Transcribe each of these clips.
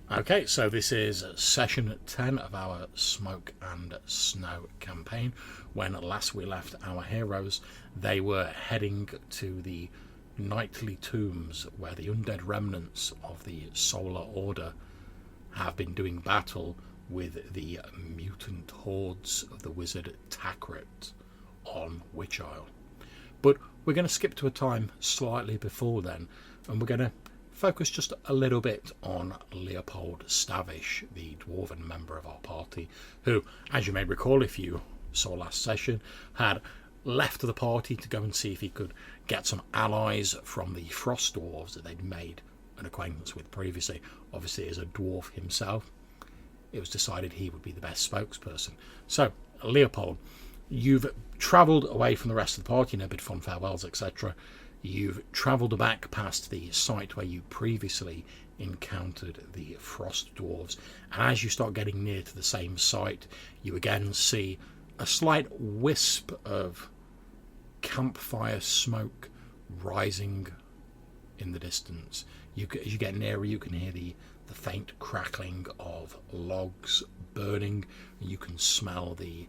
Okay, so this is session 10 of our Smoke and Snow campaign. When last we left our heroes, they were heading to the nightly tombs where the undead remnants of the Solar Order have been doing battle with the mutant hordes of the wizard Takret on Witch Isle. But we're going to skip to a time slightly before then, and we're going to focus just a little bit on Leopold Stavish, the dwarven member of our party, who, as you may recall if you saw last session, had left the party to go and see if he could get some allies from the Frost Dwarves that they'd made an acquaintance with previously. Obviously, as a dwarf himself, it was decided he would be the best spokesperson. So, Leopold, you've travelled away from the rest of the party, bid fond farewells, etc. You've travelled back past the site where you previously encountered the Frost Dwarves, and as you start getting near to the same site, you again see a slight wisp of campfire smoke rising in the distance. As you get nearer, you can hear the faint crackling of logs burning, and you can smell the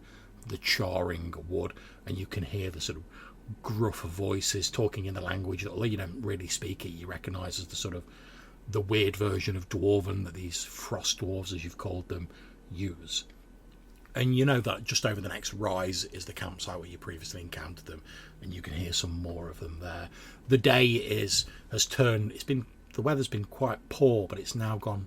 charring wood, and you can hear the sort of gruff voices talking in the language that, although you don't really speak it, you recognise as the sort of the weird version of Dwarven that these Frost Dwarves, as you've called them, use. And you know that just over the next rise is the campsite where you previously encountered them, and you can hear some more of them there. The day has turned. The weather's been quite poor, but it's now gone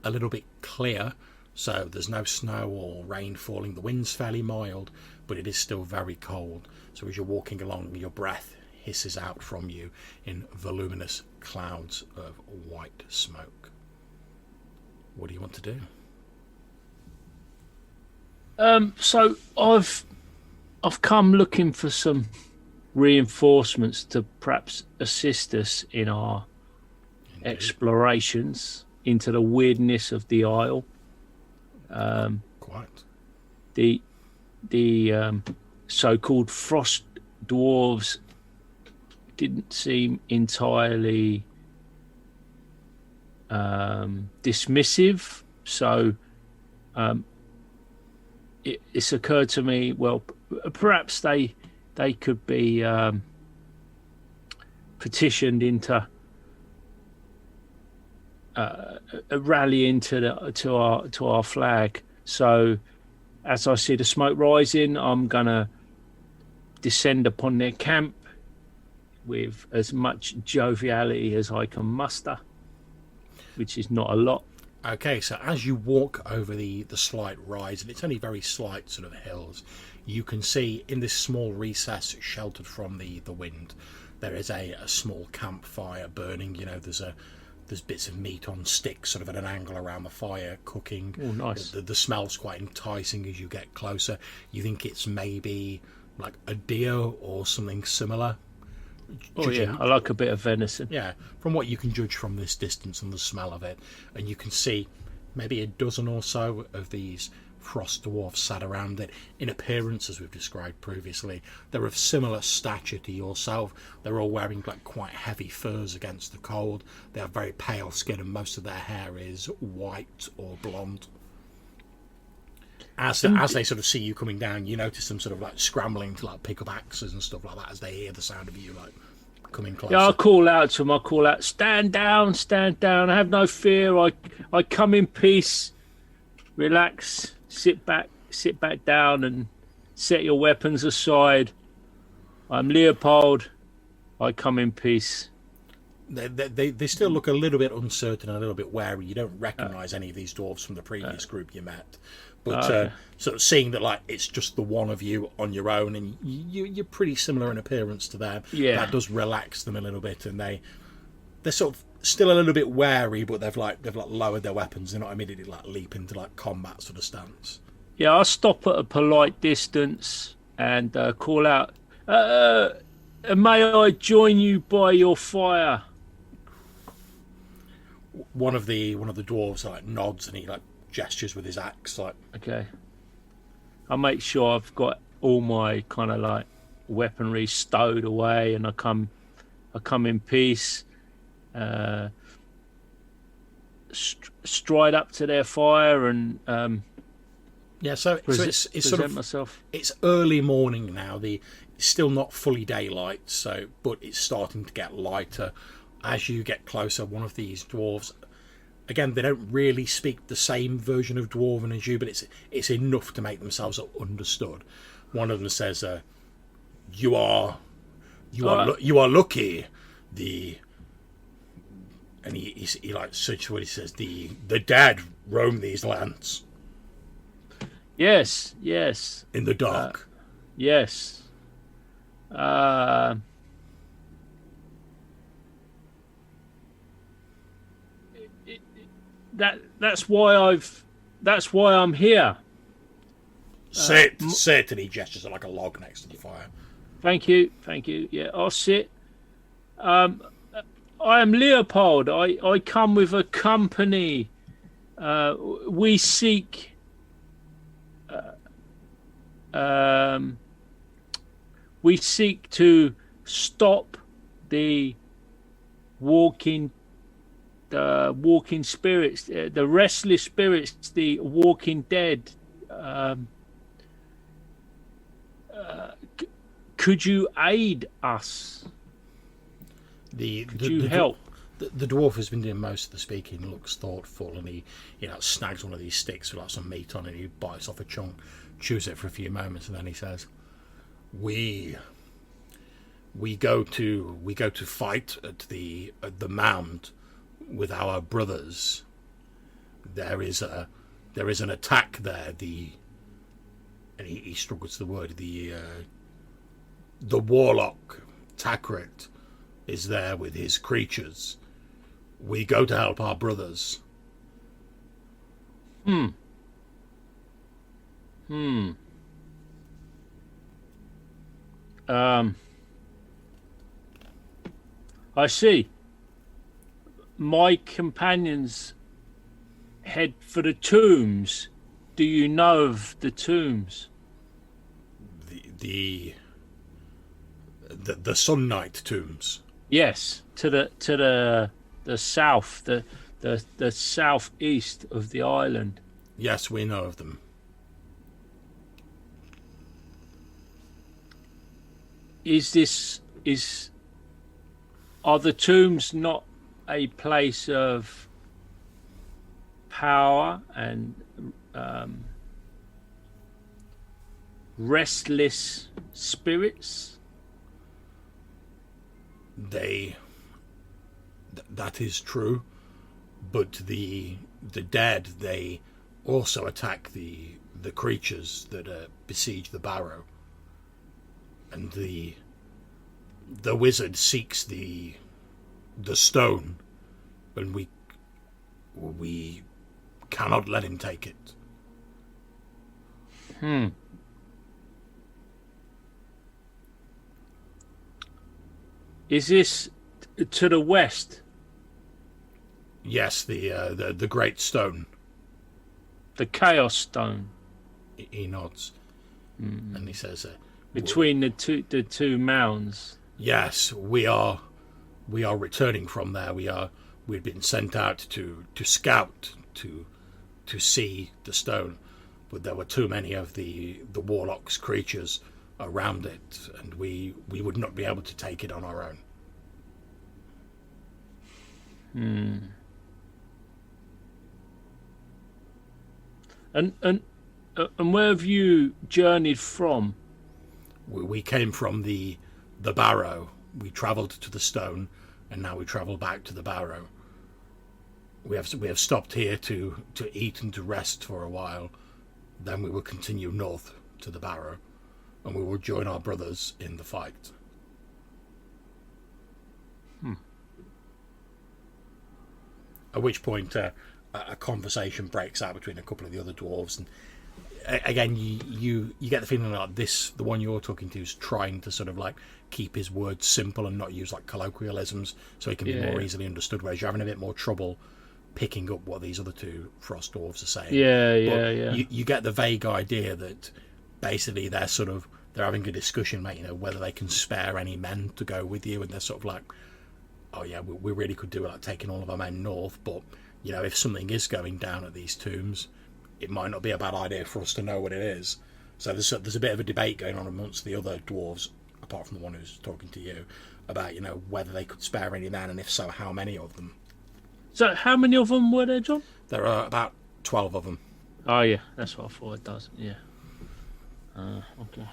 a little bit clear. So there's no snow or rain falling. The wind's fairly mild, but it is still very cold. So as you're walking along, your breath hisses out from you in voluminous clouds of white smoke. What do you want to do? So I've come looking for some reinforcements to perhaps assist us in our explorations into the weirdness of the Isle. Quite. The so-called Frost Dwarves didn't seem entirely dismissive, so it's occurred to me, well, perhaps they could be petitioned into rallying to our flag. So as I see the smoke rising, I'm gonna descend upon their camp with as much joviality as I can muster, which is not a lot. Okay, so as you walk over the slight rise, and it's only very slight sort of hills, you can see in this small recess sheltered from the wind, there is a small campfire burning. You know, there's bits of meat on sticks sort of at an angle around the fire cooking. Oh, nice. The smell's quite enticing as you get closer. You think it's maybe like a deer or something similar. Oh yeah, I like a bit of venison. Yeah, from what you can judge from this distance and the smell of it, and you can see maybe a dozen or so of these Frost Dwarves sat around it. In appearance, as we've described previously, they're of similar stature to yourself. They're all wearing like quite heavy furs against the cold. They have very pale skin, and most of their hair is white or blonde. As they sort of see you coming down, you notice them sort of like scrambling to like pick up axes and stuff like that as they hear the sound of you like coming closer. Yeah, I call out to them. I call out, stand down, have no fear. I come in peace. Relax, sit back down and set your weapons aside. I'm Leopold. I come in peace. They still look a little bit uncertain and a little bit wary. You don't recognise any of these dwarves from the previous group you met. But sort of seeing that like it's just the one of you on your own, and you're pretty similar in appearance to them, that does relax them a little bit, and they're sort of still a little bit wary, but they've lowered their weapons. They're not immediately like leap into like combat sort of stance. Yeah, I'll stop at a polite distance and call out, may I join you by your fire? One of the dwarves like nods, and he like gestures with his axe, like, okay. I'll make sure I've got all my kind of like weaponry stowed away, and I come stride up to their fire and Yeah, so it's sort present of myself. it's early morning now. It's still not fully daylight, but it's starting to get lighter as you get closer. One of these dwarves, again, they don't really speak the same version of Dwarven as you, but it's enough to make themselves understood. One of them says, "You are lucky." And he like such what he says. The dead roam these lands Yes. in the dark. Yes. That's why I'm here. Sit, and he gestures at like a log next to the fire. Thank you. Yeah, I'll sit. I am Leopold. I come with a company. We seek. We seek to stop the walking spirits, the restless spirits, the walking dead. Could you aid us? Could you help? The dwarf who's been doing most of the speaking looks thoughtful, and he snags one of these sticks with like some meat on it, and he bites off a chunk, chews it for a few moments, and then he says, We go to fight at the mound with our brothers. There is an attack there. And he struggles the word. The warlock Takret is there with his creatures. We go to help our brothers. I see. My companions head for the tombs. Do you know of the tombs? The Sun Knight tombs. Yes, to the south, the southeast of the island. Yes, we know of them. Are the tombs not a place of power and restless spirits? That is true, but the dead, they also attack the creatures that besiege the barrow, and the wizard seeks the stone, and we cannot let him take it. Is this to the west? Yes, the great stone. The Chaos Stone. He nods, and he says, between the two mounds. Yes, we are returning from there. We've been sent out to scout to see the stone, but there were too many of the warlock's creatures around it, and we would not be able to take it on our own. And where have you journeyed from? We came from the barrow. We travelled to the stone, and now we travel back to the barrow. We have stopped here to eat and to rest for a while. Then we will continue north to the barrow, and we will join our brothers in the fight. At which point a conversation breaks out between a couple of the other dwarves, and again you get the feeling like the one you're talking to is trying to sort of like keep his words simple and not use like colloquialisms so he can be more easily understood, whereas you're having a bit more trouble picking up what these other two Frost Dwarves are saying. You get the vague idea that basically they're having a discussion, mate, whether they can spare any men to go with you, and they're sort of like, oh yeah, we really could do like taking all of our men north, but you know, if something is going down at these tombs, it might not be a bad idea for us to know what it is. So there's a bit of a debate going on amongst the other dwarves, apart from the one who's talking to you, about, you know, whether they could spare any men, and if so, how many of them. So how many of them were there, John? There are about 12 of them. Oh yeah, that's what I thought. It does. Yeah. Okay.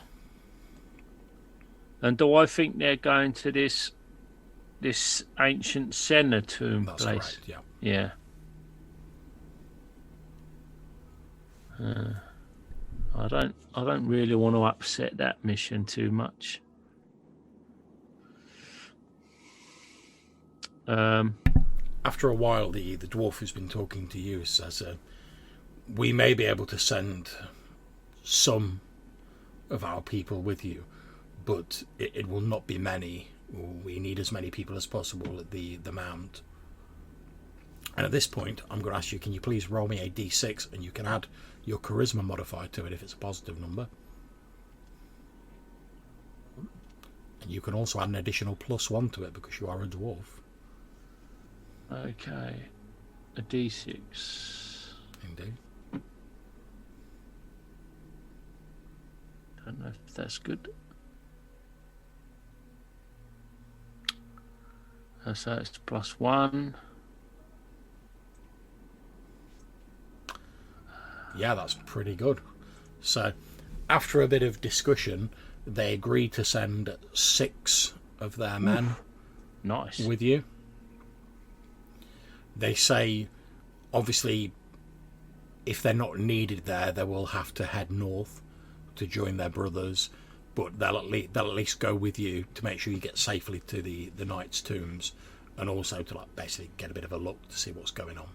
And do I think they're going to this ancient Senna tomb That's place? correct, yeah. I don't really want to upset that mission too much. After a while, the dwarf who's been talking to you says, we may be able to send some of our people with you, but it will not be many. We need as many people as possible at the mound. And at this point, I'm going to ask you, can you please roll me a d6, and you can add your charisma modifier to it if it's a positive number. And you can also add an additional +1 to it because you are a dwarf. Okay. A d6. Indeed. Don't know if that's good. So it's +1. Yeah, that's pretty good. So, after a bit of discussion, they agree to send 6 of their men Nice. with you. They say, obviously, if they're not needed there, they will have to head north to join their brothers, but they'll at least go with you to make sure you get safely to the Knights' tombs, and also to like basically get a bit of a look to see what's going on.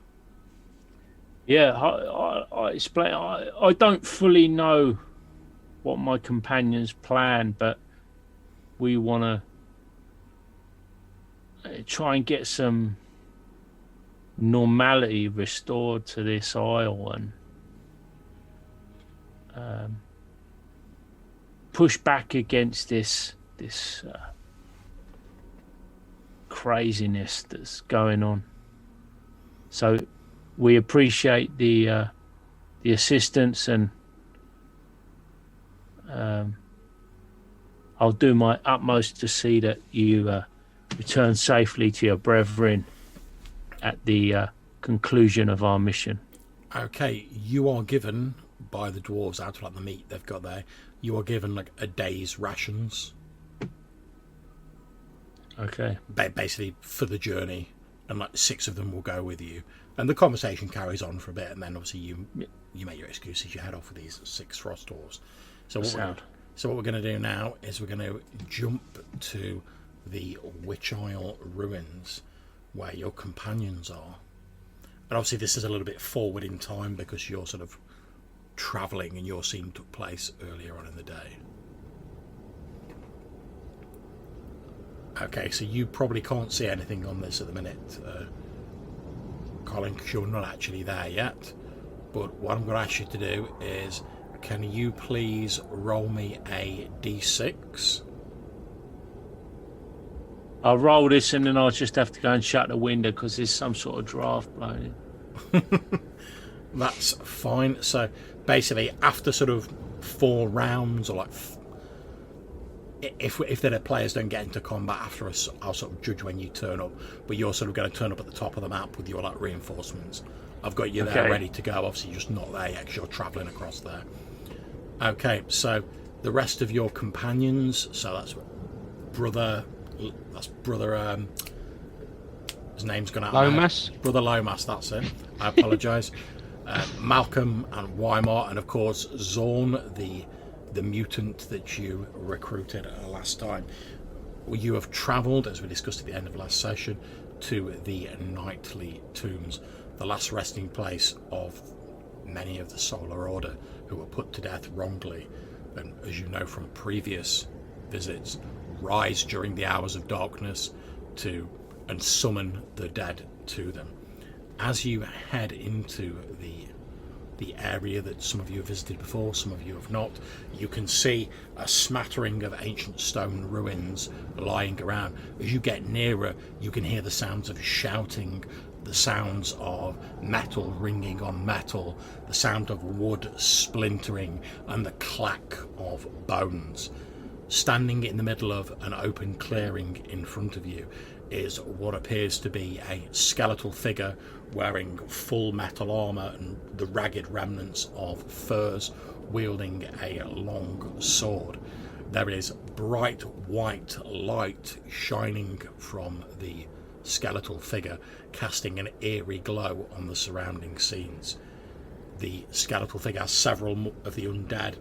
Yeah, I explain. I don't fully know what my companions plan, but we want to try and get some normality restored to this isle and push back against this craziness that's going on. So we appreciate the assistance, and I'll do my utmost to see that you return safely to your brethren at the conclusion of our mission. Okay, you are given by the dwarves, out of like the meat they've got there, you are given like a day's rations. Okay. Basically for the journey, and like 6 of them will go with you. And the conversation carries on for a bit, and then obviously you make your excuses, you head off with these 6 Frost Dwarves. So what we're going to do now is we're going to jump to the Witch Isle ruins where your companions are. And obviously this is a little bit forward in time because you're sort of travelling and your scene took place earlier on in the day. Okay, so you probably can't see anything on this at the minute, Colin, because you're not actually there yet. But what I'm going to ask you to do is, can you please roll me a d6? I'll roll this and then I'll just have to go and shut the window because there's some sort of draft blowing in. That's fine. So basically, after sort of 4 rounds, or like if the players don't get into combat after us, I'll sort of judge when you turn up. But you're sort of going to turn up at the top of the map with your like reinforcements. I've got you there ready to go. Obviously, you're just not there yet because you're travelling across there. Okay, so the rest of your companions. So that's brother. His name's gone out. Lomas. Brother Lomas. That's it. I apologise. Malcolm and Weimar, and of course Zorn, the mutant that you recruited last time. You have travelled, as we discussed at the end of last session, to the Nightly Tombs, the last resting place of many of the Solar Order who were put to death wrongly, and as you know from previous visits, rise during the hours of darkness and summon the dead to them. As you head into the area that some of you have visited before, some of you have not, you can see a smattering of ancient stone ruins lying around. As you get nearer, you can hear the sounds of shouting, the sounds of metal ringing on metal, the sound of wood splintering, and the clack of bones. Standing in the middle of an open clearing in front of you is what appears to be a skeletal figure wearing full metal armour and the ragged remnants of furs, wielding a long sword. There is bright white light shining from the skeletal figure, casting an eerie glow on the surrounding scenes. The skeletal figure has several of the undead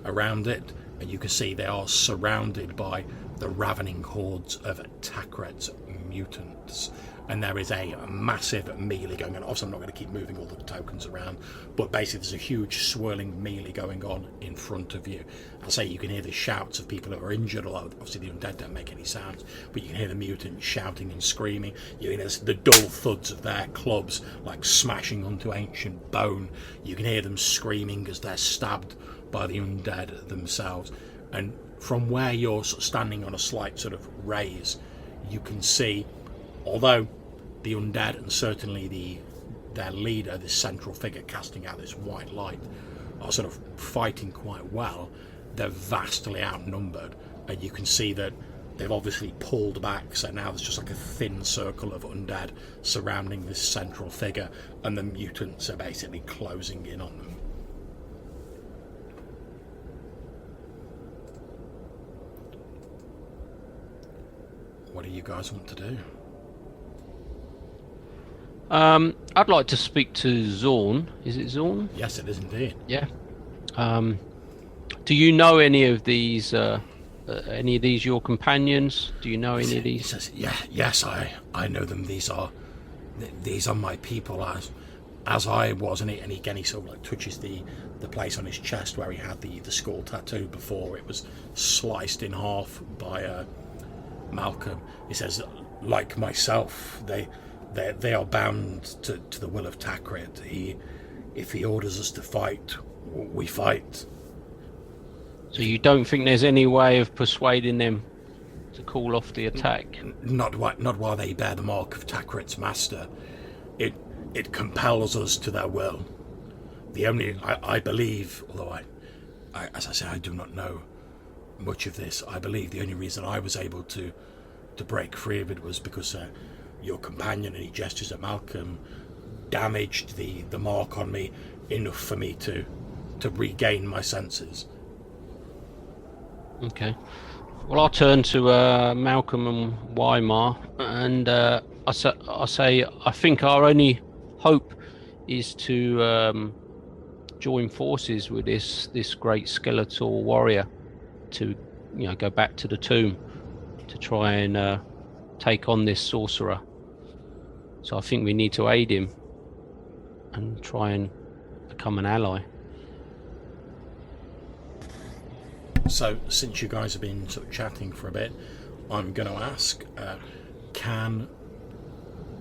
around it, and you can see they are surrounded by the ravening hordes of Takret mutants. And there is a massive melee going on. Obviously, I'm not going to keep moving all the tokens around, but basically there's a huge swirling melee going on in front of you. I say you can hear the shouts of people who are injured, although obviously the undead don't make any sounds, but you can hear the mutants shouting and screaming. You can hear the dull thuds of their clubs like smashing onto ancient bone. You can hear them screaming as they're stabbed by the undead themselves. And from where you're standing on a slight sort of raise, you can see, although the undead and certainly their leader, this central figure casting out this white light, are sort of fighting quite well, they're vastly outnumbered, and you can see that they've obviously pulled back, so now there's just like a thin circle of undead surrounding this central figure, and the mutants are basically closing in on them. What do you guys want to do? I'd like to speak to Zorn. Is it Zorn? Yes, it is indeed. Yeah. Do you know any of these? Your companions? Do you know any of these? He says, yes, I know them. These are my people, as I was. And he sort of like touches the place on his chest where he had the skull tattoo before it was sliced in half by Malcolm. He says, like myself, they are bound to the will of Takret. If he orders us to fight, we fight. So you don't think there's any way of persuading them to call off the attack? Not while they bear the mark of Takret's master. It compels us to their will. The only I believe, although I as I say, I do not know much of this. I believe the only reason I was able to break free of it was because your companion, and he gestures at Malcolm, damaged the mark on me enough for me to regain my senses. Okay. Well, I'll turn to Malcolm and Weimar, and I say I think our only hope is to join forces with this great skeletal warrior to go back to the tomb to try and take on this sorcerer. So I think we need to aid him and try and become an ally. So since you guys have been sort of chatting for a bit, I'm going to ask,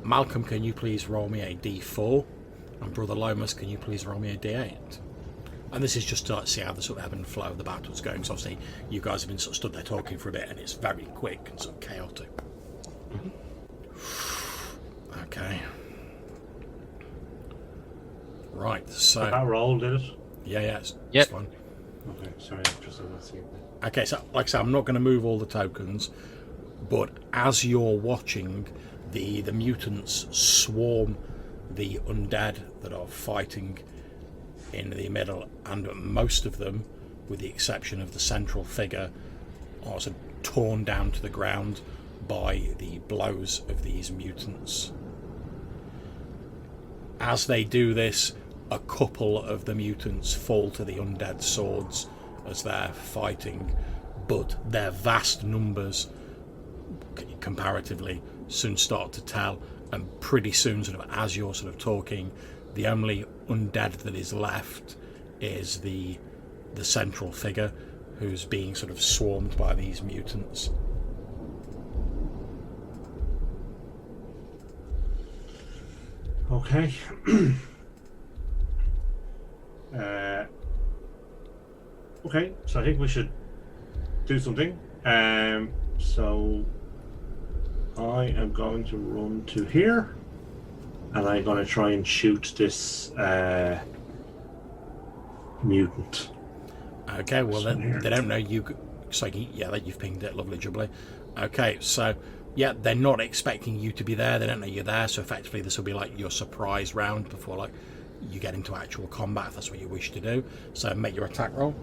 Malcolm, can you please roll me a D4? And Brother Lomas, can you please roll me a D8? And this is just to see how the sort of ebb and flow of the battle's going. So obviously you guys have been sort of stood there talking for a bit, and it's very quick and sort of chaotic. Mm-hmm. Okay. Right, so... That roll, did it? Yeah, it's Yep. fine. Okay, sorry, just not seeing that. Okay, so like I said, I'm not going to move all the tokens, but as you're watching, the mutants swarm the undead that are fighting in the middle, and most of them, with the exception of the central figure, are sort of torn down to the ground by the blows of these mutants. As they do this, a couple of the mutants fall to the undead swords as they're fighting, but their vast numbers comparatively soon start to tell, and pretty soon, sort of as you're sort of talking, the only undead that is left is the central figure who's being sort of swarmed by these mutants. Okay. Okay, so I think we should do something. So I am going to run to here, and I'm going to try and shoot this mutant. Okay, well they don't know you. So yeah, that you've pinged it, lovely jubbly. Okay, so yeah, they're not expecting you to be there. They don't know you're there. So effectively, this will be like your surprise round before like you get into actual combat. If that's what you wish to do. So make your attack roll.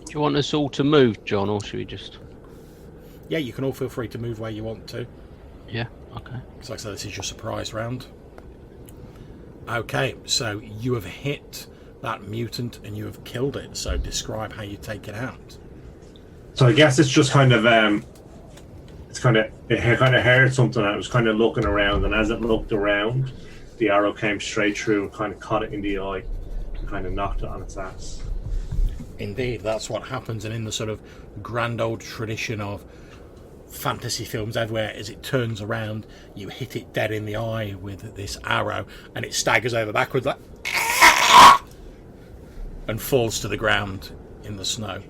Do you want us all to move, John, or should we just? Yeah, you can all feel free to move where you want to. Yeah. Okay. So like I said, this is your surprise round. Okay, so you have hit that mutant and you have killed it. So describe how you take it out. So I guess it's just kind of it kind of heard something. And it was kind of looking around, and as it looked around, the arrow came straight through and kind of caught it in the eye and kind of knocked it on its ass. Indeed, that's what happens. And in the sort of grand old tradition of fantasy films everywhere, as it turns around, you hit it dead in the eye with this arrow, and it staggers over backwards like and falls to the ground in the snow.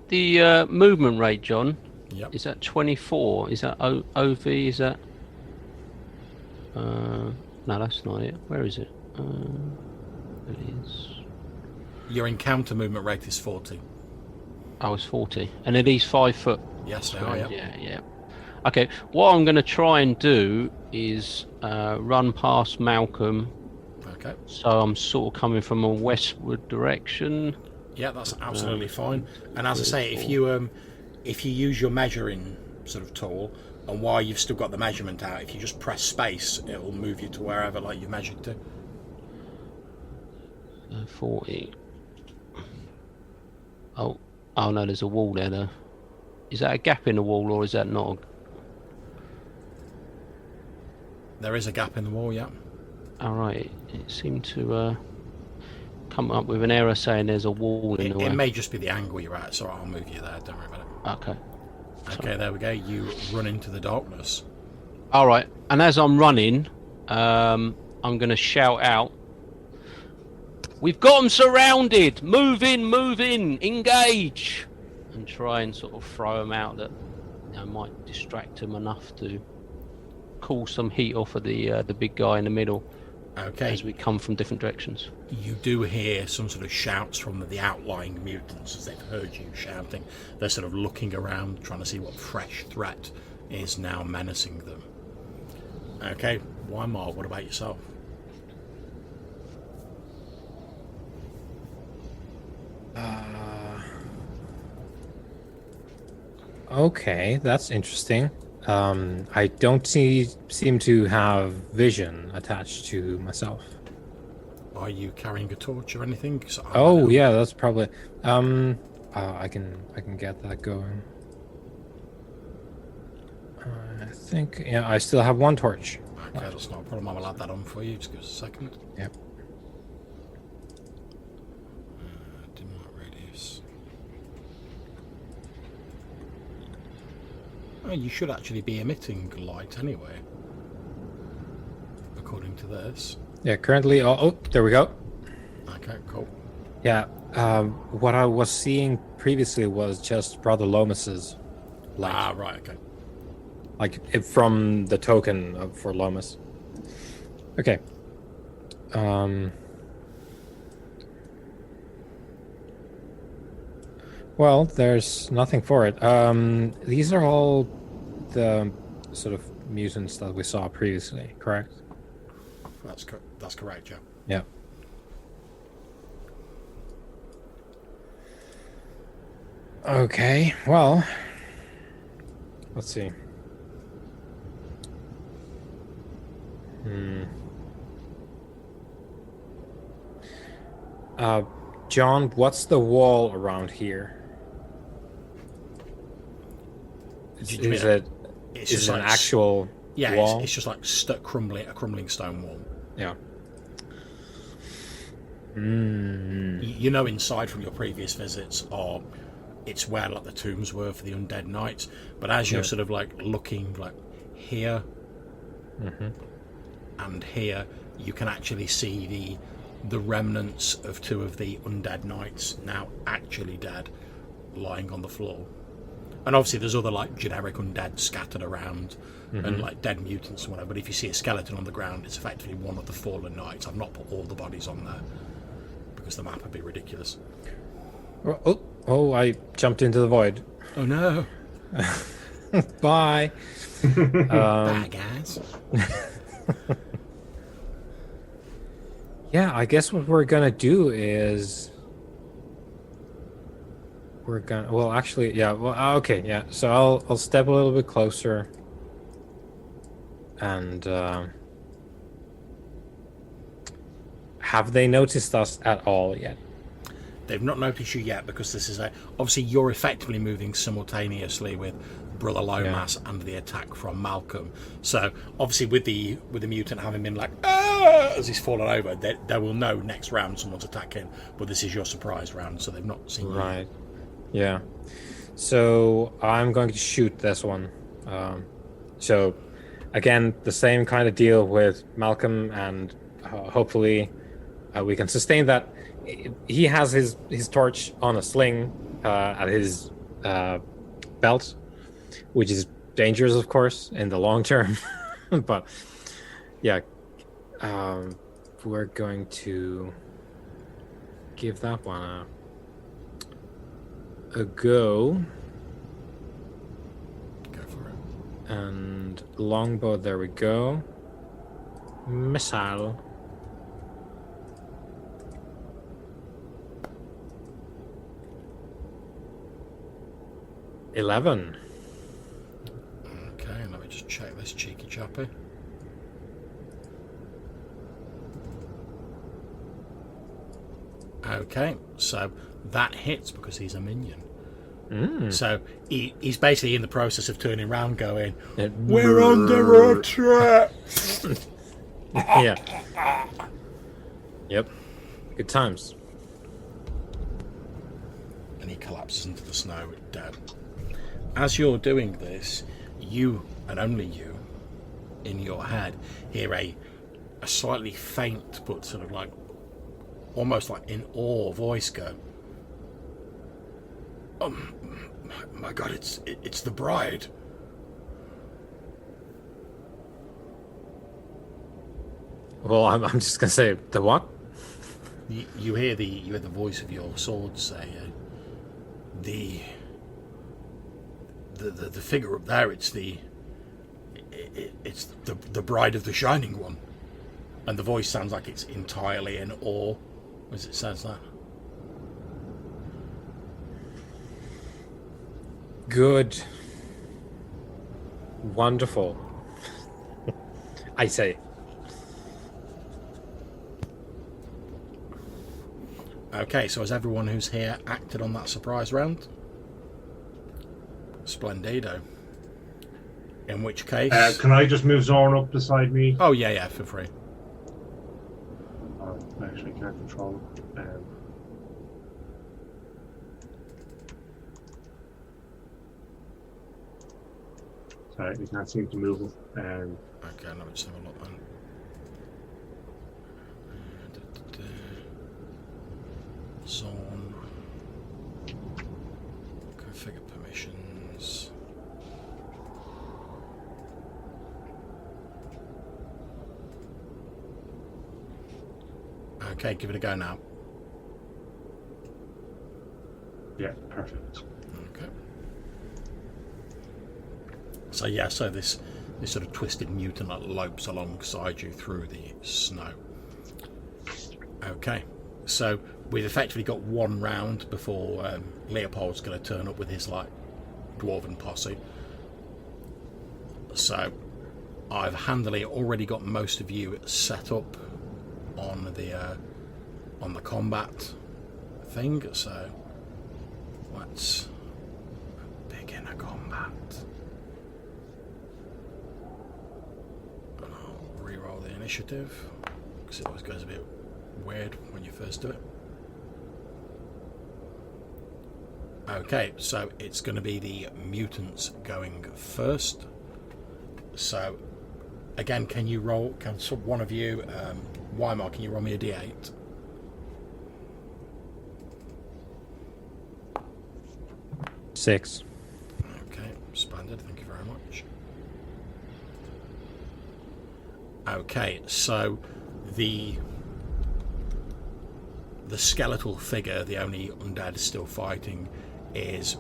The movement rate, John. Yep. Is that 24? Is that OV? Is that? No, that's not it. Where is it? It is. Your encounter movement rate is 40. Oh, it's 40. And are these 5 foot? Yes, they are. Yeah. Yeah. Okay, what I'm going to try and do is run past Malcolm. Okay. So I'm sort of coming from a westward direction. Yeah, that's absolutely fine. And as I say, if you use your measuring sort of tool, and while you've still got the measurement out, if you just press space, it will move you to wherever like you measured to. 40. Oh no, there's a wall there though. Is that a gap in the wall, or is that not? There is a gap in the wall, yeah. Alright, it seemed to come up with an error saying there's a wall in the way. It may just be the angle you're at, so I'll move you there, don't worry about it. Okay. Okay, there we go. You run into the darkness. Alright, and as I'm running, I'm going to shout out, "We've got them surrounded! Move in, engage!" And try and sort of throw them out that might distract them enough to cool some heat off of the big guy in the middle. Okay. As we come from different directions. You do hear some sort of shouts from the outlying mutants as they've heard you shouting. They're sort of looking around, trying to see what fresh threat is now menacing them. Okay, Weimar, what about yourself? Okay, that's interesting. I don't seem to have vision attached to myself. Are you carrying a torch or anything? Oh yeah, that's probably. I can get that going. I think I still have one torch. Okay, that's not a problem. I'll add that on for you. Just give us a second. Yep. Dim light radius. Oh, you should actually be emitting light anyway, according to this. Yeah, currently. Oh, there we go. Okay, cool. Yeah. What I was seeing previously was just Brother Lomas's light. Ah, right. Okay. Like from the token for Lomas. Okay. Well, there's nothing for it. These are all the sort of mutants that we saw previously, correct? That's correct, Joe. Yeah. Okay, well, let's see. John, what's the wall around here? Is it an actual wall? Yeah, it's just like a crumbling stone wall. Yeah. You know, inside from your previous visits, it's where like the tombs were for the undead knights. But as you're sort of like looking like here and here, you can actually see the remnants of two of the undead knights, now actually dead, lying on the floor. And obviously there's other like generic undead scattered around and like dead mutants and whatever, but if you see a skeleton on the ground, it's effectively one of the fallen knights. I've not put all the bodies on there because the map would be ridiculous. Oh, I jumped into the void. Oh no. Bye. Bye guys. Yeah, I guess what we're gonna do is well, actually, yeah. Well, okay, yeah. So I'll step a little bit closer, and have they noticed us at all yet? They've not noticed you yet because this is obviously you're effectively moving simultaneously with Brother Lomas and the attack from Malcolm. So obviously with the mutant having been like as he's fallen over, they will know next round someone's attacking. But this is your surprise round, so they've not seen you. Right. Yeah. So I'm going to shoot this one. So again, the same kind of deal with Malcolm, and hopefully we can sustain that. He has his torch on a sling at his belt, which is dangerous, of course, in the long term. But yeah, we're going to give that one a go. Go for it. And longbow, there we go. Missile. $11. Okay, let me just check this cheeky chappy. Okay, so that hits because he's a minion. So he's basically in the process of turning around going, we're under attack! Yeah. Yep. Good times. And he collapses into the snow dead. As you're doing this, you, and only you, in your head, hear a slightly faint but sort of like almost like in awe voice go, my God, it's the bride. Well, I'm just gonna say the what? You hear the voice of your sword say, the figure up there. It's the bride of the Shining One, and the voice sounds like it's entirely in awe as it says that. Good. Wonderful. I say. Okay, so has everyone who's here acted on that surprise round? Splendido. In which case... can I just move Zorn up beside me? Oh, yeah, feel free. I actually can't control it. Sorry, we can't seem to move it. Okay, let me just have a look then. Zone. Configure permissions. Okay, give it a go now. Yeah, perfect. Okay. So this sort of twisted mutant that lopes alongside you through the snow. Okay, so we've effectively got one round before Leopold's going to turn up with his like dwarven posse. So I've handily already got most of you set up on the combat thing. So let's begin a combat. And I'll re-roll the initiative because it always goes a bit weird when you first do it. Okay, so it's going to be the mutants going first. So again, can one of you, Weimar, can you roll me a d8? Six. Okay, so the skeletal figure, the only undead still fighting, is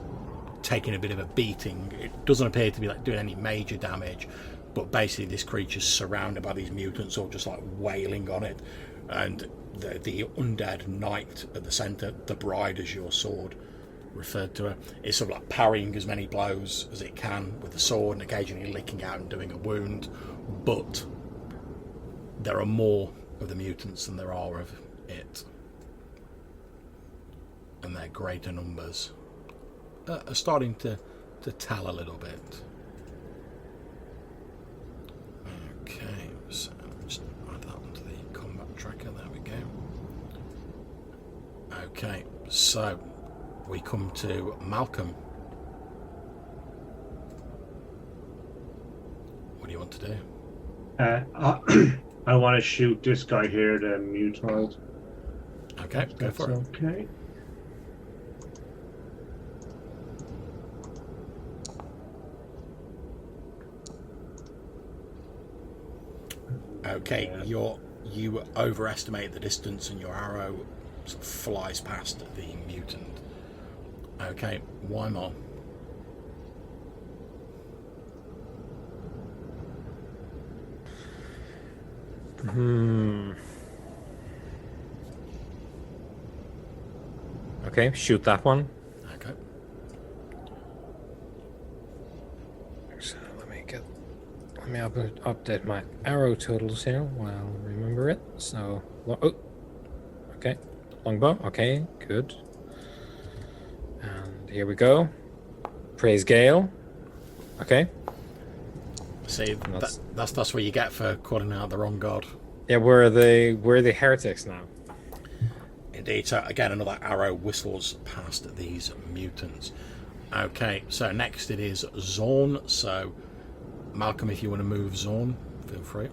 taking a bit of a beating. It doesn't appear to be like doing any major damage, but basically this creature's surrounded by these mutants all just like wailing on it, and the undead knight at the centre, the bride as your sword referred to her, is sort of like parrying as many blows as it can with the sword and occasionally licking out and doing a wound, but there are more of the mutants than there are of it, and their greater numbers are starting to tell a little bit. Okay, so just add that onto the combat tracker. There we go. Okay, so we come to Malcolm. What do you want to do? I want to shoot this guy here, the mutoid. Okay, go for it. Okay. Okay, you overestimate the distance and your arrow sort of flies past the mutant. Okay, Weimar. Okay, shoot that one. Okay. So let me update my arrow totals here while I remember it. So, oh, okay, longbow. Okay, good. And here we go. Praise Gale. Okay. See, that's what you get for calling out the wrong god. Yeah, we're the heretics now. Indeed. So again, another arrow whistles past these mutants. Okay, so next it is Zorn. So Malcolm, if you want to move Zorn, feel free.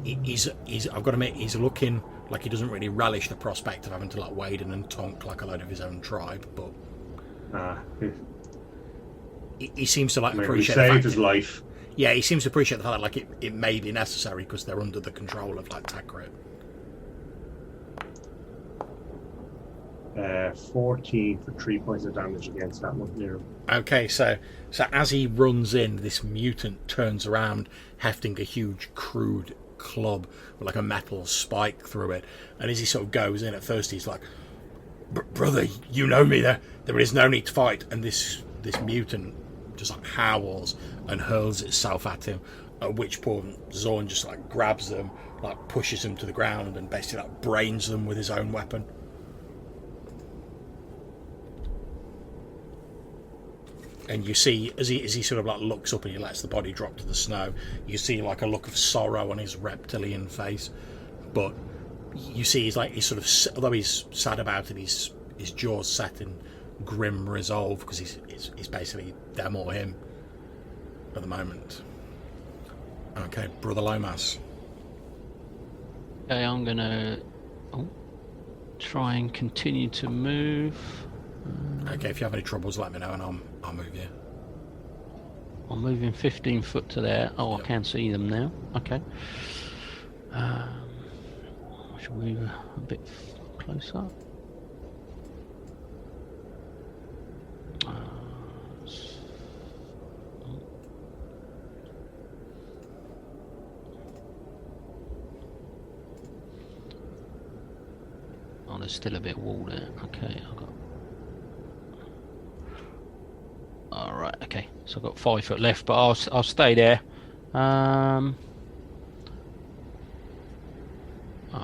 He's I've got to admit, he's looking like he doesn't really relish the prospect of having to like wade in and tonk like a load of his own tribe, but he seems to like appreciate the fact his life. Yeah, he seems to appreciate the fact that like it may be necessary because they're under the control of like Takret. 14 for 3 points of damage against that one there. Okay, so as he runs in, this mutant turns around, hefting a huge crude club with like a metal spike through it. And as he sort of goes in, at first he's like, "Brother, you know me. There is no need to fight." And this mutant just like howls and hurls itself at him. At which point Zorn just like grabs them, like pushes them to the ground, and basically like brains them with his own weapon. And you see, as he sort of like looks up and he lets the body drop to the snow, you see like a look of sorrow on his reptilian face. But you see he's sort of, although he's sad about it, his jaws set in grim resolve because he's basically them or him at the moment. Okay, Brother Lomas. Okay, I'm gonna try and continue to move. Okay, if you have any troubles, let me know and I'll move you. I'm moving 15 foot to there. Oh, Yep. I can see them now. Okay. I shall move a bit closer. Oh, there's still a bit of wall there. Okay, I've got. All right. Okay, so I've got 5 foot left, but I'll stay there. Oh,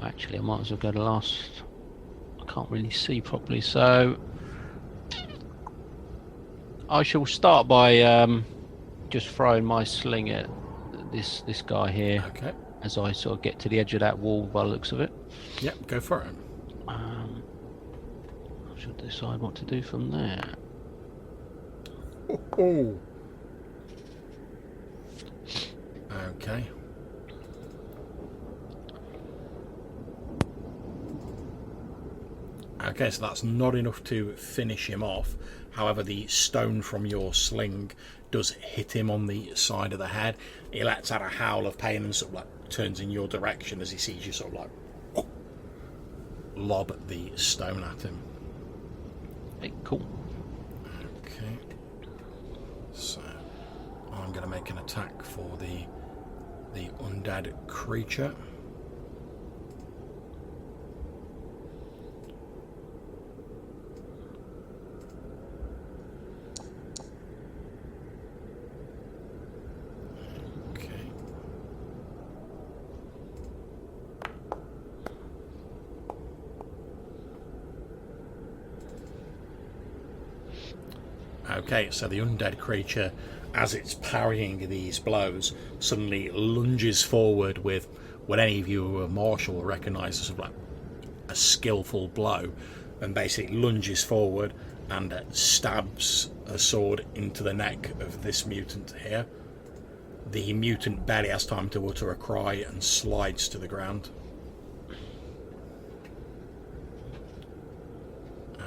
actually, I might as well go to last. I can't really see properly, so I shall start by just throwing my sling at this guy here. Okay. As I sort of get to the edge of that wall by the looks of it. Yep, go for it. I should decide what to do from there. Oh. Okay. Okay, so that's not enough to finish him off. However, the stone from your sling does hit him on the side of the head. He lets out a howl of pain and sort of like turns in your direction as he sees you sort of like lob the stone at him. Hey, cool. Okay. So I'm going to make an attack for the undead creature. Okay, so the undead creature, as it's parrying these blows, suddenly lunges forward with what any of you who are martial will recognise as sort of like a skillful blow, and basically lunges forward and stabs a sword into the neck of this mutant here. The mutant barely has time to utter a cry and slides to the ground.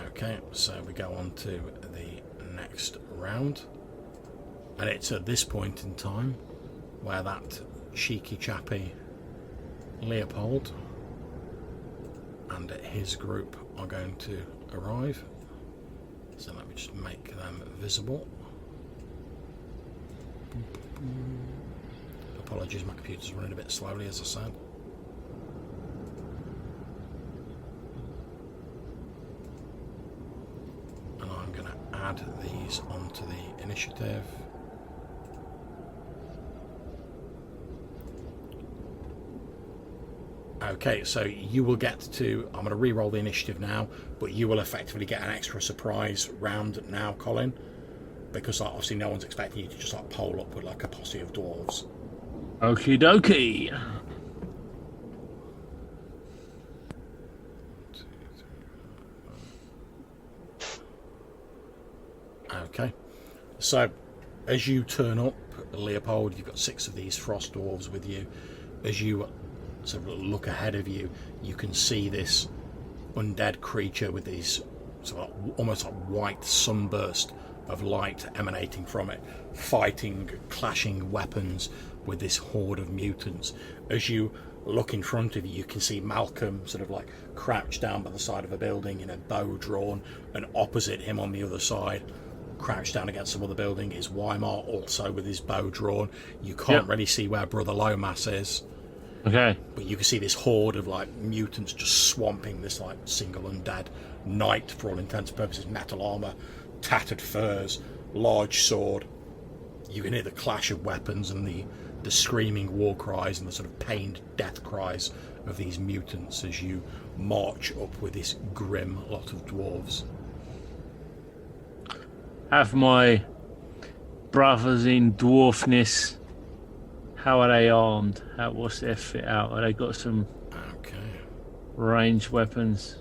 Okay, so we go on to the next round, and it's at this point in time where that cheeky chappy Leopold and his group are going to arrive. So let me just make them visible. Apologies, my computer's running a bit slowly, as I said. And I'm going to add these onto the initiative. Okay, so you will get to... I'm going to re-roll the initiative now, but you will effectively get an extra surprise round now, Colin, because obviously no one's expecting you to just like pole up with like a posse of dwarves. Okie dokie. Okay, so as you turn up, Leopold, you've got 6 of these Frost Dwarves with you. As you sort of look ahead of you, you can see this undead creature with these sort of almost like white sunburst of light emanating from it, fighting, clashing weapons with this horde of mutants. As you look in front of you, you can see Malcolm sort of like crouched down by the side of a building in a bow drawn, and opposite him on the other side, crouched down against some other building, is Weimar, also with his bow drawn. You can't really see where Brother Lomas is. Okay. But you can see this horde of like mutants just swamping this like single undead knight, for all intents and purposes, metal armor, tattered furs, large sword. You can hear the clash of weapons and the screaming war cries and the sort of pained death cries of these mutants as you march up with this grim lot of dwarves. Have my brothers in dwarfness, how are they armed? What's their fit out? Have they got some ranged weapons?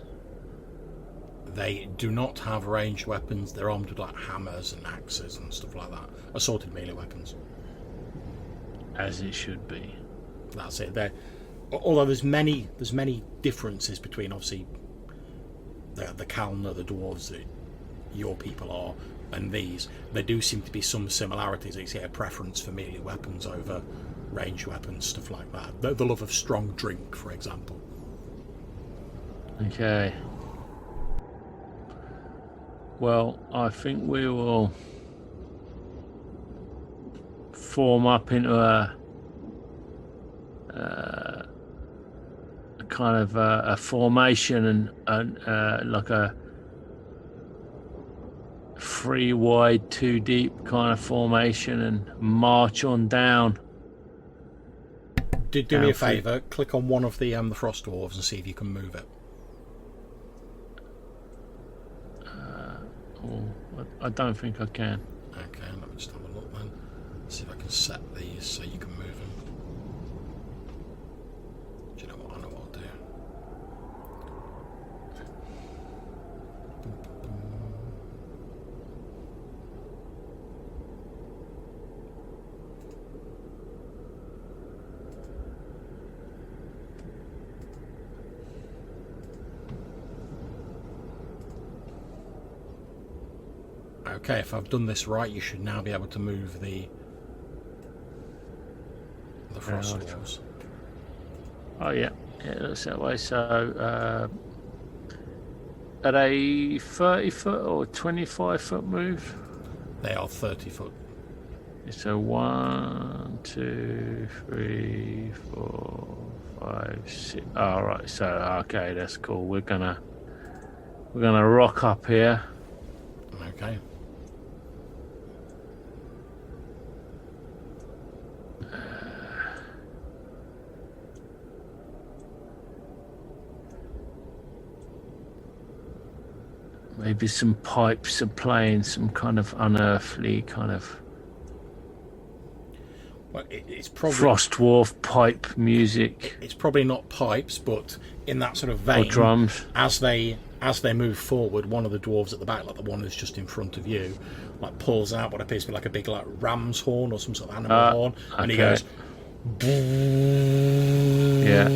They do not have ranged weapons. They're armed with like hammers and axes and stuff like that. Assorted melee weapons. As it should be. That's it. Although there's many differences between obviously the Kalna, the dwarves that your people are, and these. There do seem to be some similarities. You see a preference for melee weapons over ranged weapons, stuff like that. The love of strong drink, for example. Okay. Well, I think we will form up into a kind of a formation and like a 3 wide, 2 deep kind of formation, and march on down. Do me a favour, click on one of the Frost Dwarves and see if you can move it. I don't think I can. Okay, let me just have a look then. See if I can set these so you can move them. Do you know what? I know what I'll do. Okay, if I've done this right, you should now be able to move the Frost Dwarves. Oh yeah, it looks that way. So at a 30-foot or 25-foot move. They are 30 foot. So 1, 2, 3, 4, 5, 6. All right. So okay, that's cool. We're gonna rock up here. Okay. Maybe some pipes are playing some kind of unearthly kind of Well, it's probably Frost Dwarf pipe music. It's probably not pipes, but in that sort of Or vein. drums. As they move forward, one of the dwarves at the back, like the one that's just in front of you, like pulls out what appears to be like a big like ram's horn or some sort of animal horn, and he goes. Yeah.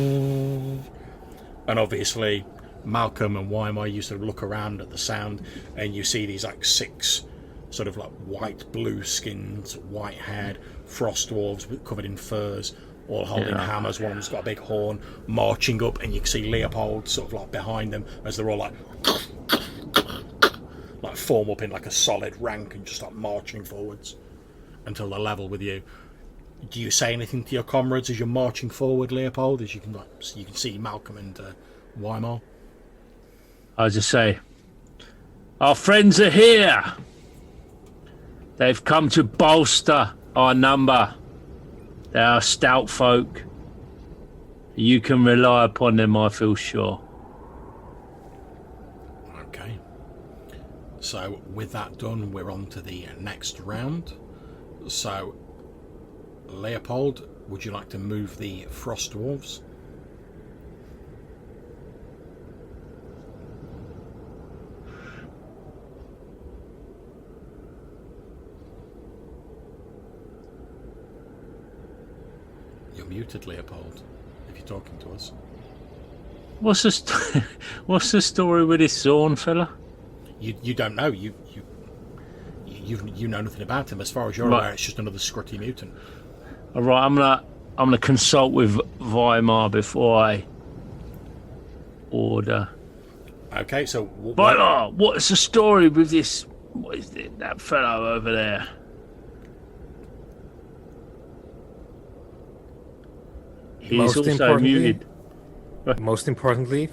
And obviously, Malcolm and Weimar, you sort of look around at the sound, and you see these like 6 sort of like white, blue-skinned, white-haired Frost Dwarves covered in furs, all holding hammers. One of them's got a big horn, marching up, and you can see Leopold sort of like behind them as they're all like form up in like a solid rank and just start marching forwards until they're level with you. Do you say anything to your comrades as you're marching forward, Leopold? As you can see Malcolm and Weimar. I just say, our friends are here. They've come to bolster our number. They are stout folk. You can rely upon them, I feel sure. Okay. So with that done, we're on to the next round. So, Leopold, would you like to move the Frost Dwarves? You're muted, Leopold, if you're talking to us. What's the story with this Zorn fella? You don't know. You know nothing about him. As far as you're aware, it's just another scrutty mutant. All right, I'm gonna consult with Weimar before I order. Okay, so Weimar, what's the story with this? What is it? That fellow over there? He's also muted. Most importantly,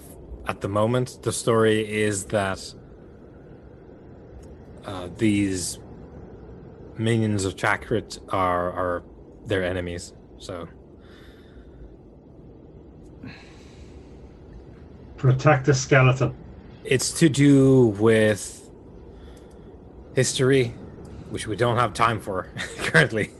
at the moment, the story is that these minions of Takret are their enemies. So protect the skeleton. it's to do with history, which we don't have time for currently.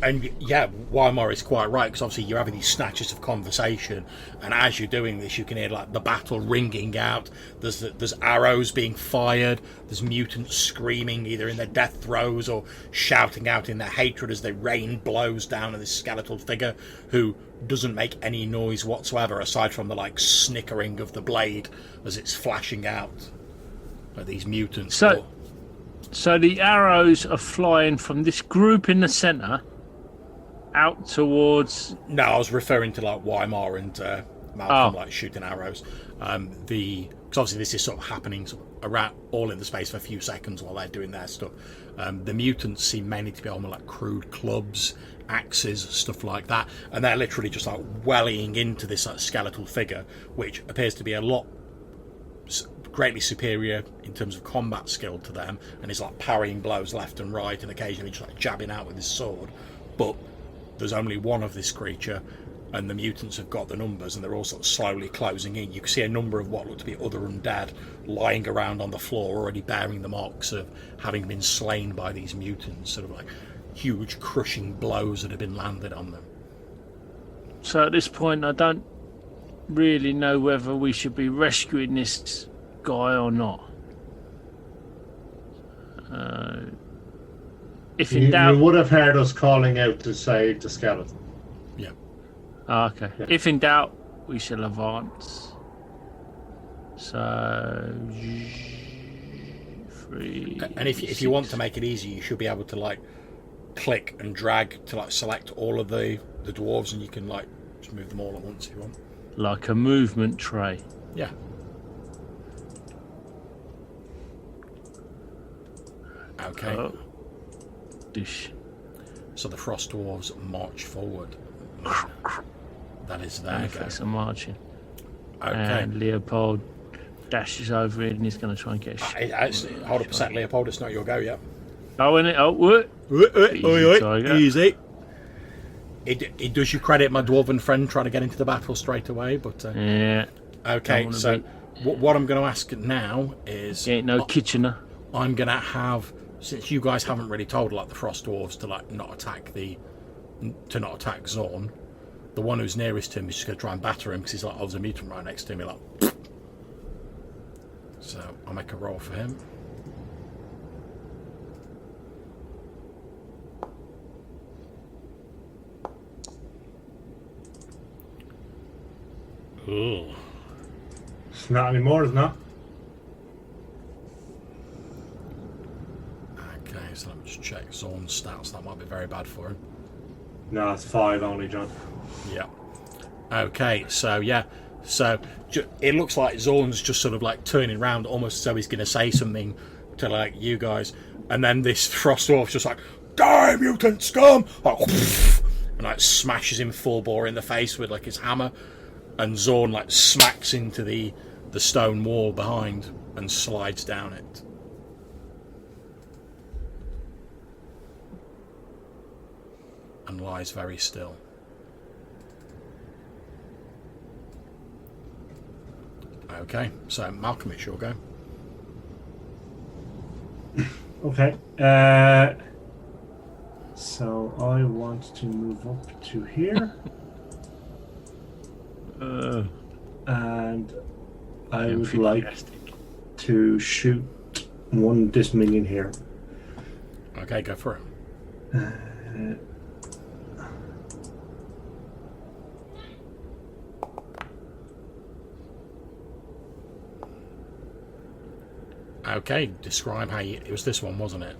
And yeah, Weimar is quite right, because obviously you're having these snatches of conversation, and as you're doing this, you can hear like the battle ringing out. There's arrows being fired. There's mutants screaming either in their death throes or shouting out in their hatred as they rain blows down on this skeletal figure who doesn't make any noise whatsoever aside from the like snickering of the blade as it's flashing out at these mutants. So the arrows are flying from this group in the centre out towards... No, I was referring to like Weimar and Malcolm like shooting arrows. Because obviously this is sort of happening sort of around all in the space of a few seconds while they're doing their stuff. The mutants seem mainly to be on like crude clubs, axes, stuff like that, and they're literally just like wellying into this like skeletal figure, which appears to be a lot greatly superior in terms of combat skill to them, and is like parrying blows left and right and occasionally just like jabbing out with his sword. But there's only one of this creature, and the mutants have got the numbers, and they're all sort of slowly closing in. You can see a number of what look to be other undead lying around on the floor, already bearing the marks of having been slain by these mutants, sort of like huge crushing blows that have been landed on them. So at this point, I don't really know whether we should be rescuing this guy or not. If in doubt, you would have heard us calling out to save the skeleton. Yeah. Okay. Yeah. If in doubt, we shall advance. So 3. And if you want to make it easy, you should be able to like click and drag to like select all of the dwarves, and you can like just move them all at once if you want. Like a movement tray. Yeah. Okay. Oh. Dish. So the Frost Dwarves march forward. That is their go. Effects are marching. Okay. And Leopold dashes over it and he's going to try and get a Hold up a sec, Leopold. It's not your go yet. Oh, innit? Oh, what? Easy. It does you credit, my dwarven friend, trying to get into the battle straight away, but... yeah. Okay, so what I'm going to ask now is... Ain't no Kitchener. I'm going to have... Since you guys haven't really told like the Frost Dwarves to like not attack Zorn, the one who's nearest to him is just going to try and batter him because he's like, oh, there's a mutant right next to me, like... So I'll make a roll for him. Ooh. It's not anymore, it's not. Okay, so let me just check Zorn's stats. That might be very bad for him. No, it's 5 only, John. Yeah. Okay, so yeah. So it looks like Zorn's just sort of like turning around almost as though he's going to say something to like you guys. And then this Frost Dwarf's just like, die, mutant scum! Like, and like smashes him full bore in the face with like his hammer. And Zorn like smacks into the stone wall behind and slides down it. And lies very still. Okay, so Malcolm, it's your go. Okay. So I want to move up to here. And I would like to shoot this minion here. Okay, go for it. Okay, describe how you... It was this one, wasn't it?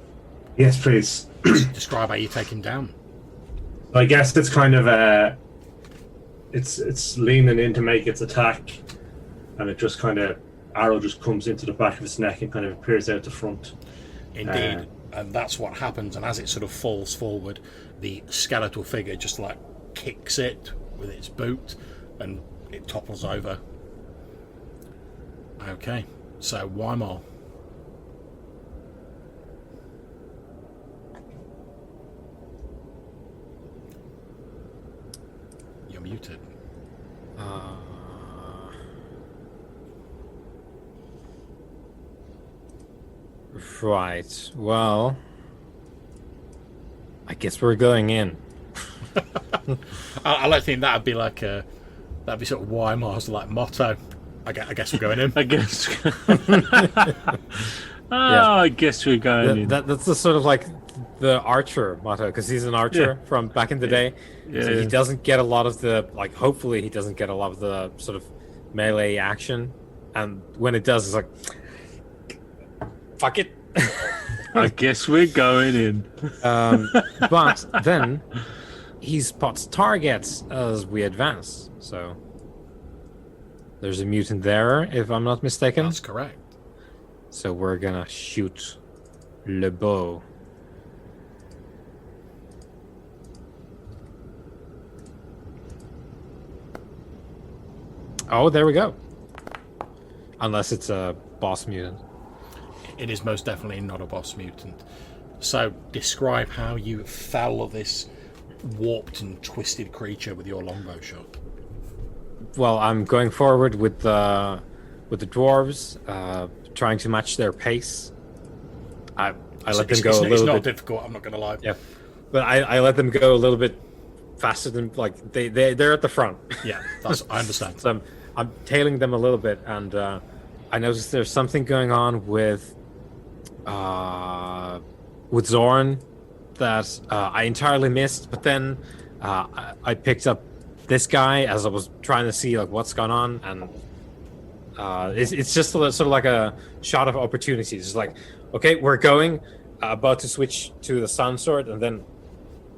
Yes, please. Describe how you take him down. I guess it's kind of it's leaning in to make its attack, and it just kind of arrow just comes into the back of its neck and kind of appears out the front. Indeed, and that's what happens. And as it sort of falls forward, the skeletal figure just like kicks it with its boot, and it topples over. Okay, so Weimar. You're muted. Right. Well, I guess we're going in. I don't think that'd be like that'd be sort of Weimar's like motto. I guess we're going in. I guess. I guess we're going in. That's the sort of like the archer motto, because he's an archer from back in the day. Yeah. So he doesn't get a lot of the, like, hopefully he doesn't get a lot of the sort of melee action. And when it does, it's like, fuck it. I guess we're going in. But then he spots targets as we advance. So there's a mutant there, if I'm not mistaken. That's correct. So we're gonna shoot le bow. Oh, there we go. Unless it's a boss mutant. It is most definitely not a boss mutant. So describe how you fell this warped and twisted creature with your longbow shot. Well, I'm going forward with the dwarves, trying to match their pace. I let them go a little bit. It's not difficult. I'm not going to lie. Yeah, but I let them go a little bit faster than, like, they're at the front. Yeah, I understand. So I'm tailing them a little bit, and I noticed there's something going on with Zorn that I entirely missed. But then I picked up this guy as I was trying to see like what's going on, and it's just sort of like a shot of opportunity. It's like, okay, we're going. About to switch to the sun sword, and then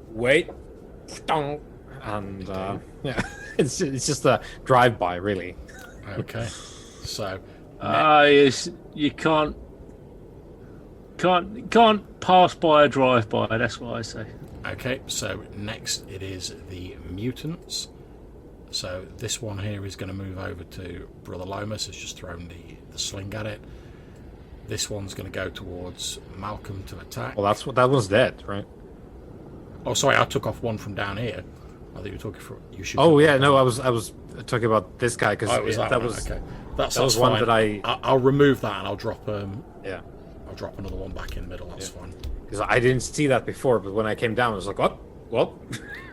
wait, and yeah, it's just a drive-by, really. Okay, so Yes, you can't pass by a drive-by. That's what I say. okay, so next it is the mutants. So this one here is going to move over to Brother Lomas. Has just thrown the sling at it. This one's going to go towards Malcolm to attack. Well, that one's dead, right? Oh, sorry, I took off one from down here. I think you were talking for you. Should. Oh yeah, no, I was talking about this guy because Oh, it was that one. was Okay. That's That's one fine. that I'll remove that and I'll drop yeah, I'll drop another one back in the middle. That's fine. because I didn't see that before, but when I came down, I was like, what?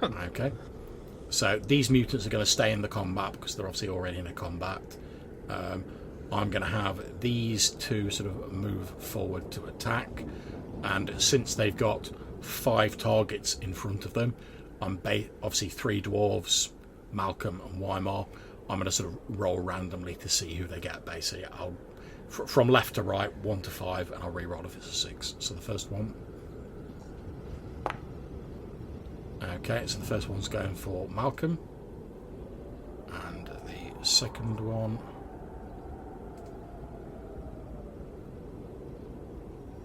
Okay. So these mutants are going to stay in the combat because they're obviously already in a combat. I'm going to have these two sort of move forward to attack, and since they've got 5 targets in front of them, I'm obviously 3 dwarves, Malcolm and Weimar. I'm going to sort of roll randomly to see who they get. Basically, I'll from left to right, 1 to 5, and I'll re-roll if it's a 6. So the first one. Okay, so the first one's going for Malcolm, and the second one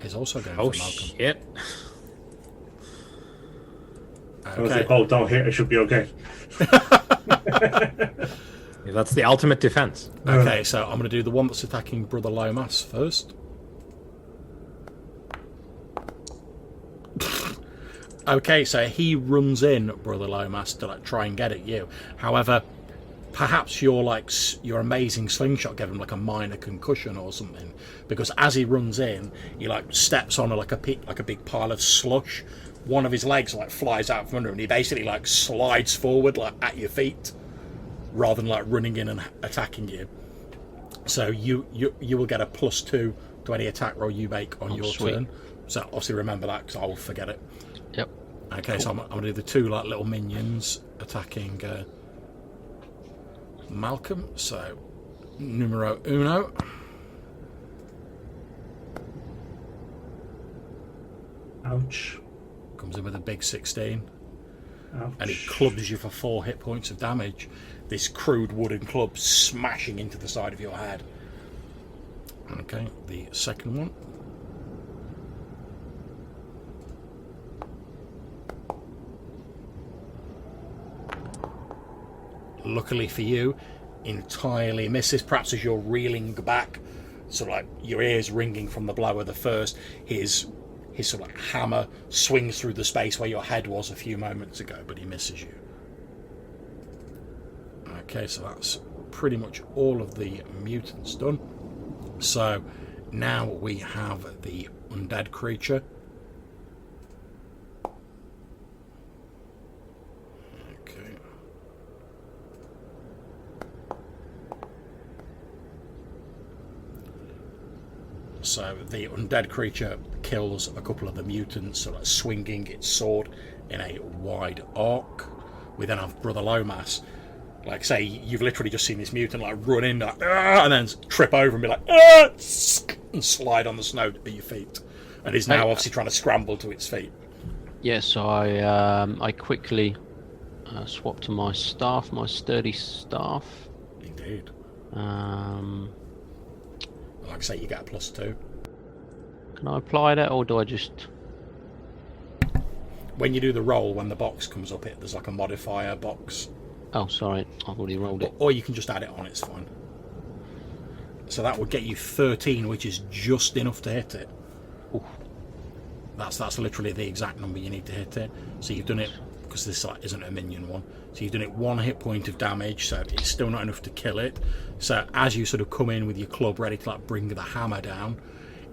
is also going for Malcolm. Shit! If they Okay. both don't hit, it should be okay. Yeah, that's the ultimate defense. Okay, so I'm going to do the one that's attacking Brother Lomas first. Okay, so he runs in, Brother Lomas, to like try and get at you. However, perhaps your amazing slingshot gave him like a minor concussion or something, because as he runs in, he like steps on like a big pile of slush. One of his legs like flies out from under him, and he basically like slides forward like at your feet, rather than like running in and attacking you. So you will get a +2 to any attack roll you make on your sweet. turn. So obviously remember that, because I will forget it. Yep. Okay, so I'm going to do the 2 like little minions attacking Malcolm. So numero uno. Ouch. Comes in with a big 16, Ouch. and he clubs you for 4 hit points of damage. This crude wooden club smashing into the side of your head. Okay, the second one. Luckily for you, entirely misses. Perhaps as you're reeling back, sort of like your ears ringing from the blow of the first, his sort of like hammer swings through the space where your head was a few moments ago, but he misses you. Okay, so that's pretty much all of the mutants done. So now we have the undead creature. Okay. So the undead creature kills a couple of the mutants, so like swinging its sword in a wide arc. We then have Brother Lomas. Like, say, you've literally just seen this mutant like run in, like, and then trip over and be like, and slide on the snow at your feet, and is now obviously trying to scramble to its feet. Yes, I quickly swap to my staff, my sturdy staff. Indeed. Um, Like I say, you get a +2. can I apply that, or do I just? When you do the roll, when the box comes up, there's like a modifier box. Oh, sorry, I've already rolled it. Or you can just add it on, it's fine. So that would get you 13, which is just enough to hit it. Oof. That's literally the exact number you need to hit it. So you've done it, because this isn't a minion one, so you've done it 1 hit point of damage, so it's still not enough to kill it. So as you sort of come in with your club ready to like bring the hammer down,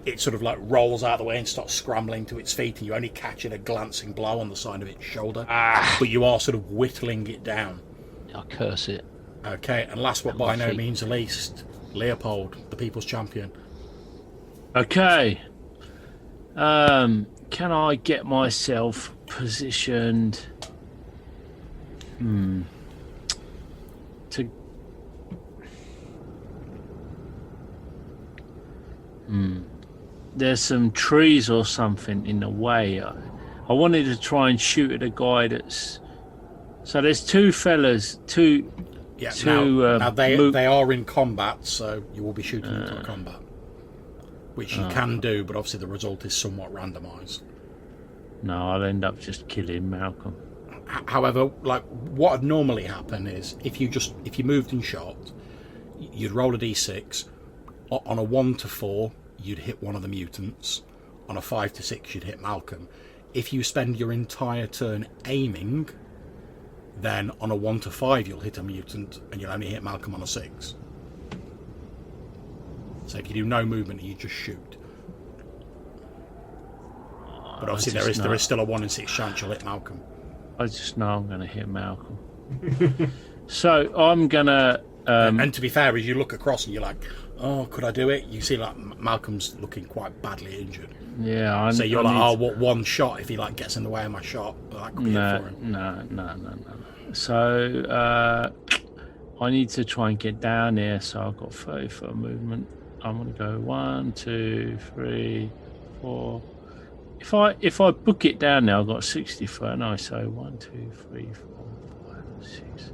it sort of like rolls out of the way and starts scrambling to its feet, and you only catch it a glancing blow on the side of its shoulder. But you are sort of whittling it down. I curse it. Okay, and last but At by my no feet. means the least, Leopold, the people's champion. Okay. Can I get myself positioned? To. there's some trees or something in the way. I wanted to try and shoot at a guy that's. So there's two fellas, Yeah. two. Now they are in combat, so you will be shooting into combat, which you can do, but obviously the result is somewhat randomised. No, I'll end up just killing Malcolm. However, like what would normally happen is if you moved and shot, you'd roll a d6. On a 1 to 4, you'd hit one of the mutants. On a 5 to 6, you'd hit Malcolm. If you spend your entire turn aiming, then on a 1 to 5, you'll hit a mutant, and you'll only hit Malcolm on a 6. So if you do no movement, you just shoot. But obviously there is still a 1 in 6 chance you'll hit Malcolm. I just know I'm going to hit Malcolm. So I'm going to... and to be fair, as you look across and you're like, oh, could I do it? You see like Malcolm's looking quite badly injured. Yeah, so you're like, oh, what one shot if he like gets in the way of my shot? That could be it for him. No. So I need to try and get down here. So I've got 30-foot movement. I'm going to go 1, 2, 3, 4. If I book it down now, I've got 60 foot. No, so 1, 2, 3, 4, 5, 6,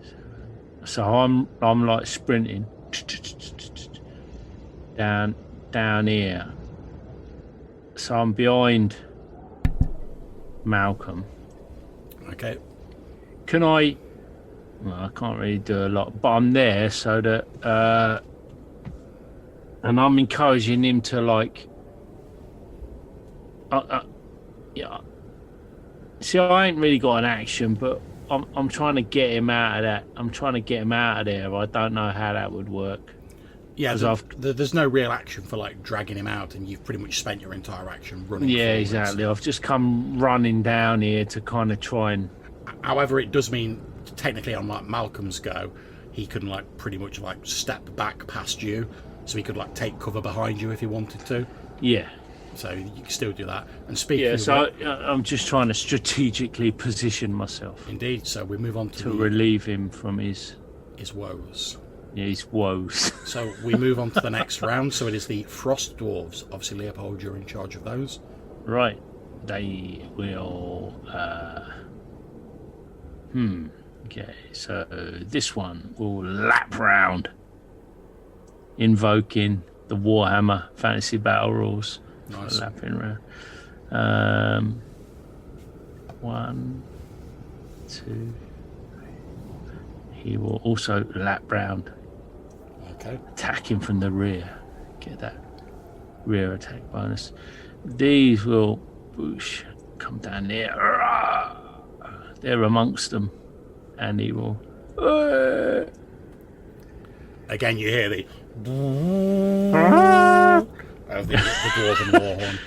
7. So I'm like sprinting down here. So I'm behind Malcolm. Okay. Can I? Well, I can't really do a lot, but I'm there so that, and I'm encouraging him to like. Yeah. See, I ain't really got an action, but I'm trying to get him out of that. I'm trying to get him out of there. I don't know how that would work. Yeah, there's no real action for like dragging him out, and you've pretty much spent your entire action running. Yeah, forwards. exactly. I've just come running down here to kind of try and. However, it does mean technically on like Malcolm's go, he can like pretty much like step back past you, so he could like take cover behind you if he wanted to. Yeah. So you can still do that. And speaking yeah, of so I'm just trying to strategically position myself. Indeed. So we move on to relieve him from his woes. Yeah, his woes. So we move on to the next round. So it is the Frost Dwarves. Obviously, Leopold, you're in charge of those. Right. They will. Okay. So this one will lap round, invoking the Warhammer Fantasy Battle rules. Nice. Lapping round. 1, 2, 3. He will also lap round. Okay. Attacking from the rear. Get that rear attack bonus. These will whoosh, come down there. They're amongst them. And he will. Again, you hear the. Of the dwarven war horn.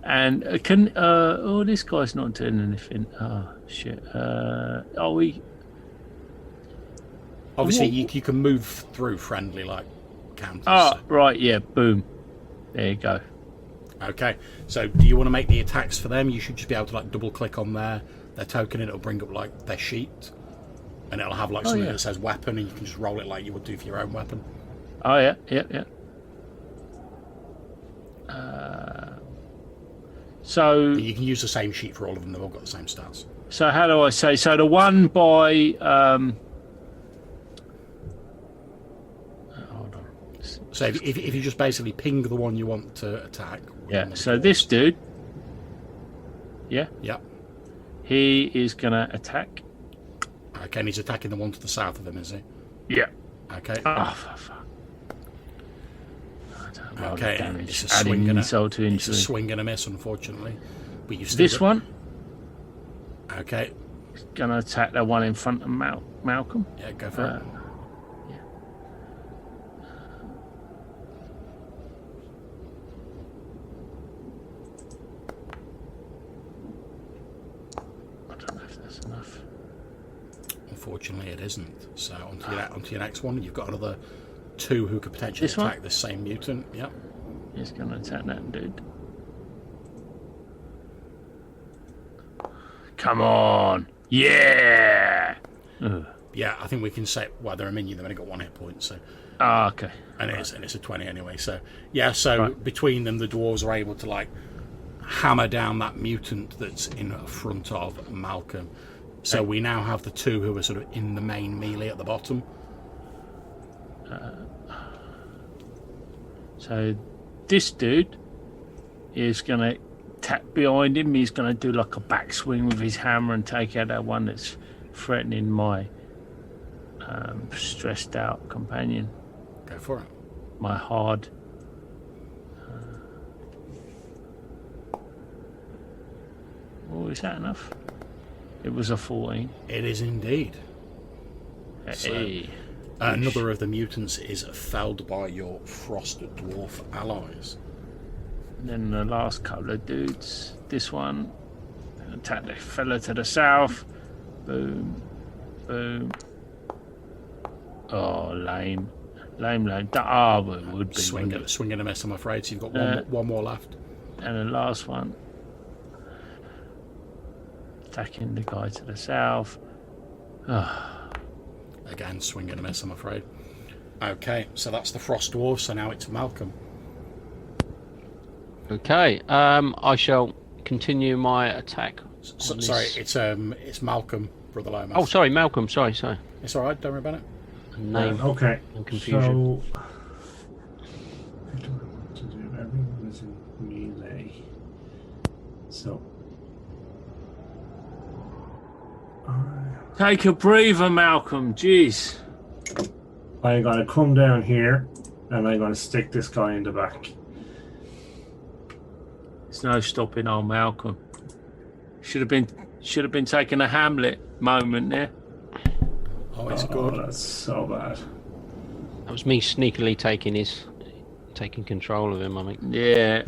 And this guy's not doing anything. Oh shit. Obviously you can move through friendly like counters. Oh, right, yeah, boom. There you go. Okay. So do you want to make the attacks for them? You should just be able to like double click on their token and it'll bring up like their sheet. And it'll have like something that says weapon and you can just roll it like you would do for your own weapon. Oh yeah. So you can use the same sheet for all of them. They've all got the same stats. So how do I say? So the one by hold on. So if you just basically ping the one you want to attack. Yeah. So this dude. Yeah. Yeah. He is gonna attack. Okay, and he's attacking the one to the south of him, is he? Yeah. Okay. Oh, fuck. Okay, damage. it's a swing and a swing and a miss, unfortunately. But you've still this one. Okay. He's gonna attack the one in front of Malcolm. Yeah, go for it. Yeah. I don't know if that's enough. Unfortunately, it isn't. So onto your next one. You've got another 2 who could potentially attack the same mutant. Yep. He's going to attack that dude. Come on. Yeah! Yeah, I think we can say, well, they're a minion. They've only got 1 hit point, so Ah, okay. And it's a 20 anyway. So yeah, so between them, the dwarves are able to like hammer down that mutant that's in front of Malcolm. So we now have the two who are sort of in the main melee at the bottom. So this dude is going to tap behind him. He's going to do like a backswing with his hammer and take out that one that's threatening my stressed out companion. Go for it. My hard. Oh, is that enough? It was a 14. It is indeed. Hey. Another of the mutants is felled by your Frost Dwarf allies. And then the last couple of dudes. This one. Attack the fella to the south. Boom. Boom. Oh, lame. Lame. Well, it would be. Swing and a miss, I'm afraid. So you've got one more left. And the last one. Attacking the guy to the south. Again, swing and a miss, I'm afraid. Okay, so that's the Frost Dwarf, so now it's Malcolm. Okay, I shall continue my attack. Sorry, it's Malcolm, Brother Lomas. Oh, sorry, Malcolm. Sorry. It's alright, don't worry about it. Name. Okay. And confusion. So, I don't know what to do. Everyone was in melee. So. Take a breather, Malcolm. Jeez. I'm going to come down here and I'm going to stick this guy in the back. There's no stopping old Malcolm. Should have been taking a Hamlet moment there. Oh, it's good. That's so bad. That was me sneakily taking control of him, I think. Yeah.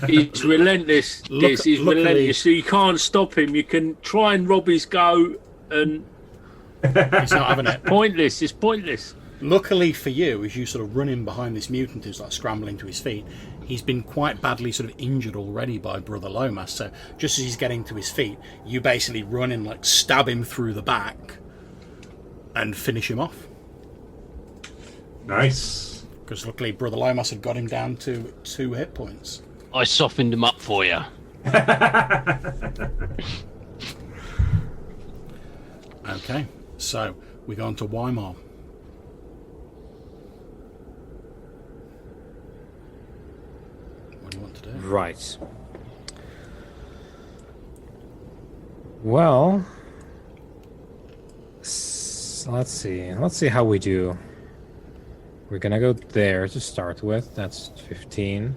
He's relentless. He's relentless. So you can't stop him. You can try and rob his go, and He's not having it. pointless. It's pointless. Luckily for you, as you sort of run in behind this mutant who's like scrambling to his feet, he's been quite badly sort of injured already by Brother Lomas. So just as he's getting to his feet, you basically run in, like stab him through the back and finish him off. Nice. Because luckily Brother Lomas had got him down to 2 hit points. I softened him up for you. Okay, so we go on to Weimar. What do you want to do? Right. Well, let's see. Let's see how we do. We're gonna go there to start with. That's 15.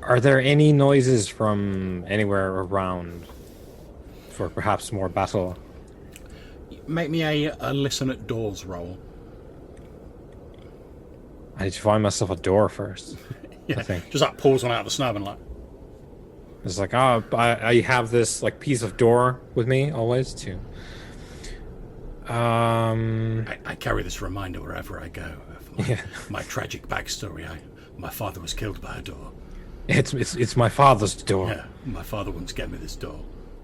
Are there any noises from anywhere around for perhaps more battle? Make me a listen at doors roll. I need to find myself a door first. Yeah, I think. just like pulls one out of the snow and like, It's like, oh, I have this like piece of door with me always too. I carry this reminder wherever I go of my tragic backstory. My father was killed by a door. It's my father's door. Yeah, my father once gave me this door.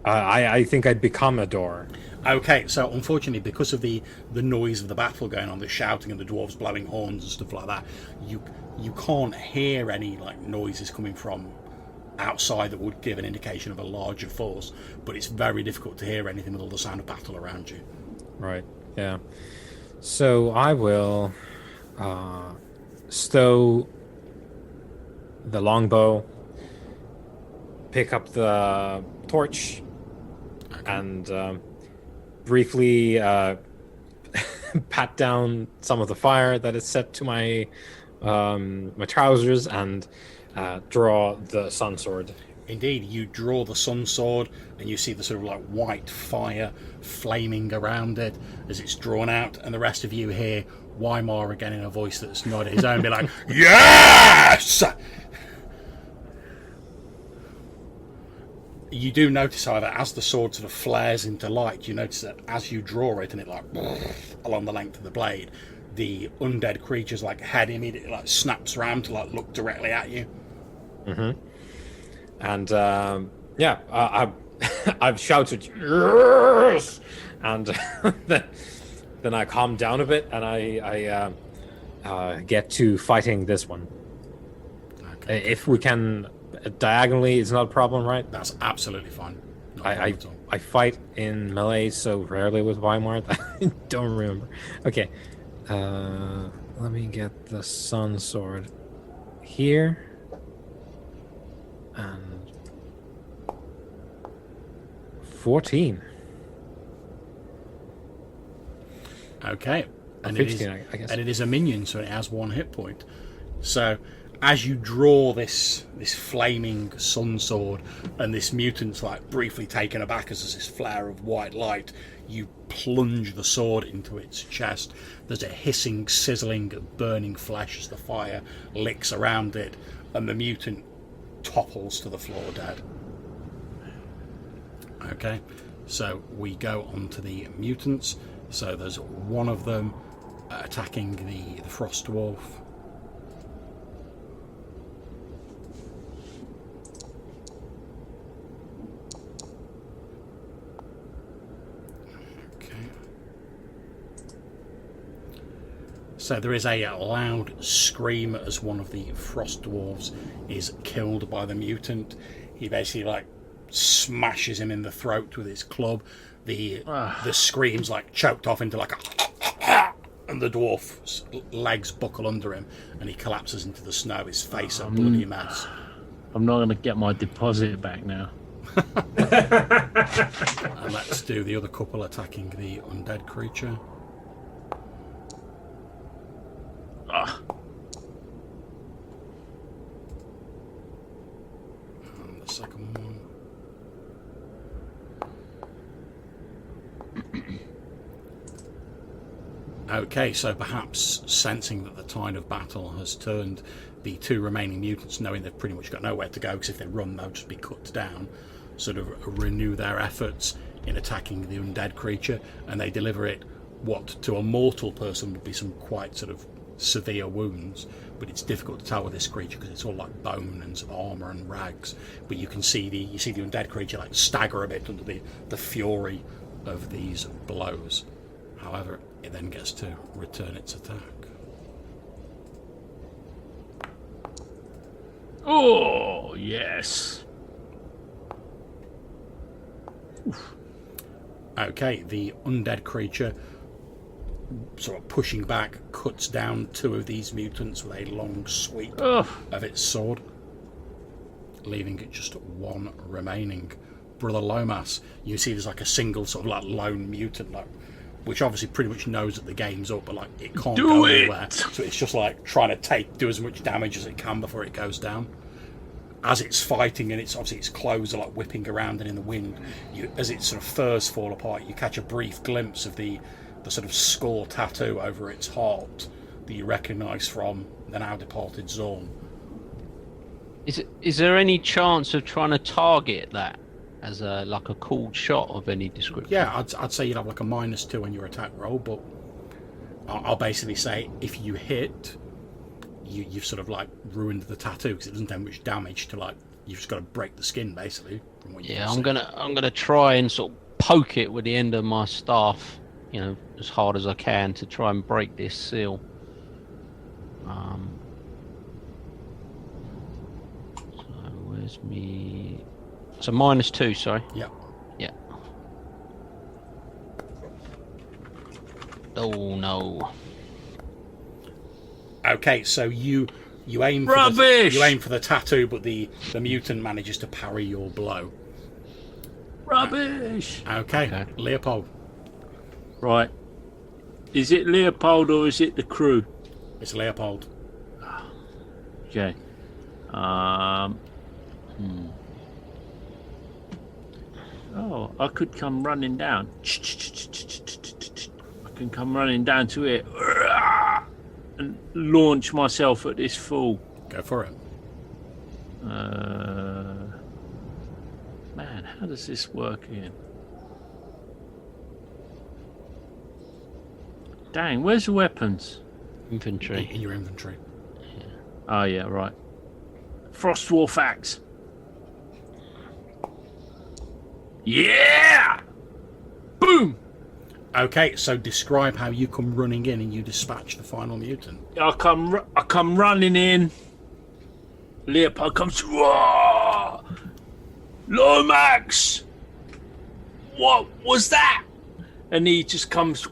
I think I'd become a door. Okay, so unfortunately, because of the noise of the battle going on, the shouting and the dwarves blowing horns and stuff like that, you can't hear any like noises coming from outside that would give an indication of a larger force. But it's very difficult to hear anything with all the sound of battle around you. Right. Yeah. So I will stow the longbow, pick up the torch, and briefly pat down some of the fire that is set to my my trousers and draw the sun sword. Indeed, you draw the sun sword and you see the sort of like white fire flaming around it as it's drawn out, and the rest of you hear Weimar again in a voice that's not his own be like, yes! You do notice, however, as the sword sort of flares into light, you notice that as you draw it and it like along the length of the blade, the undead creature's like head immediately like snaps around to like look directly at you. Mm-hmm. And I've shouted yes, and then I calm down a bit and I get to fighting this one. Okay. If we can diagonally, it's not a problem, right? That's absolutely fine. Not a problem at all. I fight in melee so rarely with Weimar that I don't remember. Okay, let me get the Sun Sword here. And 14. Okay. And 15, it is, I guess. And it is a minion, so it has 1 hit point. So as you draw this flaming sun sword, and this mutant's like briefly taken aback as there's this flare of white light, you plunge the sword into its chest. There's a hissing, sizzling, burning flesh as the fire licks around it, and the mutant topples to the floor dead. Okay, so we go on to the mutants. So there's one of them attacking the Frost Dwarf. So there is a loud scream as one of the Frost Dwarves is killed by the mutant. He basically like smashes him in the throat with his club. The scream's like choked off into like a and the dwarf's legs buckle under him and he collapses into the snow, his face a bloody mess. I'm not going to get my deposit back now. And let's do the other couple attacking the undead creature. And the second one. Okay, so perhaps sensing that the tide of battle has turned, the 2 remaining mutants, knowing they've pretty much got nowhere to go, because if they run they'll just be cut down, sort of renew their efforts in attacking the undead creature, and they deliver it what to a mortal person would be some quite sort of severe wounds, but it's difficult to tell with this creature because it's all like bone and some armor and rags. But you can see the undead creature like stagger a bit under the fury of these blows. However, it then gets to return its attack. Oh yes. Oof. Okay, the undead creature, sort of pushing back, cuts down 2 of these mutants with a long sweep of its sword, leaving it just 1 remaining. Brother Lomas, you see there's like a single sort of like lone mutant, like, which obviously pretty much knows that the game's up, but like it can't go anywhere. So it's just like trying to do as much damage as it can before it goes down. As it's fighting, and it's obviously its clothes are like whipping around and in the wind, as its sort of furs fall apart, you catch a brief glimpse of the sort of skull tattoo over its heart that you recognise from the now departed Zorn. Is there any chance of trying to target that as a called shot of any description? Yeah, I'd say you'd have like a -2 on your attack roll, but I'll basically say if you hit, you've sort of like ruined the tattoo because it doesn't have much damage to like. You've just got to break the skin basically. From what you I'm gonna try and sort of poke it with the end of my staff, as hard as I can to try and break this seal. So where's me? So -2, sorry. Yeah. Yeah. Oh no. Okay, so you aim for the tattoo, but the mutant manages to parry your blow. Rubbish. Okay. Leopold. Right. Is it Leopold or is it the crew? It's Leopold. Okay. Oh, I could come running down. I can come running down to it and launch myself at this fool. Go for it. Man, how does this work again? Dang, where's the weapons? Infantry. In your inventory. Yeah. Oh yeah, right. Frost Dwarf axe. Yeah! Boom! Okay, so describe how you come running in and you dispatch the final mutant. I come running in. Leopold comes. Whoa! Lomax! What was that? And he just comes,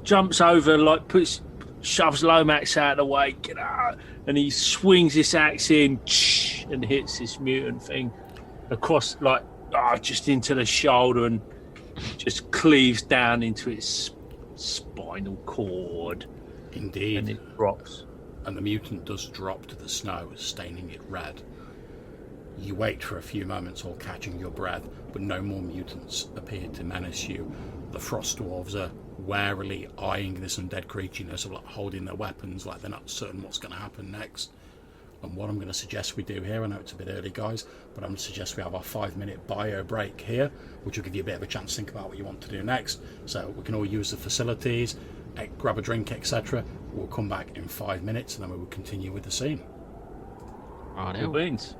jumps over, like shoves Lomax out of the way, get out, and he swings this axe in and hits this mutant thing across, just into the shoulder, and just cleaves down into its spinal cord. Indeed. And it drops. And the mutant does drop to the snow, staining it red. You wait for a few moments, all catching your breath, but no more mutants appear to menace you. The Frost Dwarves are warily eyeing this undead creature, sort of holding their weapons, like they're not certain what's going to happen next. And what I'm going to suggest we do here, I know it's a bit early, guys, but I'm going to suggest we have our 5-minute bio break here, which will give you a bit of a chance to think about what you want to do next. So we can all use the facilities, grab a drink, etc. We'll come back in 5 minutes, and then we will continue with the scene. Right, Good beans.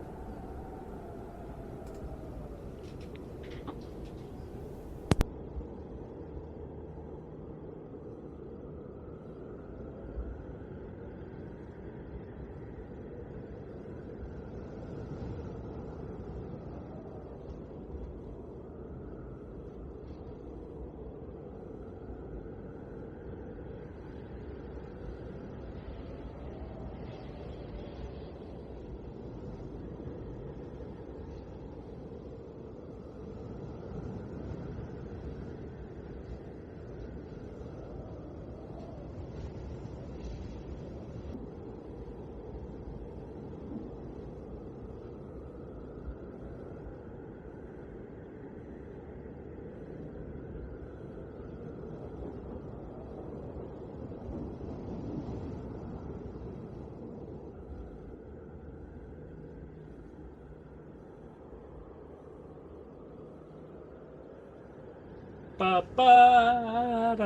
Ba-ba-da-ba-ba.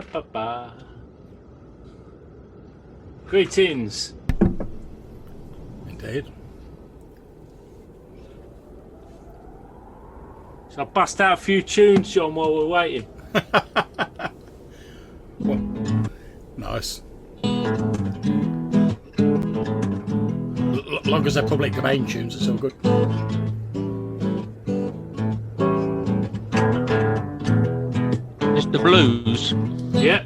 Greetings. Indeed. So I bust out a few tunes, John, while we're waiting. Well, nice. Long as they're public domain tunes, it's all good. It's the blues. Yeah.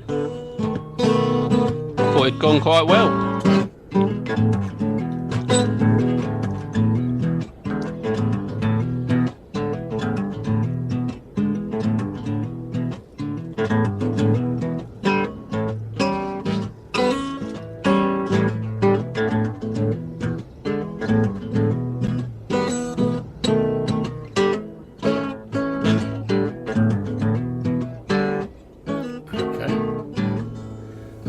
I thought it'd gone quite well.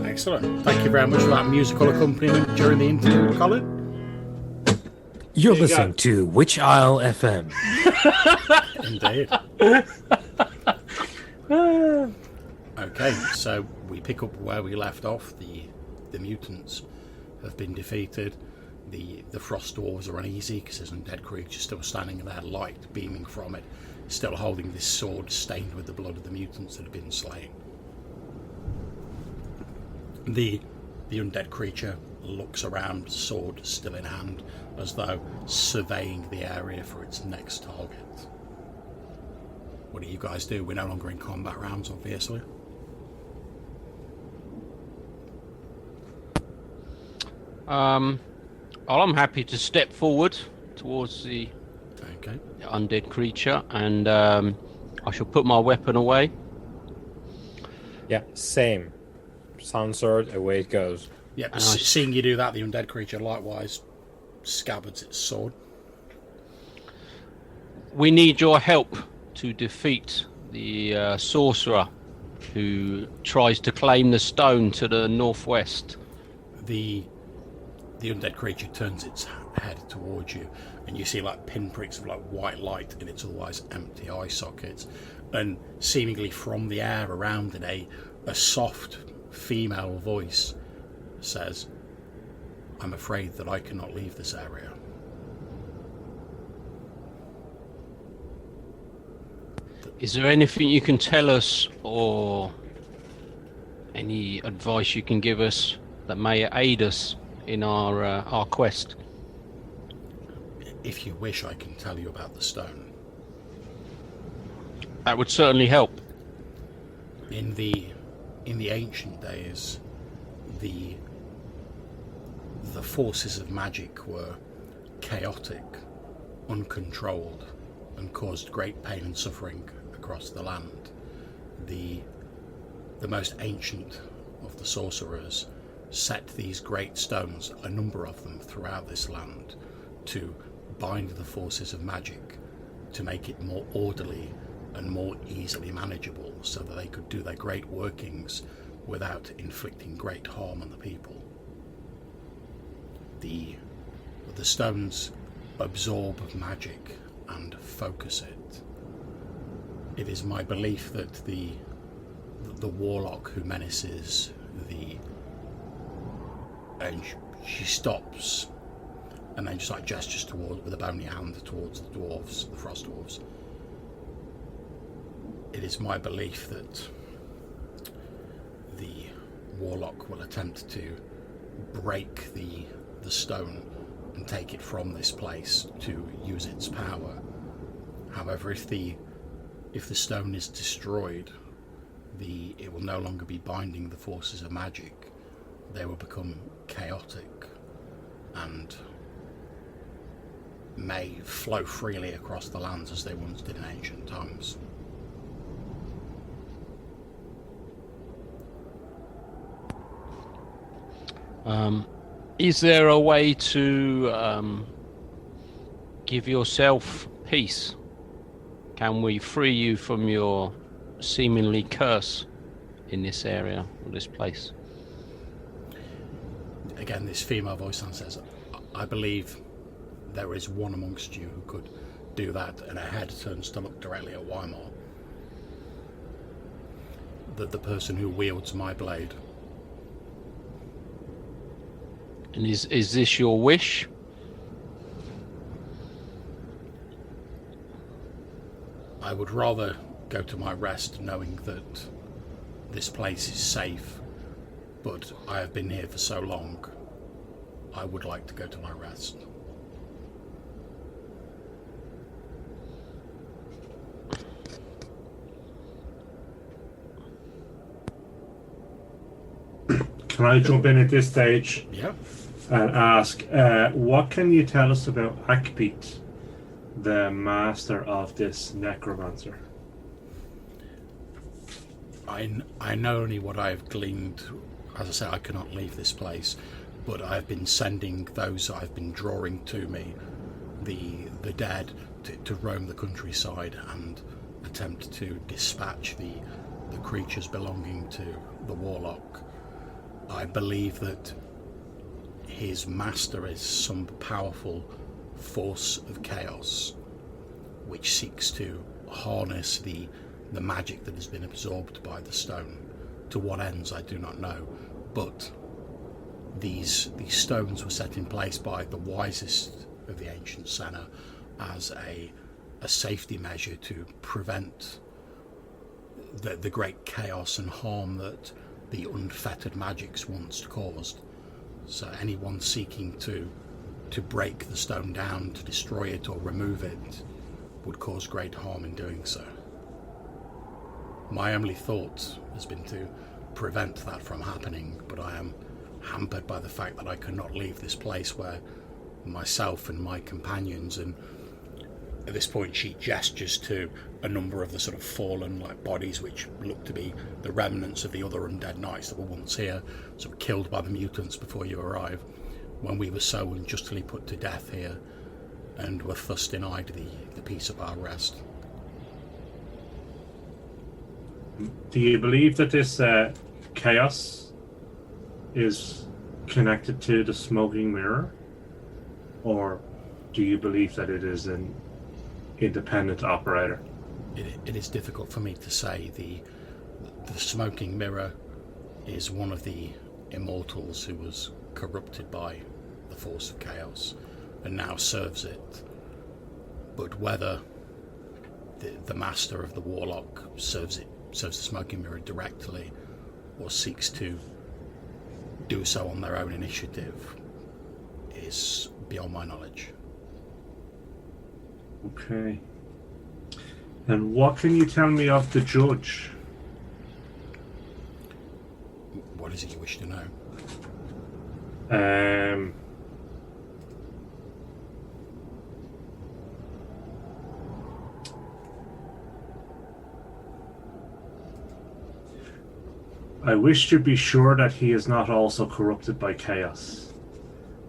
Excellent. Thank you very much for that musical accompaniment during the interlude, Colin. You're listening to Witch Isle FM. Indeed. Okay, so we pick up where we left off. The mutants have been defeated. The Frost Dwarves are uneasy because there's an undead creature still standing there, light beaming from it, still holding this sword stained with the blood of the mutants that have been slain. The undead creature looks around, sword still in hand, as though surveying the area for its next target. What do you guys do? We're no longer in combat rounds, obviously. I'm happy to step forward towards the undead creature, and I shall put my weapon away. Yeah, same. Sound sword, away it goes. Yep, seeing you do that, the undead creature likewise scabbards its sword. We need your help to defeat the sorcerer who tries to claim the stone to the northwest. The undead creature turns its head towards you, and you see like pinpricks of like white light in its otherwise empty eye sockets, and seemingly from the air around it, a soft female voice says, "I'm afraid that I cannot leave this area." Is there anything you can tell us or Any advice you can give us that may aid us in our quest? If you wish, I can tell you about the stone. That would certainly help. In the ancient days, the forces of magic were chaotic, uncontrolled, and caused great pain and suffering across the land. The most ancient of the sorcerers set these great stones, a number of them throughout this land, to bind the forces of magic, to make it more orderly and more easily manageable, so that they could do their great workings without inflicting great harm on the people. The stones absorb magic and focus it. It is my belief that the warlock who menaces and she stops and then just like gestures with a bony hand towards the dwarves, the Frost Dwarves. It is my belief that the warlock will attempt to break the stone and take it from this place to use its power. However, if the stone is destroyed, it will no longer be binding the forces of magic. They will become chaotic and may flow freely across the lands as they once did in ancient times. Is there a way to give yourself peace? Can we free you from your seemingly curse in this area, or this place? Again, this female voice says, I believe there is one amongst you who could do that, and her head turns to look directly at Weimar. The person who wields my blade. And is this your wish? I would rather go to my rest knowing that this place is safe, but I have been here for so long. I would like to go to my rest. Can I jump in at this stage? Yeah. And ask, what can you tell us about Akpit, the master of this necromancer? I know only what I have gleaned. As I say, I cannot leave this place, but I have been sending those I've been drawing to me, the dead, to roam the countryside and attempt to dispatch the creatures belonging to the warlock. I believe that his master is some powerful force of chaos which seeks to harness the magic that has been absorbed by the stone. To what ends I do not know, but these stones were set in place by the wisest of the ancient Senna as a safety measure to prevent the great chaos and harm that the unfettered magics once caused. So anyone seeking to break the stone down, to destroy it or remove it, would cause great harm in doing so. My only thought has been to prevent that from happening, but I am hampered by the fact that I cannot leave this place where myself and my companions, and at this point she gestures to a number of the sort of fallen bodies which look to be the remnants of the other undead knights that were once here, sort of killed by the mutants before you arrive, when we were so unjustly put to death here and were thus denied the peace of our rest. Do you believe that this chaos is connected to the smoking mirror? Or do you believe that it is an independent operator? It is difficult for me to say. The smoking mirror is one of the immortals who was corrupted by the force of chaos and now serves it. But whether the master of the warlock serves the smoking mirror directly, or seeks to do so on their own initiative is beyond my knowledge. Okay. And what can you tell me of the judge? What is it you wish to know? I wish to be sure that he is not also corrupted by chaos,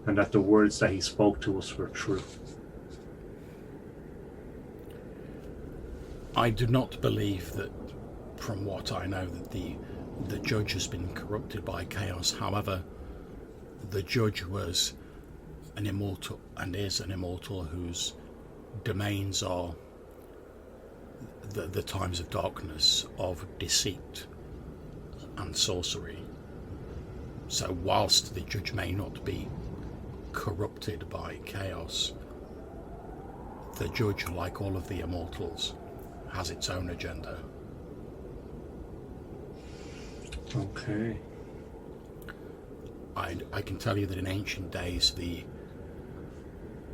and that the words that he spoke to us were true. I do not believe that, from what I know, that the judge has been corrupted by chaos. However, the judge was an immortal, and is an immortal, whose domains are the times of darkness, of deceit and sorcery. So whilst the judge may not be corrupted by chaos, the judge, like all of the immortals, has its own agenda. Okay. I can tell you that in ancient days,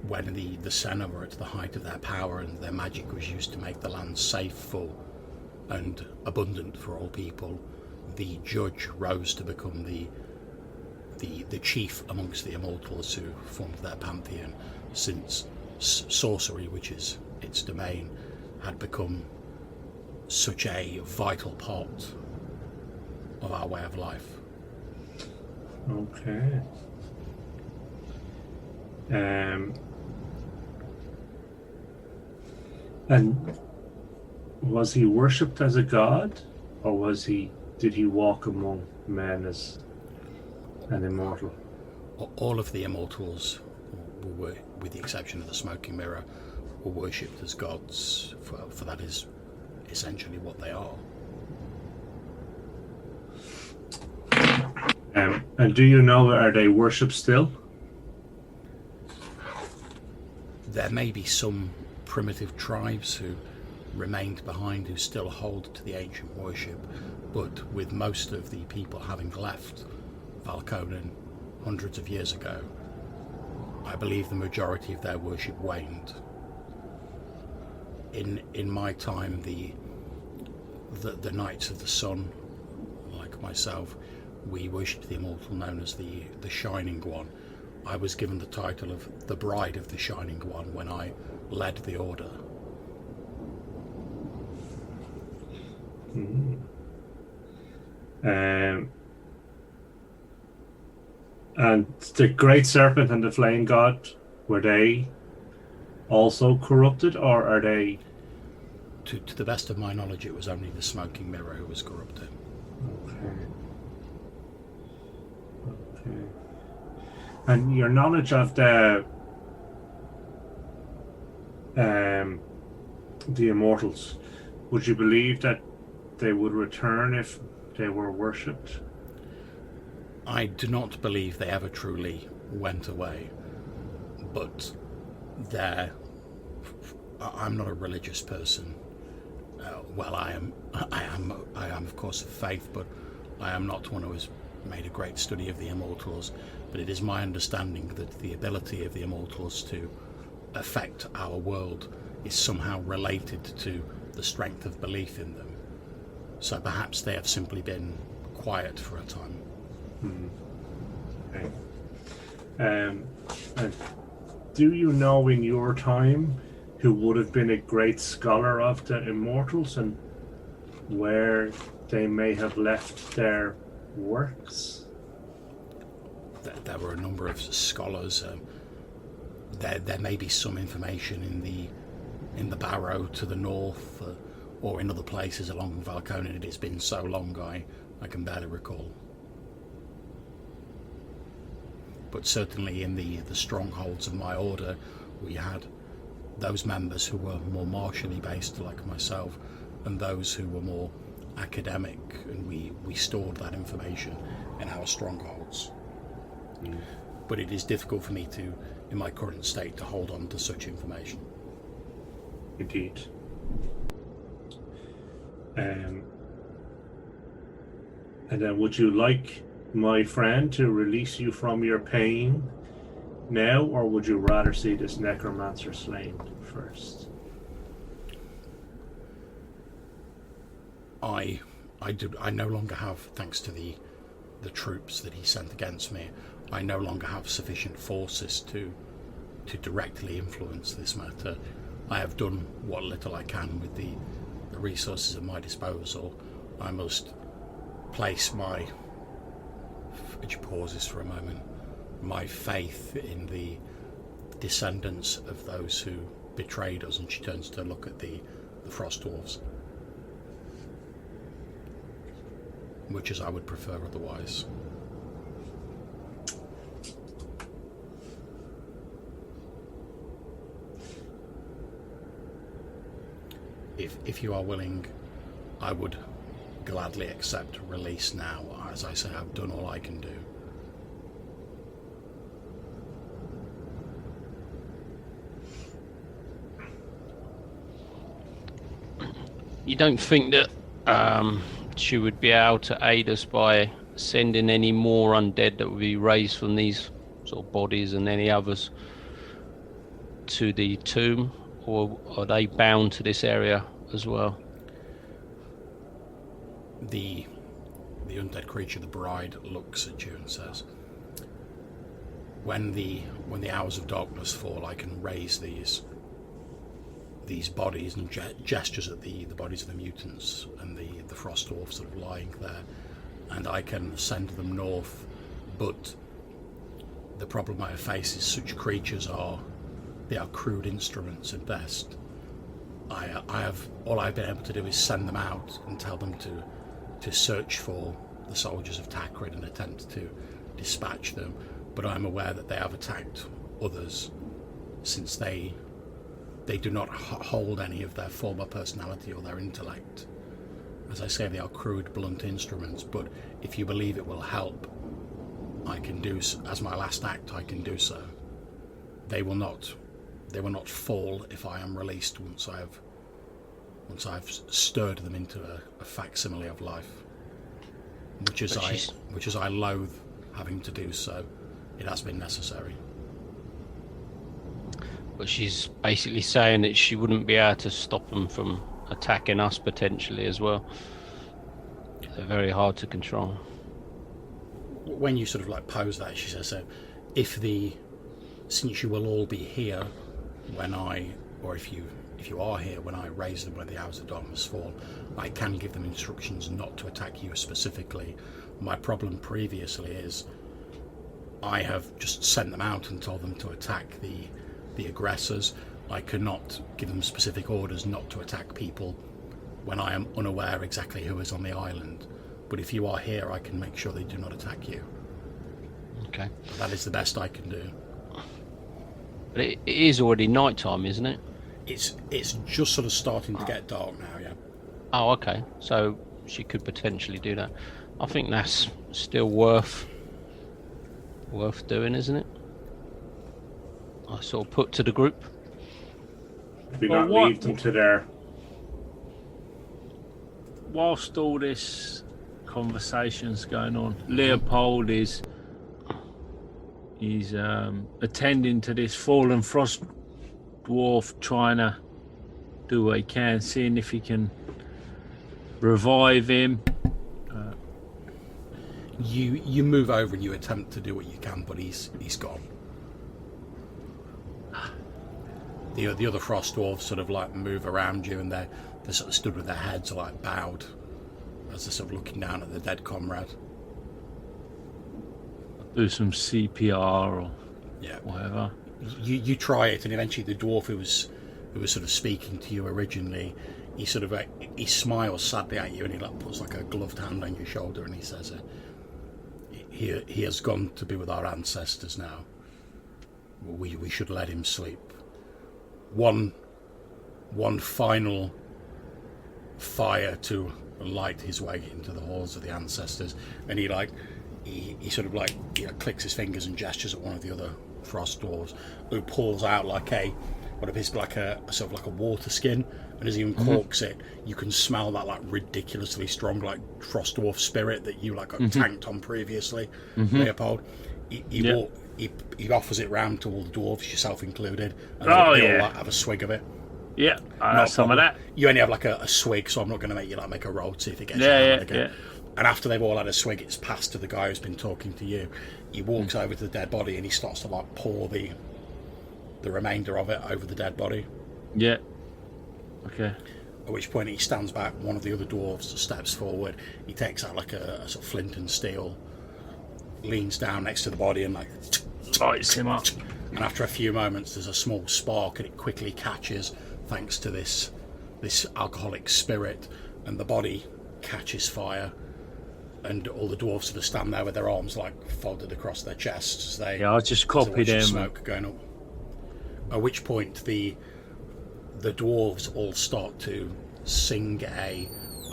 when the Senna were at the height of their power and their magic was used to make the land safe for and abundant for all people, the judge rose to become the chief amongst the immortals who formed their pantheon, since sorcery, which is its domain, had become such a vital part of our way of life. Okay. And was he worshipped as a god, or did he walk among men as an immortal? All of the immortals, were, with the exception of the Smoking Mirror, were worshipped as gods, for that is essentially what they are. And do you know, are they worshipped still? There may be some primitive tribes who remained behind who still hold to the ancient worship, but with most of the people having left Valkonen hundreds of years ago, I believe the majority of their worship waned. In my time, the Knights of the Sun, like myself, we worshipped the immortal known as the Shining One. I was given the title of the Bride of the Shining One when I led the Order. And the Great Serpent and the Flame God, were they also corrupted, or are they? To the best of my knowledge, it was only the Smoking Mirror who was corrupted. Okay. And your knowledge of the immortals, would you believe that they would return if they were worshipped? I do not believe they ever truly went away, but I'm not a religious person. Well, I am of course of faith, but I am not one who has made a great study of the immortals. But it is my understanding that the ability of the immortals to affect our world is somehow related to the strength of belief in them. So perhaps they have simply been quiet for a time. Okay. And do you know in your time who would have been a great scholar of the immortals and where they may have left their works? There were a number of scholars. There may be some information in the Barrow to the north, or in other places along Valkonen. It has been so long, I can barely recall. But certainly in the strongholds of my order, we had those members who were more martially based, like myself, and those who were more academic, and we stored that information in our strongholds. But it is difficult for me to, in my current state, to hold on to such information. Indeed. And then would you like my friend to release you from your pain now, or would you rather see this necromancer slain first? I no longer have, thanks to the troops that he sent against me, I no longer have sufficient forces to directly influence this matter. I have done what little I can with the resources at my disposal. I must place my, she pauses for a moment, my faith in the descendants of those who betrayed us, and she turns to look at the Frost Dwarves. Much as I would prefer otherwise. If you are willing, I would gladly accept release now. As I say, I've done all I can do. You don't think that she would be able to aid us by sending any more undead that would be raised from these sort of bodies and any others to the tomb, or are they bound to this area as well? The undead creature, the bride, looks at you and says, when the hours of darkness fall, I can raise these bodies, and gestures at the bodies of the mutants and the Frost Dwarves sort of lying there, and I can send them north. But the problem I face is such creatures are crude instruments at best. All I've been able to do is send them out and tell them to search for the soldiers of Takret and attempt to dispatch them. But I'm aware that they have attacked others, since they do not hold any of their former personality or their intellect. As I say, they are crude, blunt instruments, but if you believe it will help, I can do, as my last act, I can do so. They will not fall if I am released once I've stirred them into a facsimile of life. Which as I loathe having to do so, it has been necessary. But she's basically saying that she wouldn't be able to stop them from attacking us potentially as well. They're very hard to control. When you sort of like pose that, she says, so since you will all be here when if you are here when I raise them when the hours of darkness fall, I can give them instructions not to attack you specifically. My problem previously is I have just sent them out and told them to attack the aggressors. I cannot give them specific orders not to attack people when I am unaware exactly who is on the island. But if you are here, I can make sure they do not attack you. Okay. That is the best I can do. But it is already night time, isn't it? It's just sort of starting to get dark now, yeah. Oh, okay. So she could potentially do that. I think that's still worth doing, isn't it? I sort of put to the group. We not leave them to their... Whilst all this conversation's going on, Leopold is attending to this fallen Frost Dwarf, trying to do what he can, seeing if he can revive him. You move over and you attempt to do what you can, but he's gone. The other Frost Dwarves sort of like move around you, and they're sort of stood with their heads like bowed as they're sort of looking down at the dead comrade. Do some CPR or yeah, whatever. You try it, and eventually the dwarf who was sort of speaking to you originally, he sort of he smiles sadly at you, and he like puts like a gloved hand on your shoulder, and he says, he has gone to be with our ancestors now. We should let him sleep. One final fire to light his way into the halls of the ancestors, and he sort of like clicks his fingers and gestures at one of the other Frost Dwarves, who pulls out like a what appears to be like a sort of like a water skin, and as he uncorks it, you can smell that like ridiculously strong like Frost Dwarf spirit that you like got tanked on previously, Leopold. He offers it round to all the dwarves, yourself included, and they all like, have a swig of it. Yeah, some of that. You only have like a swig, so I'm not going to make you like make a roll to see if it gets again. And after they've all had a swig, it's passed to the guy who's been talking to you. He walks over to the dead body and he starts to like pour the remainder of it over the dead body. Yeah. Okay. At which point he stands back. One of the other dwarves steps forward. He takes out like a sort of flint and steel, leans down next to the body and like lights him up. And after a few moments, there's a small spark, and it quickly catches thanks to this alcoholic spirit, and the body catches fire. And all the dwarves sort of stand there with their arms like folded across their chests as they. Yeah, I just copied him. Smoke going up. At which point the dwarves all start to sing a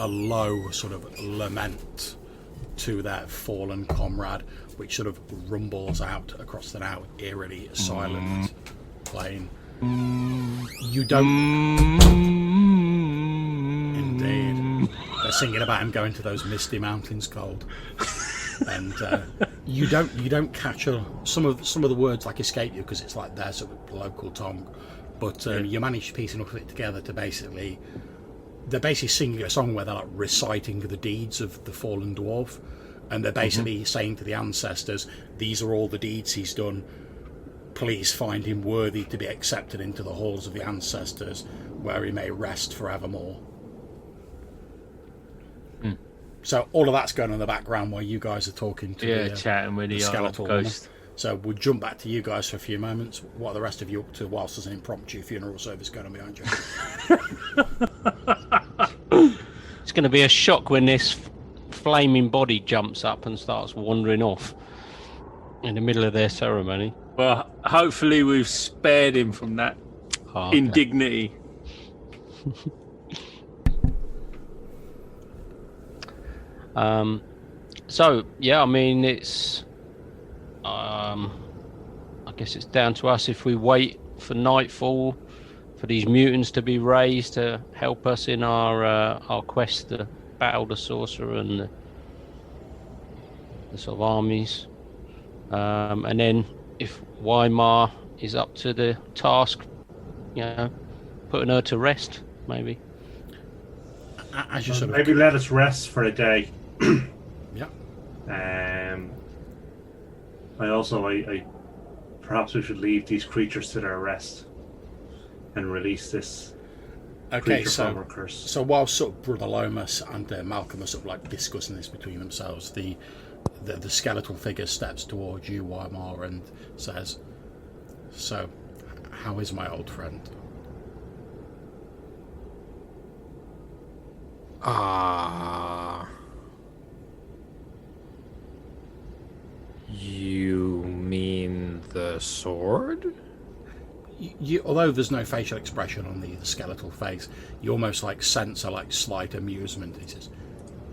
low sort of lament to their fallen comrade, which sort of rumbles out across the now eerily silent plain. You don't. Indeed. They're singing about him going to those misty mountains cold. And you don't catch some of the words like escape you because it's like their sort of local tongue, but you manage to piece enough of it together to they're basically singing a song where they're like reciting the deeds of the fallen dwarf, and they're basically saying to the ancestors, these are all the deeds he's done, please find him worthy to be accepted into the halls of the ancestors where he may rest forevermore. So all of that's going on in the background while you guys are talking to chatting with the skeletal ghost. So we'll jump back to you guys for a few moments. What are the rest of you up to whilst there's an impromptu funeral service going on behind you? It's going to be a shock when this flaming body jumps up and starts wandering off in the middle of their ceremony. Well, hopefully we've spared him from that indignity. So yeah, I mean it's I guess it's down to us if we wait for nightfall for these mutants to be raised to help us in our quest to battle the sorcerer and the sort of armies, and then if Weimar is up to the task, putting her to rest maybe. As you maybe let us rest for a day. I perhaps we should leave these creatures to their rest and release this creature from her curse. So while sort of Brother Lomas and Malcolm are sort of like discussing this between themselves, the skeletal figure steps towards you, Weimar, and says, "So, how is my old friend?" You mean the sword? Although there's no facial expression on the skeletal face, you almost like sense a like slight amusement. He says,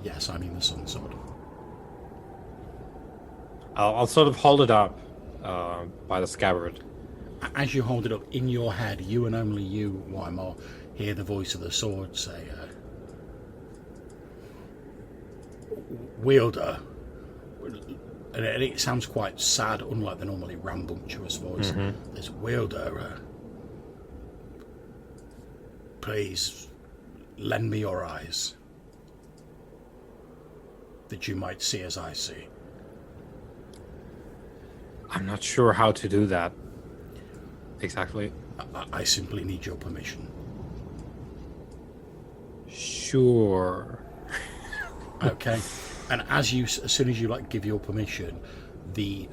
"Yes, I mean the sun sword." I'll sort of hold it up by the scabbard. As you hold it up in your head, you and only you, Weimar, hear the voice of the sword say, "Wielder." And it sounds quite sad, unlike the normally rambunctious voice. This "Wielder, please lend me your eyes, that you might see as I see." I'm not sure how to do that exactly. I simply need your permission. Sure. Okay. And as soon as you like give your permission, the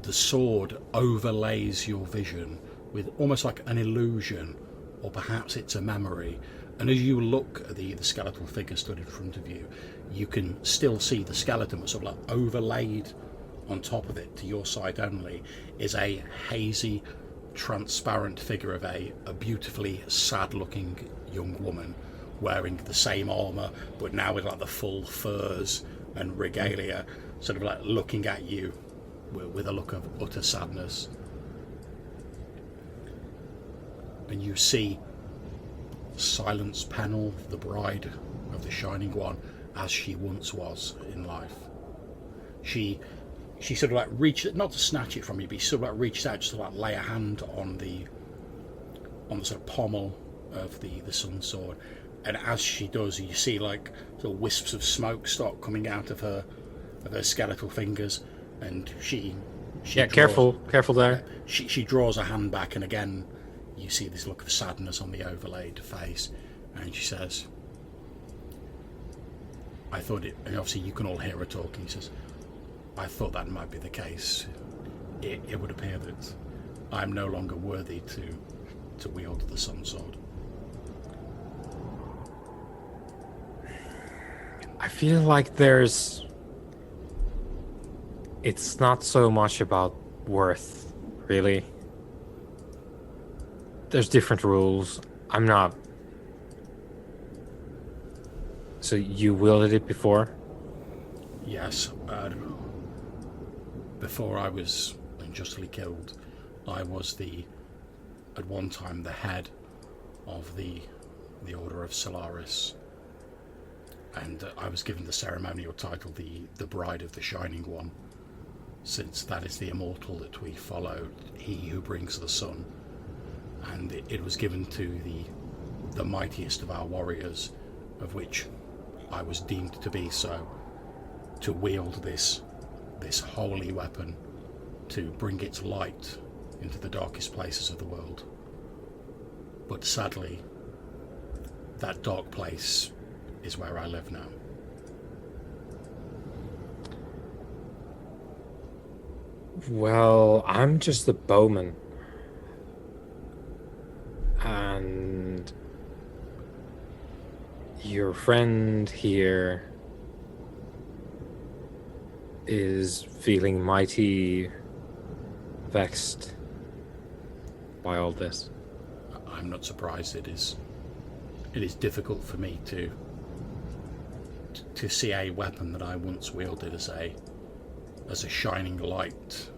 sword overlays your vision with almost like an illusion, or perhaps it's a memory. And as you look at the skeletal figure stood in front of you, you can still see the skeleton, but sort of like overlaid on top of it, to your side only, is a hazy, transparent figure of a beautifully sad-looking young woman wearing the same armour, but now with like the full furs and regalia, sort of like looking at you with a look of utter sadness. and you see Silence Pennell, the bride of the Shining One, as she once was in life. She sort of like reaches, not to snatch it from you, but she sort of like reaches out just to like lay a hand on the sort of pommel of the sun sword, and as she does, you see like sort of wisps of smoke start coming out of her skeletal fingers, and she draws, careful there. She draws her hand back, and again you see this look of sadness on the overlaid face, and she says, I thought it, and obviously you can all hear her talking, she says, I thought that might be the case. It would appear that I'm no longer worthy to wield the sun sword. I feel like it's not so much about worth, really. There's different rules. I'm not. So you wielded it before? Yes. Before I was unjustly killed, I was at one time the head of the Order of Solaris, and I was given the ceremonial title, the Bride of the Shining One, since that is the immortal that we follow, he who brings the sun. And it was given to the mightiest of our warriors, of which I was deemed to be so, to wield this holy weapon, to bring its light into the darkest places of the world. But sadly, that dark place is where I live now. Well, I'm just a bowman. And your friend here is feeling mighty vexed by all this. I'm not surprised. It is difficult for me to see a weapon that I once wielded as a shining light,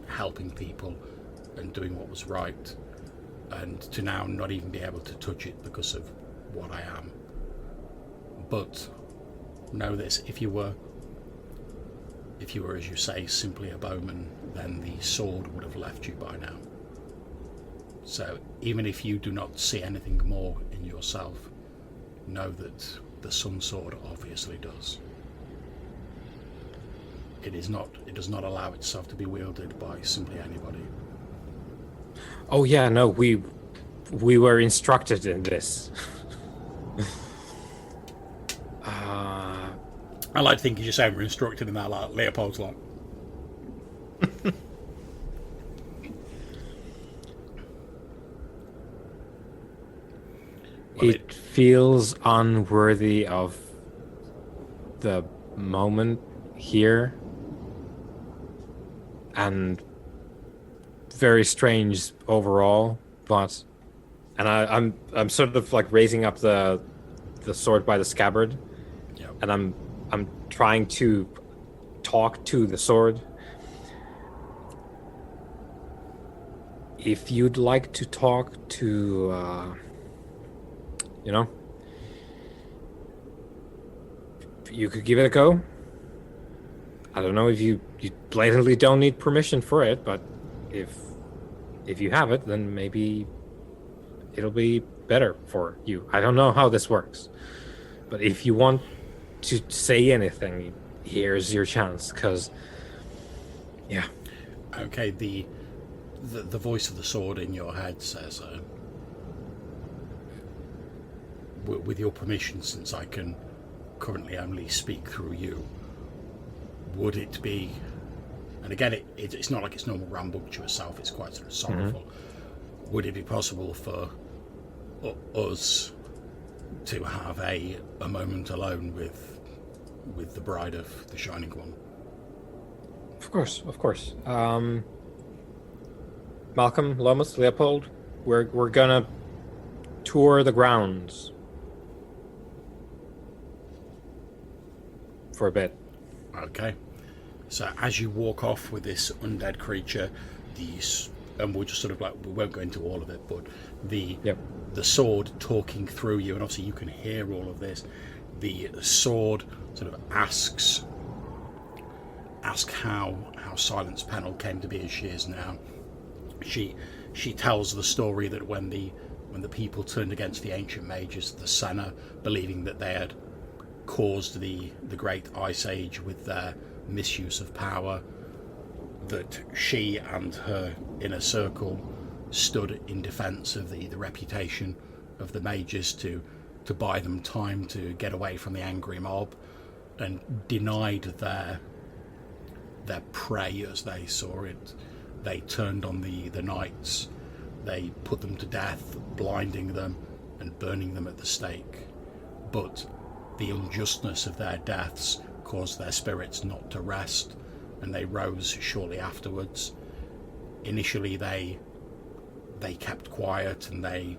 helping people and doing what was right, and to now not even be able to touch it because of what I am. But know this, if you were, as you say, simply a bowman, then the sword would have left you by now. So even if you do not see anything more in yourself, know that the sun sword obviously does. It does not allow itself to be wielded by simply anybody. Oh yeah, no, we were instructed in this. I like to think you just say we're instructed in that, like Leopold's like. It feels unworthy of the moment here, and very strange overall. But, and I'm sort of like raising up the sword by the scabbard, Yep. and I'm trying to talk to the sword. If you'd like to talk to, you could give it a go. I don't know if you blatantly don't need permission for it, but if you have it, then maybe it'll be better for you. I don't know how this works, but if you want to say anything, here's your chance, because yeah. Okay, the voice of the sword in your head says, with your permission, since I can currently only speak through you, would it be, and again it's not like it's normal rambunctious self, it's quite sort of sorrowful, would it be possible for us to have a moment alone with the bride of the Shining One? Of course. Malcolm, Lomas, Leopold, we're gonna tour the grounds for a bit. Okay. So as you walk off with this undead creature, the and we'll just sort of like, we won't go into all of it, but the Yep. the sword talking through you, and obviously you can hear all of this. The sword sort of asks how Silence Pennell came to be as she is now. She tells the story that when the people turned against the ancient mages, the Senna, believing that they had caused the Great Ice Age with their misuse of power, that she and her inner circle stood in defence of the reputation of the mages to buy them time to get away from the angry mob, and denied their prey as they saw it. They turned on the knights, they put them to death, blinding them and burning them at the stake. But the unjustness of their deaths caused their spirits not to rest, and they rose shortly afterwards. Initially they kept quiet, and they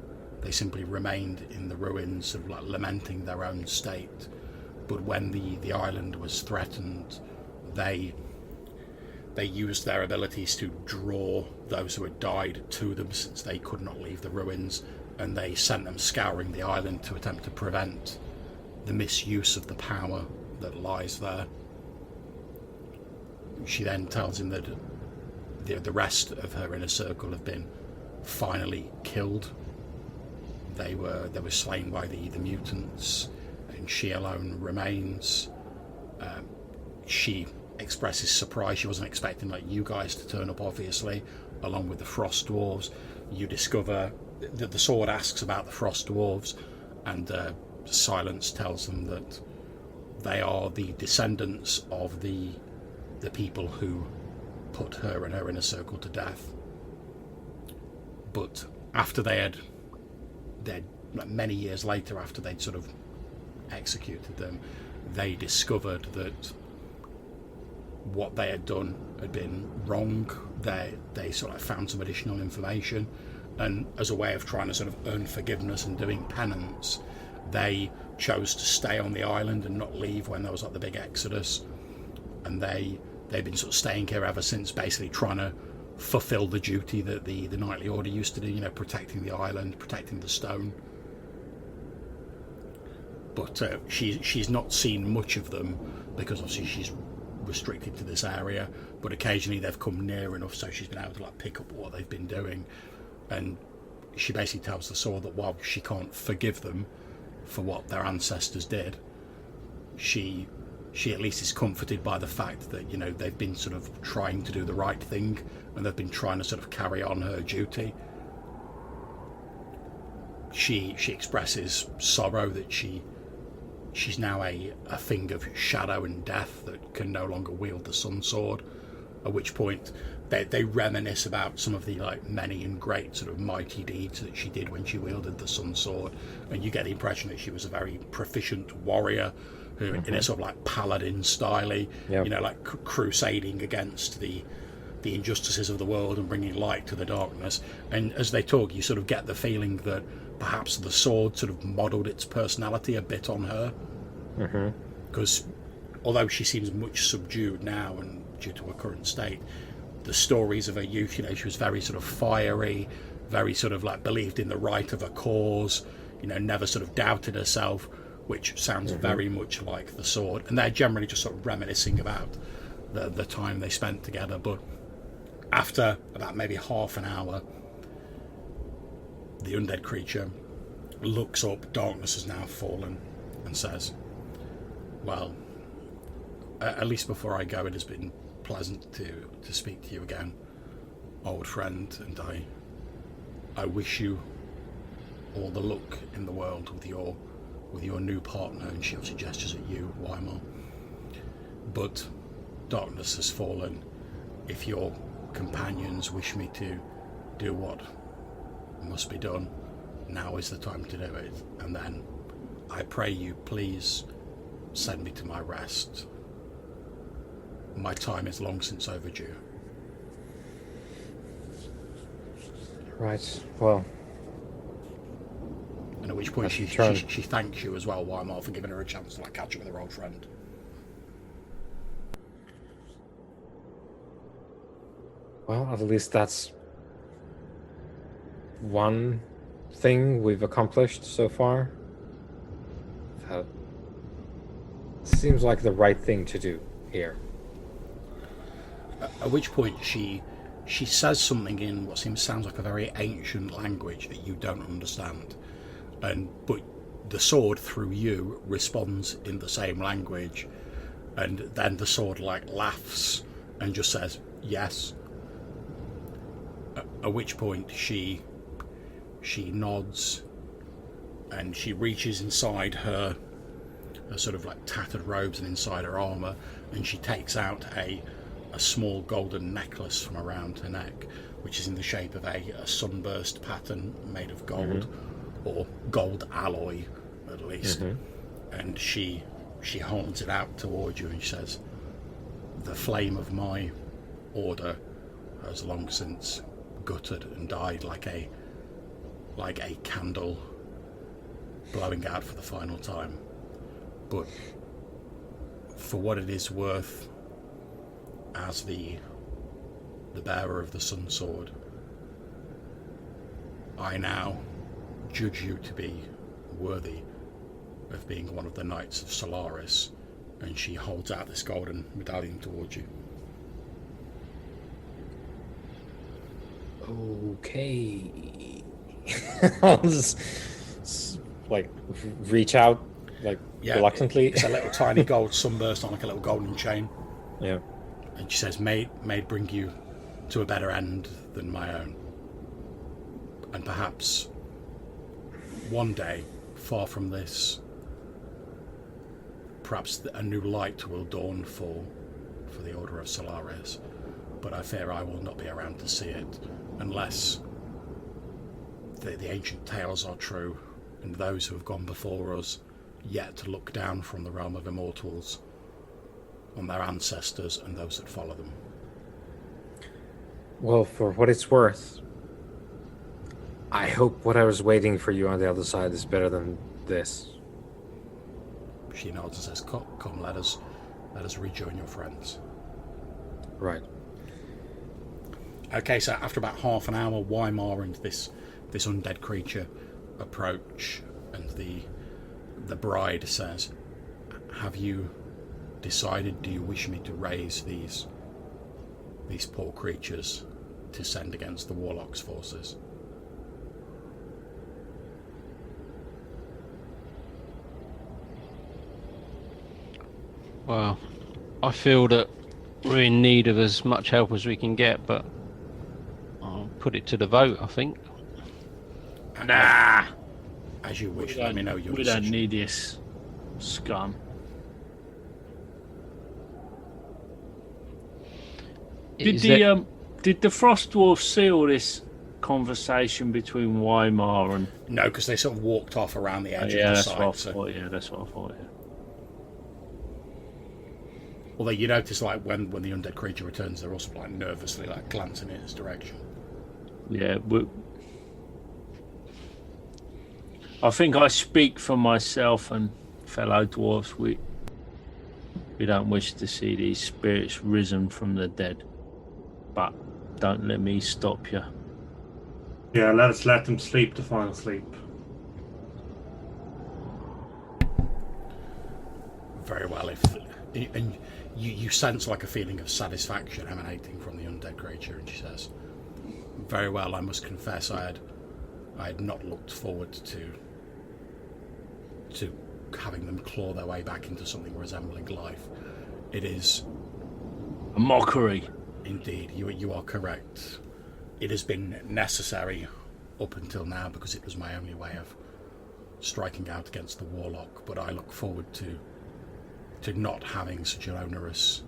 simply remained in the ruins of like lamenting their own state. But when the island was threatened, they used their abilities to draw those who had died to them, since they could not leave the ruins, and they sent them scouring the island to attempt to prevent the misuse of the power that lies there. She then tells him that the rest of her inner circle have been finally killed. They were slain by the mutants, and she alone remains. She expresses surprise. She wasn't expecting like you guys to turn up, obviously, along with the Frost Dwarves. You discover that the sword asks about the Frost Dwarves, and Silence tells them that they are the descendants of the people who put her and her inner circle to death. But after they'd like many years later, after they'd sort of executed them, they discovered that what they had done had been wrong. They sort of found some additional information, and as a way of trying to sort of earn forgiveness and doing penance, they chose to stay on the island and not leave when there was like the big exodus. And they've been sort of staying here ever since, basically trying to fulfill the duty that the Knightly Order used to do, you know, protecting the island, protecting the stone. But she's not seen much of them, because obviously she's restricted to this area, but occasionally they've come near enough so she's been able to like pick up what they've been doing. And she basically tells the sword that while she can't forgive them for what their ancestors did, she at least is comforted by the fact that, you know, they've been sort of trying to do the right thing, and they've been trying to sort of carry on her duty. She expresses sorrow that she's now a thing of shadow and death that can no longer wield the sun sword, at which point they reminisce about some of the like many and great sort of mighty deeds that she did when she wielded the sun sword, and you get the impression that she was a very proficient warrior who, in a sort of like paladin style, you know, like crusading against the injustices of the world and bringing light to the darkness. And as they talk, you sort of get the feeling that perhaps the sword sort of modelled its personality a bit on her, because although she seems much subdued now and due to her current state, the stories of her youth, you know, she was very sort of fiery, very sort of like believed in the right of her cause, you know, never sort of doubted herself, which sounds very much like the sword. And they're generally just sort of reminiscing about the time they spent together. But after about maybe half an hour, the undead creature looks up, darkness has now fallen, and says, well, at least before I go, it has been pleasant to speak to you again, old friend, and I wish you all the luck in the world with your new partner. And she obviously gestures at you, Weimar. But darkness has fallen. If your companions wish me to do what must be done, now is the time to do it. And then I pray you, please send me to my rest. My time is long since overdue. Right, well. And at which point she thanks you as well, Weimar, for giving her a chance to like catch up with her old friend. Well, at least that's one thing we've accomplished so far. That seems like the right thing to do here. At which point she says something in what sounds like a very ancient language that you don't understand, but the sword through you responds in the same language, and then the sword laughs and just says yes. At which point she nods and she reaches inside her sort of tattered robes and inside her armor, and she takes out a small golden necklace from around her neck, which is in the shape of a sunburst pattern made of gold, or gold alloy at least. And she holds it out towards you and she says, "The flame of my order has long since guttered and died like a candle blowing out for the final time. But for what it is worth, as the bearer of the Sun Sword, I now judge you to be worthy of being one of the Knights of Solaris." And she holds out this golden medallion towards you. Okay. I'll just reach out reluctantly. It's a little tiny gold sunburst on a little golden chain. Yeah. And she says, may it bring you to a better end than my own. And perhaps one day, far from this, perhaps a new light will dawn for the Order of Solaris. But I fear I will not be around to see it, unless the ancient tales are true, and those who have gone before us yet to look down from the realm of immortals on their ancestors and those that follow them. Well, for what it's worth, I hope whatever's waiting for you on the other side is better than this. She nods and says, Come, let us rejoin your friends. Right. Okay, so after about half an hour, Weimar and this undead creature approach, and the bride says, "Have you decided, do you wish me to raise these poor creatures to send against the warlock's forces?" Well, I feel that we're in need of as much help as we can get, but I'll put it to the vote, I think. Nah. As you wish, let me know your We decision. don't need this scum. Did the Frost Dwarves see all this conversation between Weimar and? No, because they sort of walked off around the edge of the that's site. what I thought. Yeah, that's what I thought. Yeah. Although you notice, when the undead creature returns, they're also nervously glancing in its direction. Yeah, I think I speak for myself and fellow dwarves. We don't wish to see these spirits risen from the dead, but don't let me stop you. Yeah, let them sleep the final sleep. Very well. And you sense a feeling of satisfaction emanating from the undead creature, and she says, "Very well. I must confess, I had not looked forward to having them claw their way back into something resembling life. It is A mockery." indeed. You are correct. It has been necessary up until now because it was my only way of striking out against the warlock. But I look forward to not having such an onerous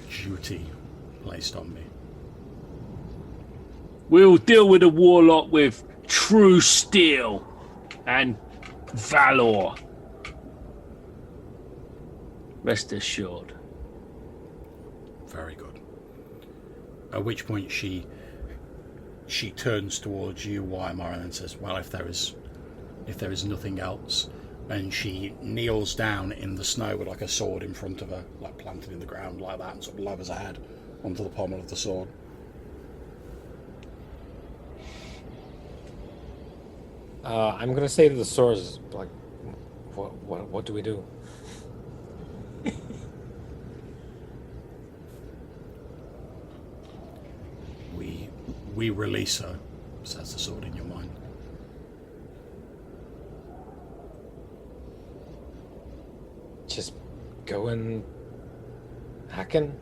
duty placed on me. We'll deal with a warlock with true steel and valor. Rest assured. Very good. At which point she turns towards you, Weimar, and then says, "Well, if there is nothing else," and she kneels down in the snow with a sword in front of her, planted in the ground like that, and sort of lowers her head onto the pommel of the sword. I'm gonna say to the swords, like, what do we do? We release her, says the sword in your mind. Just go and hacking.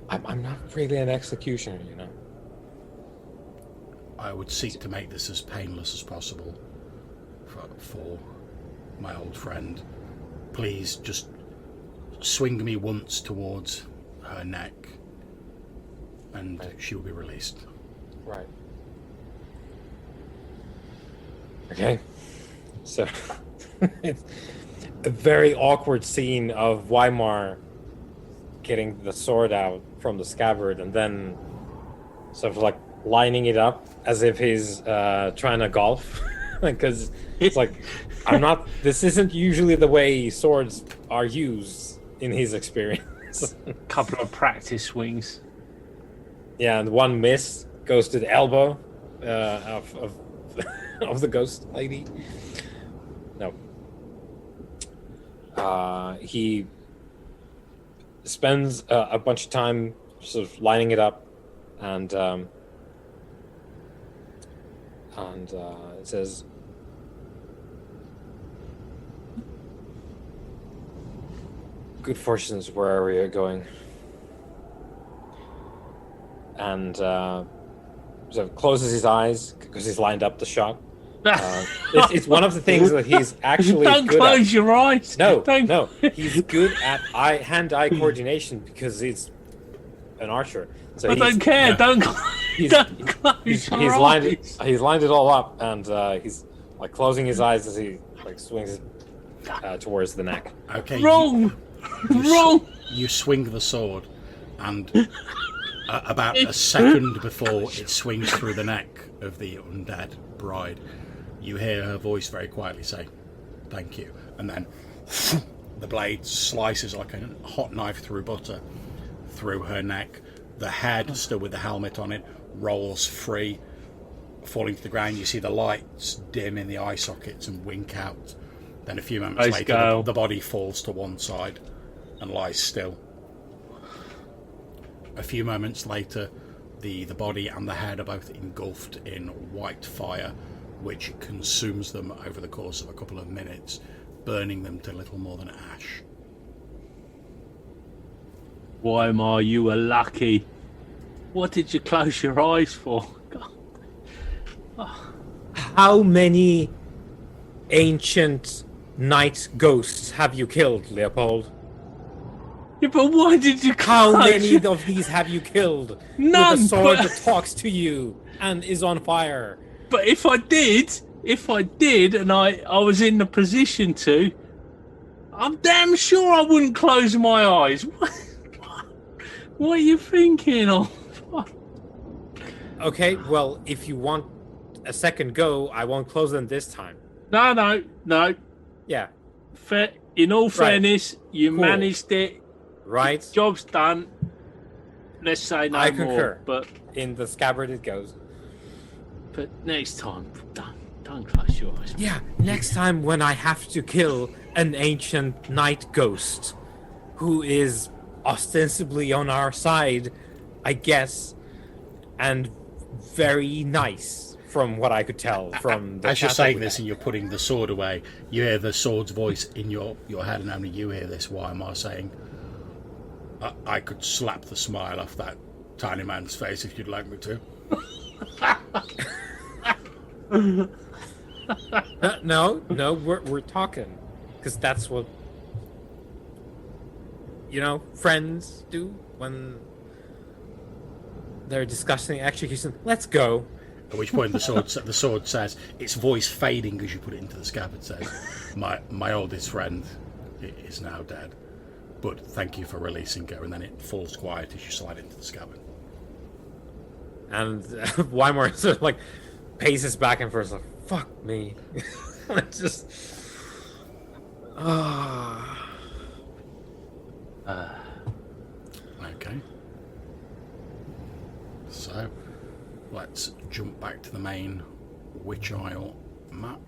I'm not really an executioner, you know. I would seek to make this as painless as possible for my old friend. Please just swing me once towards her neck and she will be released. Right. Okay. So it's a very awkward scene of Weimar getting the sword out from the scabbard and then sort of like lining it up as if he's trying to golf. Because it's like, this isn't usually the way swords are used in his experience. Couple of practice swings. Yeah, and one miss goes to the elbow of of the ghost lady. No. He spends a bunch of time sort of lining it up, and it says, "Good fortunes wherever we are going." And sort of closes his eyes because he's lined up the shot. It's one of the things that he's actually Don't good close at. your eyes. No, Don't. no, he's good at hand-eye coordination because he's an archer. So I don't care. yeah. Don't He's- don't close He's your lined eyes. it. He's lined it all up, and he's like closing his eyes as he like swings it towards the neck. Okay. Wrong. Wrong. You swing the sword, and about a second before it swings through the neck of the undead bride, you hear her voice very quietly say, "Thank you," and then the blade slices like a hot knife through butter through her neck. The head, still with the helmet on it, rolls free, falling to the ground. You see the lights dim in the eye sockets and wink out. Then a few moments Nice later, go. the body falls to one side and lies still. A few moments later, the body and the head are both engulfed in white fire, which consumes them over the course of a couple of minutes, burning them to little more than ash. Weimar, you were lucky. What did you close your eyes for? God. How many ancient night ghosts have you killed, Leopold? Yeah, but why did you How close many your... of these have you killed? None, With a sword but- that talks to you and is on fire. But if I did, and I was in the position to, I'm damn sure I wouldn't close my eyes. What are you thinking of? Okay, well, if you want a second go, I won't close them this time. No. Yeah, In all fairness, you Cool. managed it. right? Job's done. Let's say no I more. concur. But In the scabbard it goes. next time, don't close your eyes. Yeah, next time when I have to kill an ancient night ghost who is ostensibly on our side, I guess, and very nice from what I could tell from the As you're chat saying that we this had. and you're putting the sword away, you hear the sword's voice in your head, and only you hear this, Weimar, saying, I could slap the smile off that tiny man's face if you'd like me to. No, we're talking, because that's what friends do when they're discussing execution. Let's go. At which point the sword says, its voice fading as you put it into the scabbard, says, my oldest friend is now dead, but thank you for releasing her. And then it falls quiet as you slide into the scabbard. And Weimar sort of like paces back and forth, like, fuck me. It's just Okay. So, let's jump back to the main Witch Isle map.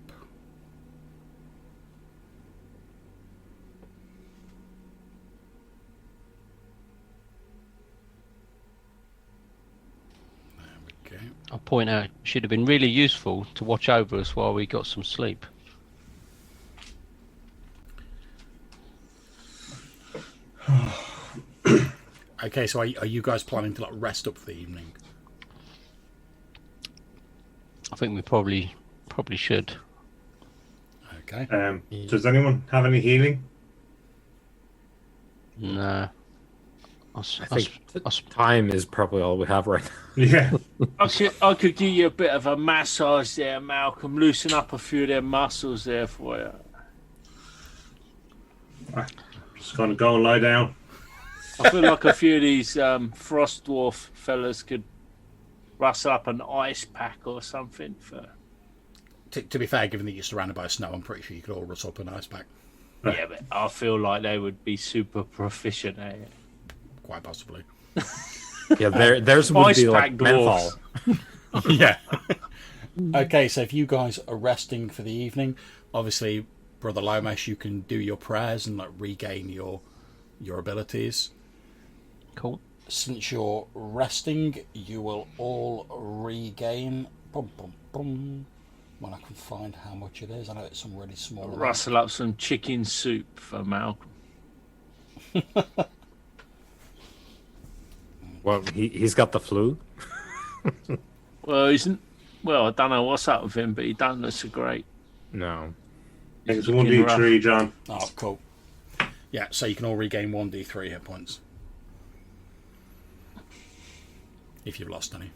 There we go. I'll point out, it should have been really useful to watch over us while we got some sleep. Okay, so are you guys planning to like rest up for the evening? I think we probably should. Okay. Does anyone have any healing? No. I think time is probably all we have right now. Yeah. I could give you a bit of a massage there, Malcolm. Loosen up a few of them muscles there for you. Just gonna go and lie down. I feel like a few of these Frost Dwarf fellas could rustle up an ice pack or something for. To be fair, given that you're surrounded by snow, I'm pretty sure you could all rustle up an ice pack. Yeah, but I feel like they would be super proficient at it. Quite possibly. Yeah, there's would Ice be pack like menthol. Yeah. Okay, so if you guys are resting for the evening, obviously, Brother Lomesh, you can do your prayers and like regain your abilities. Cool. Since you're resting, you will all regain. When I can find how much it is, I know it's some really small. Rustle up some chicken soup for Malcolm. Well, he's got the flu. Well, I don't know what's up with him, but he don't look so great. No. It's looking 1d3, John. Oh, cool. Yeah, so you can all regain 1d3 hit points. If you've lost any.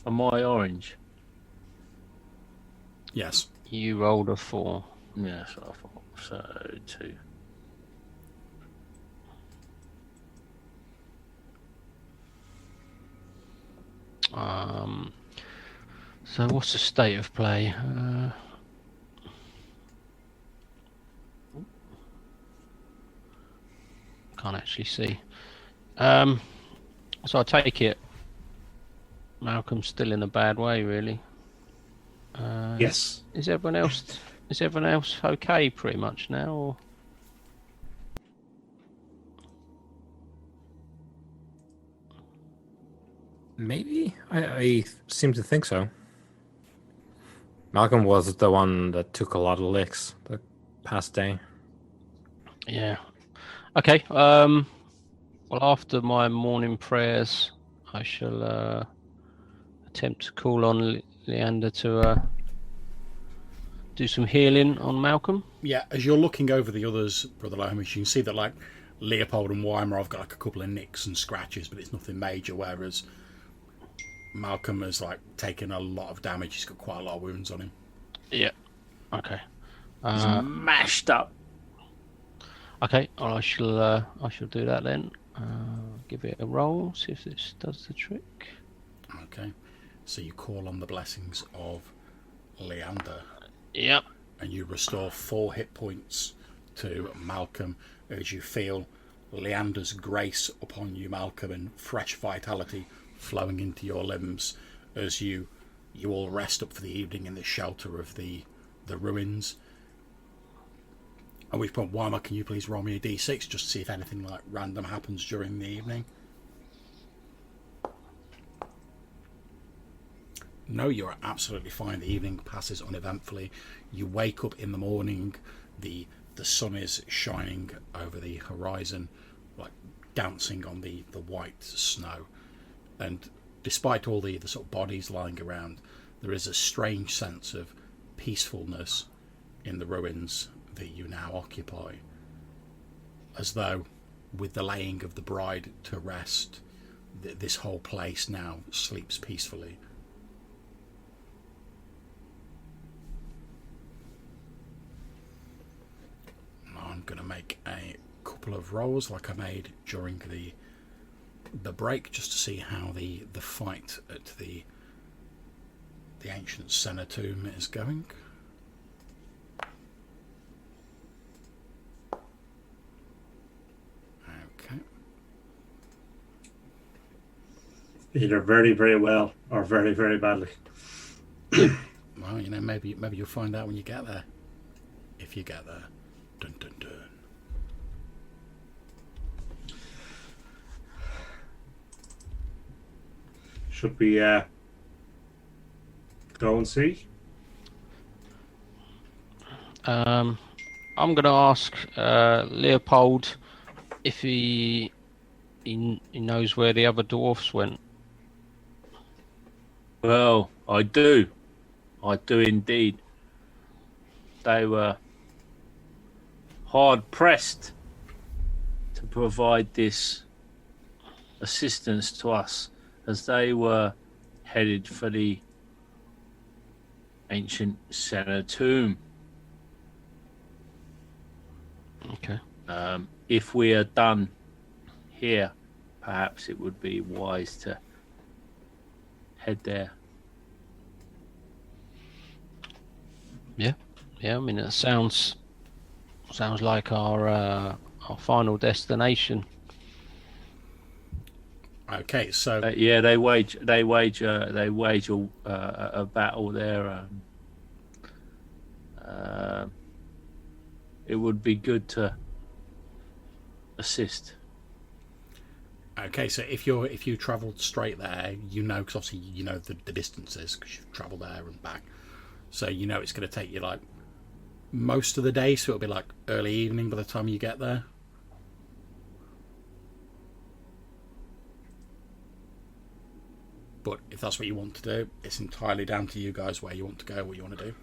Am I orange? Yes. You rolled a 4. Yeah, that's what I thought. So 2. So what's the state of play? Can't actually see. So I take it Malcolm's still in a bad way, really. Yes. Is everyone else okay pretty much now? Or? Maybe? I seem to think so. Malcolm was the one that took a lot of licks the past day. Yeah. Okay. Well, after my morning prayers, I shall attempt to call on Leander to do some healing on Malcolm. Yeah, as you're looking over the others, Brother Lomish, you can see that like Leopold and Weimar have got like a couple of nicks and scratches, but it's nothing major, whereas Malcolm has like taken a lot of damage. He's got quite a lot of wounds on him. Yeah. Okay. He's mashed up. Okay. I shall do that then. Give it a roll. See if this does the trick. Okay. So you call on the blessings of Leander. Yep. And you restore 4 hit points to Malcolm as you feel Leander's grace upon you, Malcolm, and fresh vitality flowing into your limbs as you all rest up for the evening in the shelter of the ruins. At which point, Weimar, can you please roll me a d6 just to see if anything like random happens during the evening? No, you're absolutely fine. The evening passes uneventfully. You wake up in the morning. The sun is shining over the horizon, like dancing on the white snow. And despite all the sort of bodies lying around, there is a strange sense of peacefulness in the ruins that you now occupy. As though, with the laying of the bride to rest, this whole place now sleeps peacefully. I'm going to make a couple of rolls like I made during the break, just to see how the fight at the ancient Senna tomb is going. Either very, very well or very, very badly. Well, maybe you'll find out when you get there. If you get there. Dun dun dun. Should we go and see? I'm going to ask Leopold if he knows where the other dwarfs went. Well, I do. I do indeed. They were hard pressed to provide this assistance to us as they were headed for the ancient Senna tomb. Okay. If we are done here, perhaps it would be wise to head there. Yeah, I mean, it sounds like our final destination. Okay, so They wage a battle there. It would be good to assist. okay, so if you travelled straight there, because obviously the distances because you've travelled there and back, so it's going to take you like most of the day, so it'll be like early evening by the time you get there. But if that's what you want to do, it's entirely down to you guys where you want to go, what you want to do.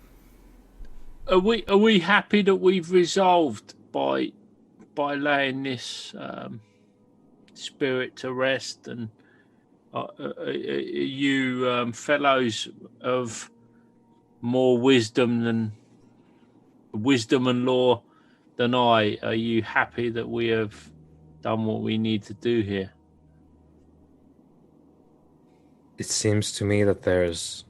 Are we happy that we've resolved by laying this spirit to rest? And you fellows of more wisdom and law than I, are you happy that we have done what we need to do here? It seems to me that there's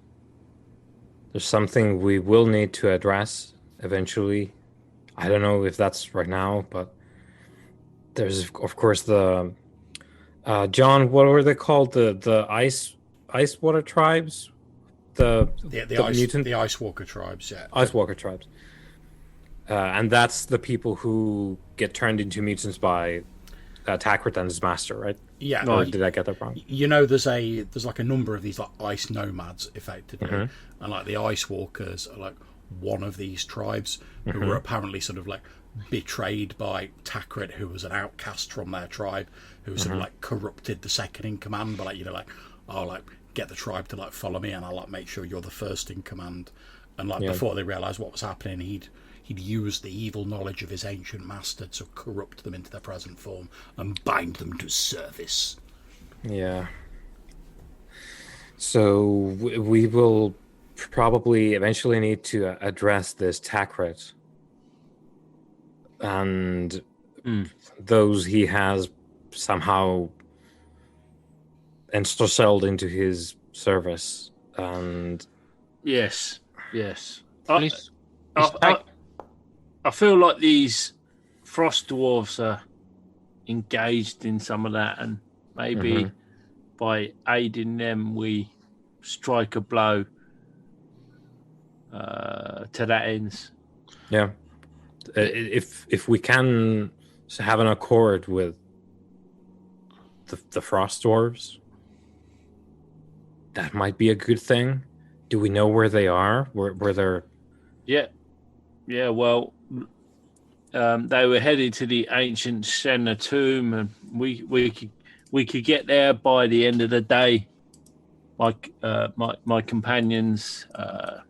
something we will need to address eventually. I don't know if that's right now, but there's of course the John, what were they called? The ice water tribes? The mutant, the Ice Walker tribes, yeah. Ice Walker tribes. And that's the people who get turned into mutants by Takret and his master, right? Yeah. Or did I get that wrong? There's like a number of these like ice nomads, effectively, and like the Ice Walkers are like one of these tribes who were apparently sort of like betrayed by Takret, who was an outcast from their tribe, who sort of like corrupted the second in command, but I'll like get the tribe to like follow me, and I'll like make sure you're the first in command. And like before they realised what was happening, he'd used the evil knowledge of his ancient master to corrupt them into their present form and bind them to service. Yeah. So we will probably eventually need to address this Takret and those he has somehow ensorcelled into his service. And yes. I I feel like these Frost Dwarves are engaged in some of that, and maybe by aiding them, we strike a blow to that end. yeah, if we can have an accord with the Frost Dwarves, that might be a good thing. Do we know where they are? Where they're? Yeah. Well, they were headed to the ancient Senna tomb, and we could get there by the end of the day. My companions are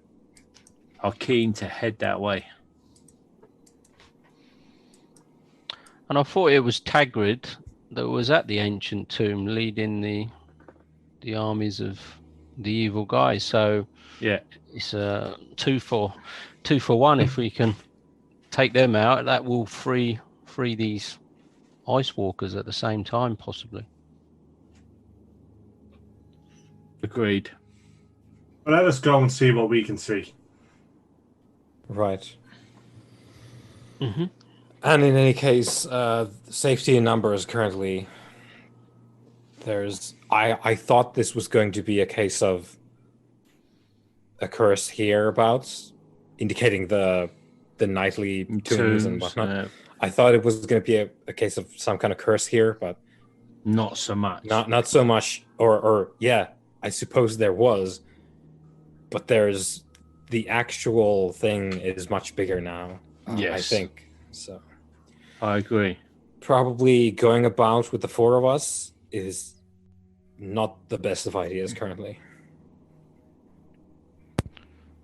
keen to head that way. And I thought it was Takret that was at the ancient tomb leading the armies of the evil guys. So Yeah. it's a two for one. If we can take them out, that will free these Ice Walkers at the same time, possibly. Agreed. Well, let us go and see what we can see. Right. Mm-hmm. And in any case, safety in numbers currently I thought this was going to be a case of a curse hereabouts, indicating the nightly tombs and whatnot. I thought it was going to be a case of some kind of curse here, but not so much. Not so much. Or yeah, I suppose there was, but there's the actual thing is much bigger now. Yes, I think so. I agree. Probably going about with the four of us is not the best of ideas currently.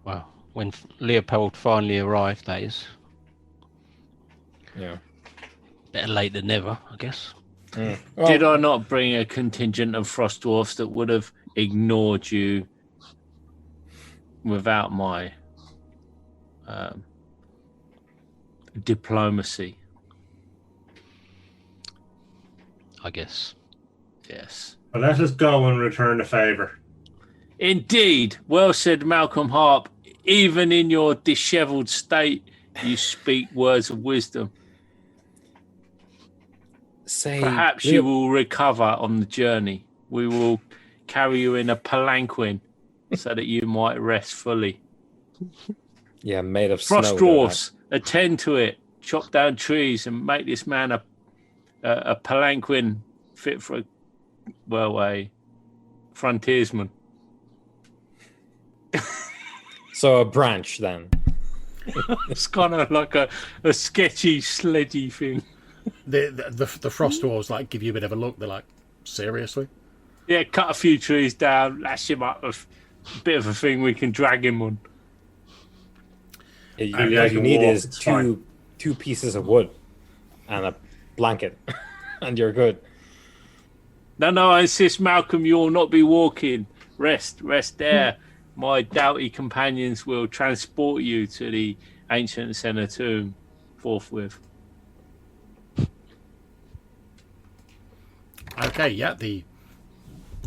Well, when Leopold finally arrived, that is. Yeah. Better late than never, I guess. Well, Did I not bring a contingent of Frost Dwarves that would have ignored you without my diplomacy? I guess. Yes. Well, let us go and return the favour. Indeed. Well said, Malcolm Harp. Even in your dishevelled state, you speak words of wisdom. Perhaps you will recover on the journey. We will carry you in a palanquin so that you might rest fully. Yeah, made of Frost snow. Dwarves, attend to it. Chop down trees and make this man a palanquin fit for a frontiersman. So a branch then. It's kind of like a sketchy, sledgy thing. The Frost Dwarves like give you a bit of a look. They're like, seriously? Yeah, cut a few trees down, lash him up with a bit of a thing we can drag him on. All you need is two pieces of wood and a blanket, and you're good. No, I insist, Malcolm, you will not be walking. Rest there. My doughty companions will transport you to the ancient Senna tomb forthwith. Okay, yeah, the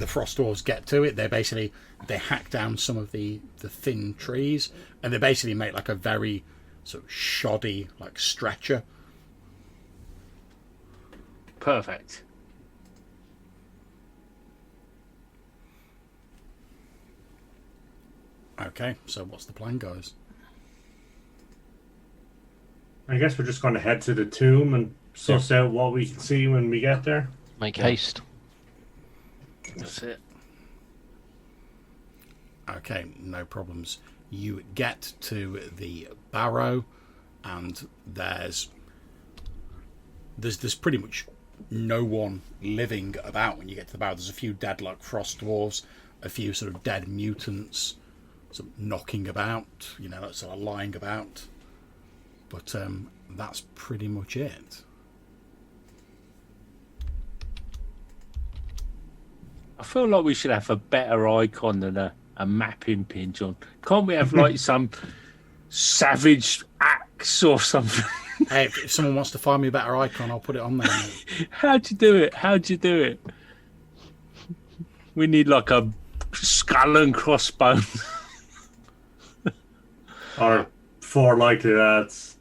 Frost Dwarves get to it. They hack down some of the thin trees, and they basically make like a very sort of shoddy like stretcher. Perfect. Okay, so what's the plan, guys? I guess we're just going to head to the tomb and suss out what we can see when we get there. Make haste. That's it. Okay, no problems. You get to the barrow, and there's pretty much no one living about when you get to the barrow. There's a few dead like Frost Dwarves, a few sort of dead mutants, sort of knocking about, sort of lying about. But that's pretty much it. I feel like we should have a better icon than a mapping pin, John. Can't we have like some savage axe or something? Hey, if someone wants to find me a better icon, I'll put it on there. Mate. How'd you do it? We need like a skull and crossbones. Or 4 likely lads.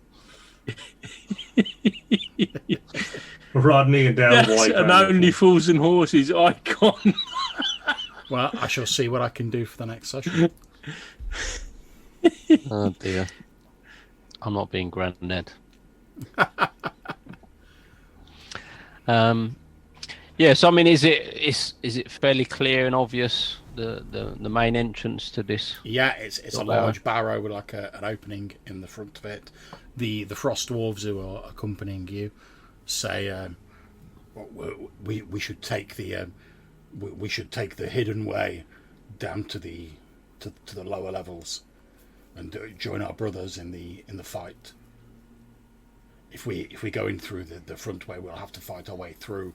Rodney and down That's white. an Only Fools and Horses icon. Well, I shall see what I can do for the next session. Oh dear. I'm not being Granddad. Yeah, so I mean, is it fairly clear and obvious the main entrance to this? Yeah, it's a large barrow with like an opening in the front of it. The Frost Dwarves who are accompanying you say we should take the hidden way down to the lower levels and join our brothers in the fight. If we go in through the front way, we'll have to fight our way through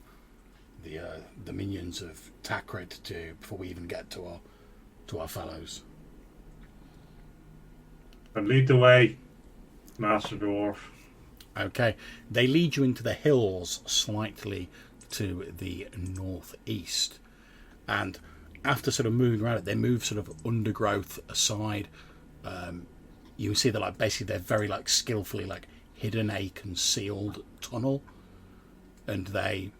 the minions of Takret before we even get to our fellows. And lead the way, Master Dwarf. Okay, they lead you into the hills slightly to the northeast, and after sort of moving around it, they move sort of undergrowth aside. You see that like basically they're very like skillfully like hidden a concealed tunnel, and they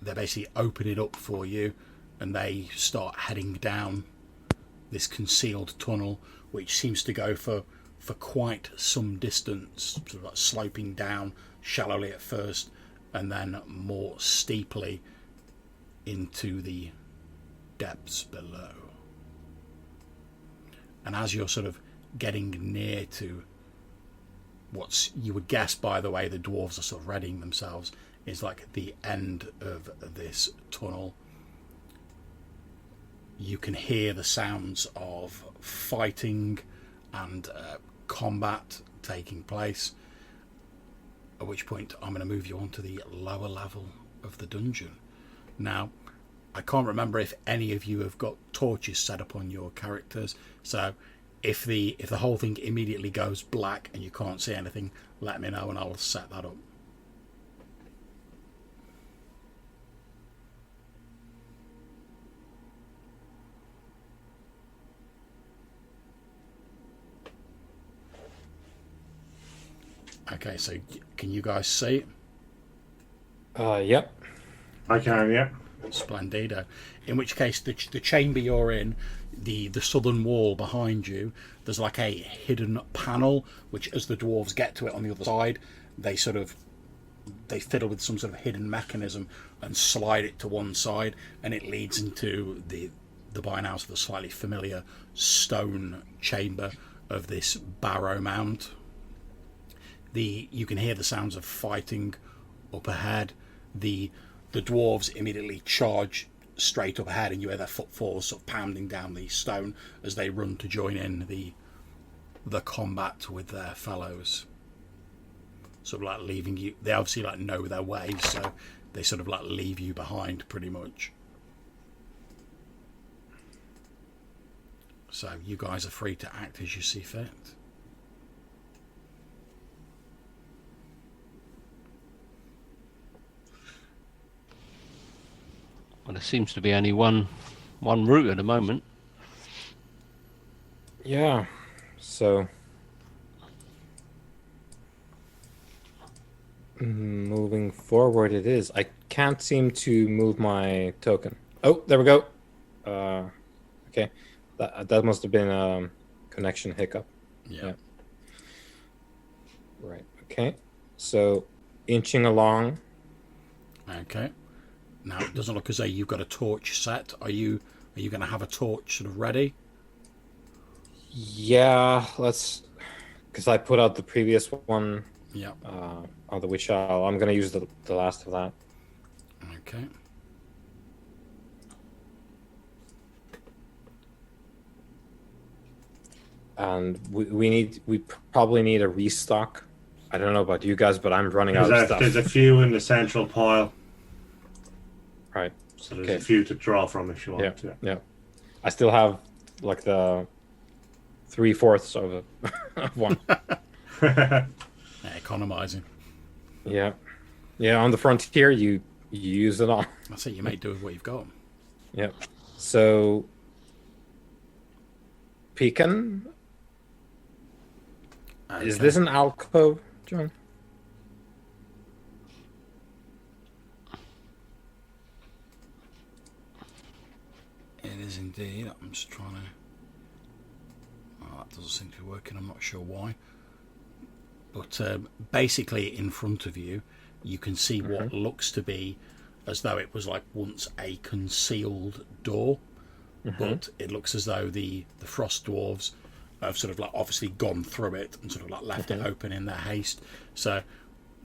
they basically open it up for you, and they start heading down this concealed tunnel, which seems to go for quite some distance, sort of like sloping down shallowly at first, and then more steeply into the depths below. And as you're sort of getting near to what's, you would guess by the way the dwarves are sort of readying themselves, is like the end of this tunnel, you can hear the sounds of fighting and combat taking place, at which point I'm going to move you on to the lower level of the dungeon. Now, I can't remember if any of you have got torches set up on your characters, so if the whole thing immediately goes black and you can't see anything, let me know and I'll set that up. Okay, so can you guys see it? Yep. I can, yeah. Splendido. In which case, the chamber you're in, the southern wall behind you, there's like a hidden panel, which as the dwarves get to it on the other side, they fiddle with some sort of hidden mechanism and slide it to one side, and it leads into the by now sort of slightly familiar stone chamber of this barrow mound. You can hear the sounds of fighting up ahead. The dwarves immediately charge straight up ahead, and you hear their footfalls sort of pounding down the stone as they run to join in the combat with their fellows. Sort of like leaving you. They obviously like know their way, so they sort of like leave you behind pretty much. So you guys are free to act as you see fit. Well, there seems to be only one route at the moment. Yeah. So moving forward it is. I can't seem to move my token. Oh, there we go. Okay. That must have been a connection hiccup. Yeah. Right. Okay. So inching along. Okay. Now it doesn't look as though you've got a torch set. Are you going to have a torch sort of ready? Yeah, let's. Because I put out the previous one. Yeah. On the witch owl. I'm going to use the last of that. Okay. And we probably need a restock. I don't know about you guys, but I'm running out of stuff. There's a few in the central pile. Right. So there's a few to draw from if you want to. Yeah. I still have like the 3/4 of one. Economizing. Yeah. Yeah, on the frontier you use it all. That's it, you may do with what you've got. Yep. So Pecan. Okay. Is this an alcove, John? It is indeed. I'm just trying to... Oh, that doesn't seem to be working. I'm not sure why. But basically in front of you, you can see what looks to be as though it was like once a concealed door. But it looks as though the Frost Dwarves have sort of like obviously gone through it and sort of like left it open in their haste. So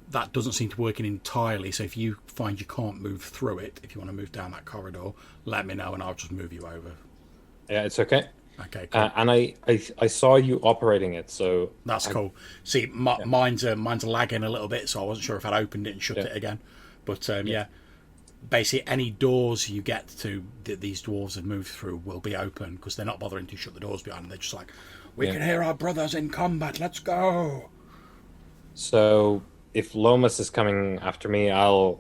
that doesn't seem to be working entirely. So if you find you can't move through it, if you want to move down that corridor, let me know and I'll just move you over. Yeah, it's okay. Okay, cool. And I saw you operating it, so that's cool. See, mine's lagging a little bit, so I wasn't sure if I'd opened it and shut it again. But yeah, basically any doors you get to that these dwarves have moved through will be open because they're not bothering to shut the doors behind them. They're just like, we can hear our brothers in combat. Let's go. So if Lomas is coming after me, I'll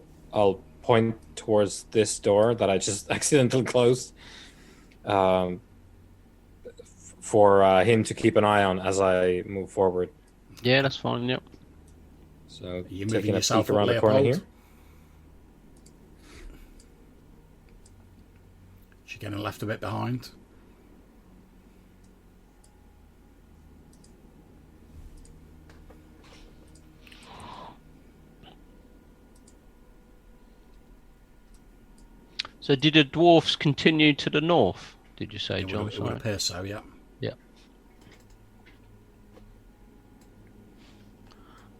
point towards this door that I just accidentally closed. For him to keep an eye on as I move forward. Yeah, that's fine. Yep. So you're taking moving a yourself peek around up, the corner Leopold? getting left a bit behind. So did the dwarfs continue to the north? Did you say, It John? would appear so, yeah. Yeah.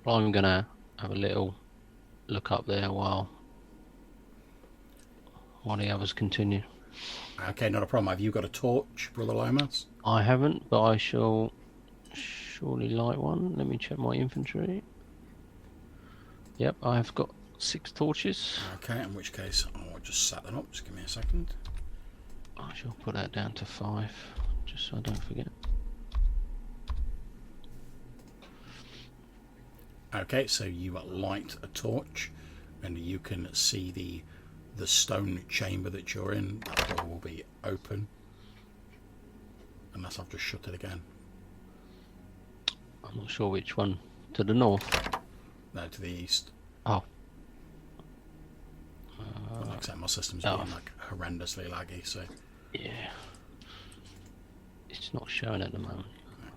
Well, I'm gonna have a little look up there while the others continue. Okay, not a problem. Have you got a torch, Brother Lomas? I haven't, but I shall surely light one. Let me check my inventory. Yep, I've got 6 torches. Okay, in which case I'll just set them up. Just give me a second. I shall put that down to 5, just so I don't forget. Okay, so you light a torch, and you can see the stone chamber that you're in. That door will be open, unless I've just shut it again. I'm not sure which one. To the north? No, to the east. Oh. Like I said, my system's being like horrendously laggy, so. Yeah. It's not showing at the moment.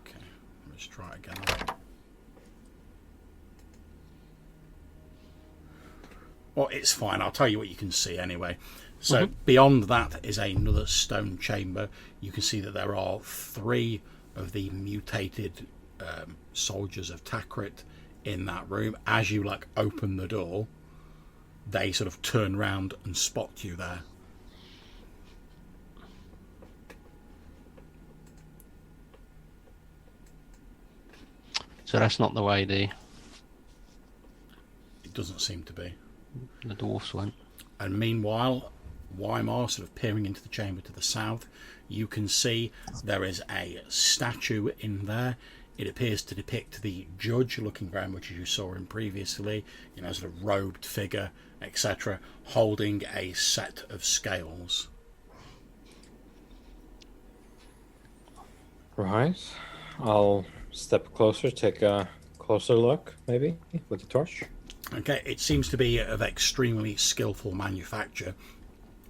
Okay, let's try it again. Well, it's fine. I'll tell you what you can see anyway. So beyond that is another stone chamber. You can see that there are 3 of the mutated soldiers of Takret in that room. As you like open the door, they sort of turn round and spot you there. So that's not the way It doesn't seem to be. the dwarfs went. And meanwhile, Weimar, sort of peering into the chamber to the south, you can see there is a statue in there. It appears to depict the judge, looking very much as you saw him previously, you know, sort of robed figure, etc., holding a set of scales. Right. I'll step closer, take a closer look, maybe, with the torch. Okay, it seems to be of extremely skillful manufacture,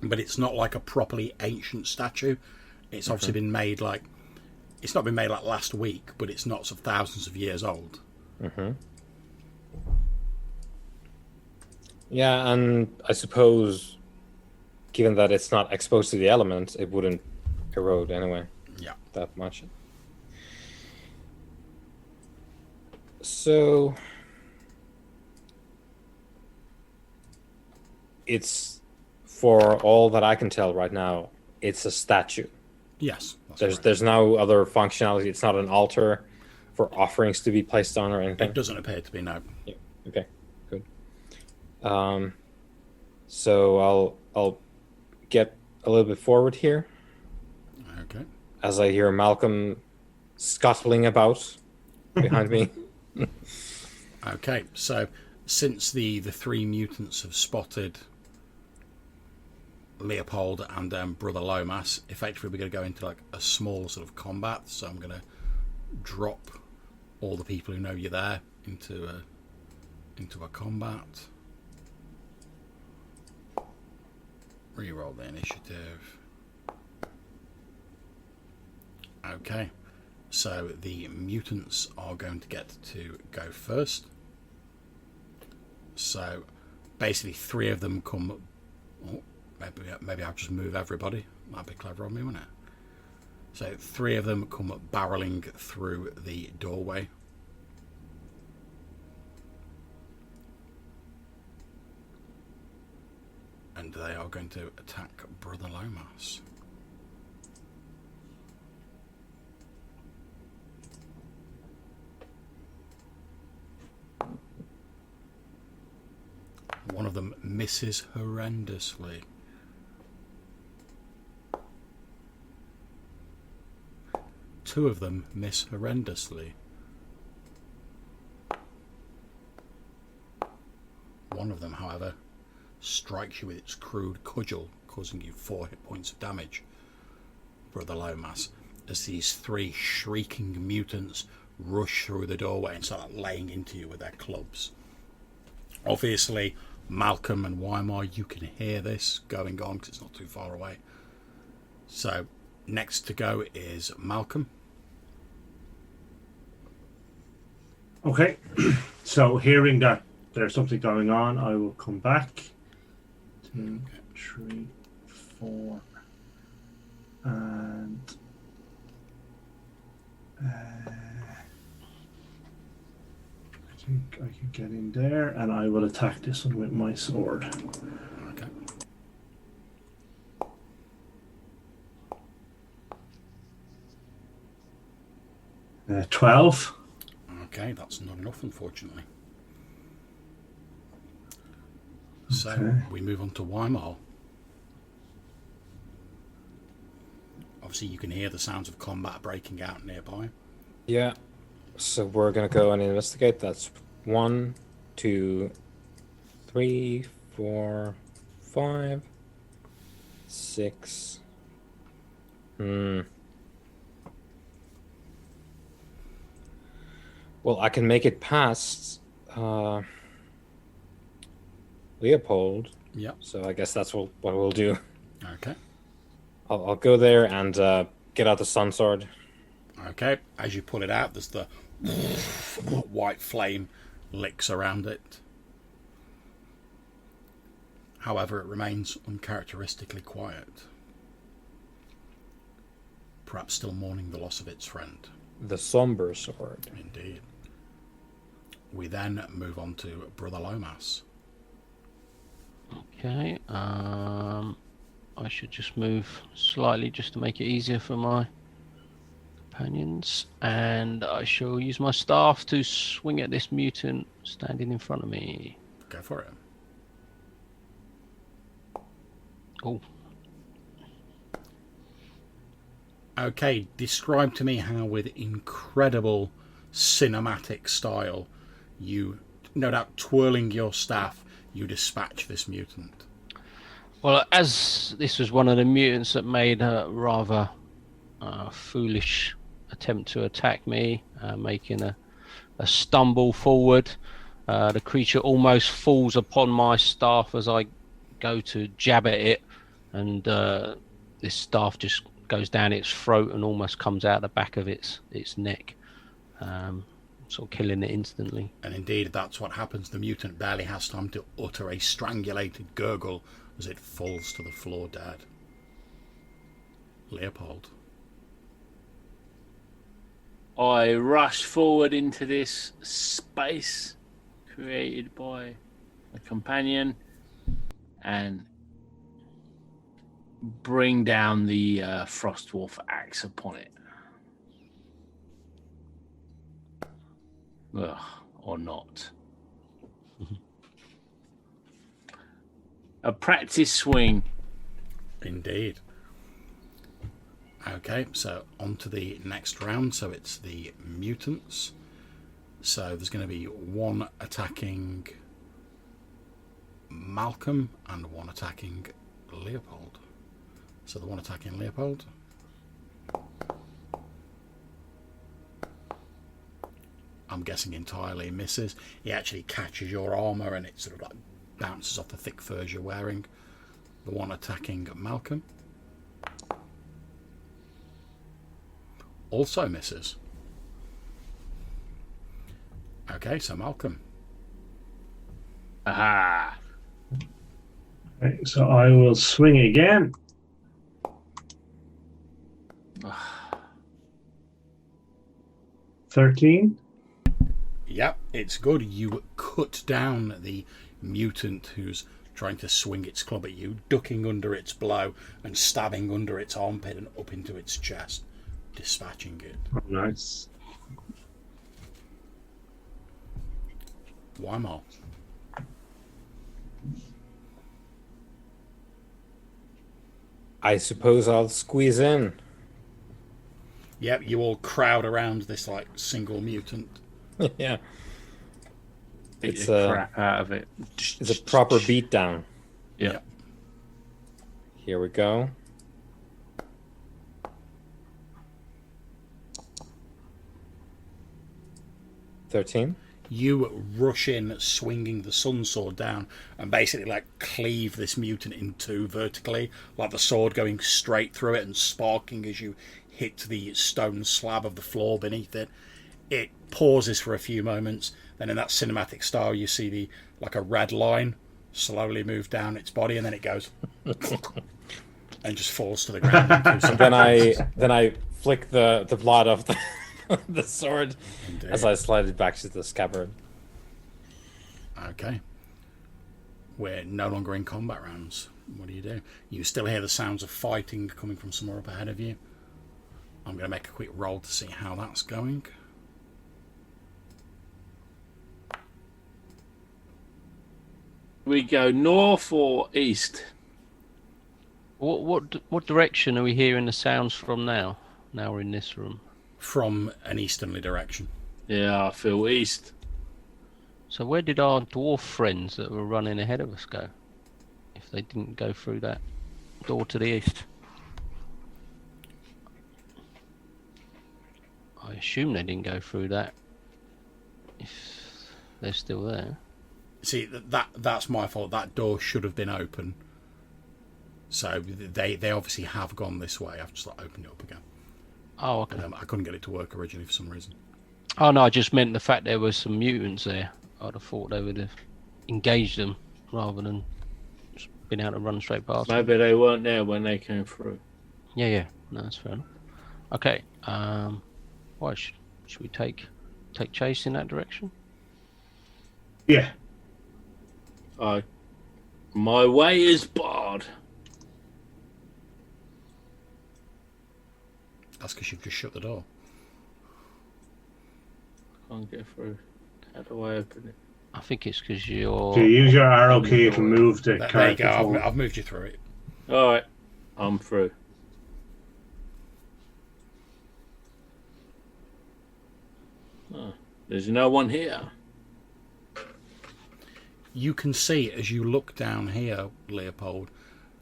but it's not like a properly ancient statue. It's obviously been made like, it's not been made like last week, but it's not sort of thousands of years old. Yeah, and I suppose, given that it's not exposed to the elements, it wouldn't erode anyway. Yeah. That much. So it's, for all that I can tell right now, it's a statue. Yes. There's no other functionality. It's not an altar for offerings to be placed on or anything. It doesn't appear to be, no. Yeah. Okay. Good. So I'll get a little bit forward here Okay. as I hear Malcolm scuttling about behind me. Okay, so since the 3 mutants have spotted Leopold and Brother Lomas, effectively we're going to go into like a small sort of combat. So I'm going to drop all the people who know you're there into a combat. Reroll the initiative. Okay, so the mutants are going to get to go first. So basically 3 of them come. Oh, maybe I'll just move everybody. That'd be clever on me, wouldn't it? So 3 of them come barreling through the doorway. And they are going to attack Brother Lomas. One of them misses horrendously. Two of them miss horrendously. One of them, however, strikes you with its crude cudgel, causing you 4 hit points of damage, Brother Lomas, as these 3 shrieking mutants rush through the doorway and start laying into you with their clubs. Obviously, Malcolm and Weimar, you can hear this going on because it's not too far away. So next to go is Malcolm. Okay. So hearing that there's something going on, I will come back. 2, 3, 4, and I think I can get in there, and I will attack this one with my sword. Okay. 12. Okay, that's not enough, unfortunately. So Okay. we move on to Weimar. Obviously, you can hear the sounds of combat breaking out nearby. Yeah. So we're gonna go and investigate. That's 1, 2, 3, 4, 5, 6. Well, I can make it past Leopold. Yep. So I guess that's what we'll do. Okay. I'll go there and get out the sun sword. Okay. As you pull it out, there's the white flame licks around it. However, it remains uncharacteristically quiet. Perhaps still mourning the loss of its friend. The somber sword. Indeed. We then move on to Brother Lomas. Okay. I should just move slightly just to make it easier for my companions, and I shall use my staff to swing at this mutant standing in front of me. Go for it. Oh. Okay, describe to me how with incredible cinematic style you, no doubt twirling your staff, you dispatch this mutant. Well, as this was one of the mutants that made a rather foolish attempt to attack me, making a stumble forward, the creature almost falls upon my staff as I go to jab at it, and this staff just goes down its throat and almost comes out the back of its neck, sort of killing it instantly. And indeed, that's what happens. The mutant barely has time to utter a strangulated gurgle as it falls to the floor dead. Leopold. I rush forward into this space created by a companion and bring down the Frost Dwarf axe upon it. Ugh, or not. A practice swing. Indeed. Okay, so on to the next round. So it's the mutants. So there's going to be one attacking Malcolm and one attacking Leopold. So the one attacking Leopold. I'm guessing entirely misses. He actually catches your armour and it sort of like bounces off the thick furs you're wearing. The one attacking Malcolm also misses. Okay, so Malcolm. Aha! Okay, so I will swing again. 13. Yep, it's good. You cut down the mutant who's trying to swing its club at you, ducking under its blow and stabbing under its armpit and up into its chest, dispatching it. Oh, nice. Weimar. I suppose I'll squeeze in. Yep, you all crowd around this like single mutant. Yeah. Beat It's the crap out of it. It's a proper beatdown. Yeah. Yep. Here we go. $13. You rush in, swinging the sun sword down, and basically like cleave this mutant in two vertically, like the sword going straight through it and sparking as you hit the stone slab of the floor beneath it. It pauses for a few moments. Then, in that cinematic style, you see the like a red line slowly move down its body, and then it goes and just falls to the ground. Then I flick the blood off the sword Indeed. as I slide it back to the scabbard. Okay. We're no longer in combat rounds. What do? You still hear the sounds of fighting coming from somewhere up ahead of you. I'm going to make a quick roll to see how that's going. We go north or east? What direction are we hearing the sounds from now? Now we're in this room. From an easterly direction. Yeah, I feel east. So where did our dwarf friends that were running ahead of us go? If they didn't go through that door to the east. I assume they didn't go through that. If they're still there. See, that's my fault. That door should have been open. So they obviously have gone this way. I've just opened it up again. Oh, okay. I couldn't get it to work originally for some reason. Oh no, I just meant the fact there were some mutants there. I'd have thought they would have engaged them rather than just been able to run straight past them. Maybe they weren't there when they came through. Yeah. No, that's fair enough. Okay. Why should we take chase in that direction? Yeah. My way is barred. That's because you've just shut the door. Can't get through. How do I open it? I think it's because you're. So you use your arrow key to move the There you character go. forward. I've moved you through it. All right, I'm through. Oh, there's no one here. You can see as you look down here, Leopold.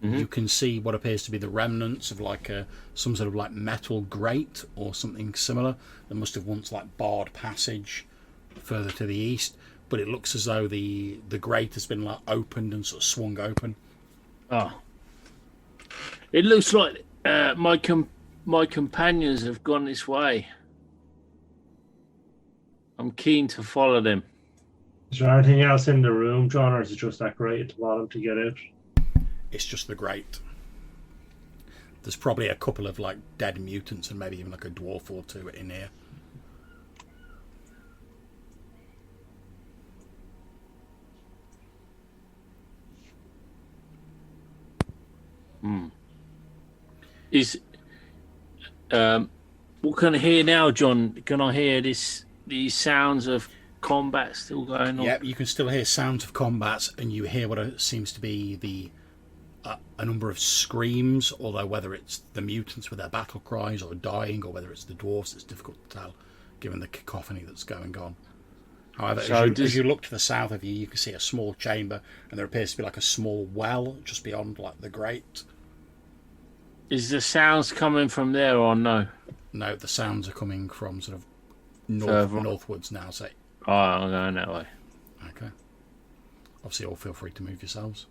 You can see what appears to be the remnants of like some sort of like metal grate or something similar that must have once like barred passage further to the east. But it looks as though the grate has been like opened and sort of swung open. Oh, it looks like my companions have gone this way. I'm keen to follow them. Is there anything else in the room, John, or is it just that grate at the bottom to get out? It's just the grate. There's probably a couple of like dead mutants and maybe even like a dwarf or two in here. Is what can I hear now, John? Can I hear these sounds of combat still going on? Yeah, you can still hear sounds of combats, and you hear what seems to be a number of screams, although whether it's the mutants with their battle cries or dying, or whether it's the dwarves, it's difficult to tell, given the cacophony that's going on. However, as you look to the south of you, you can see a small chamber, and there appears to be like a small well just beyond like the grate. Is the sounds coming from there or no? No, the sounds are coming from sort of northwards now, so... Oh, I'm going that way. Okay. Obviously, all feel free to move yourselves.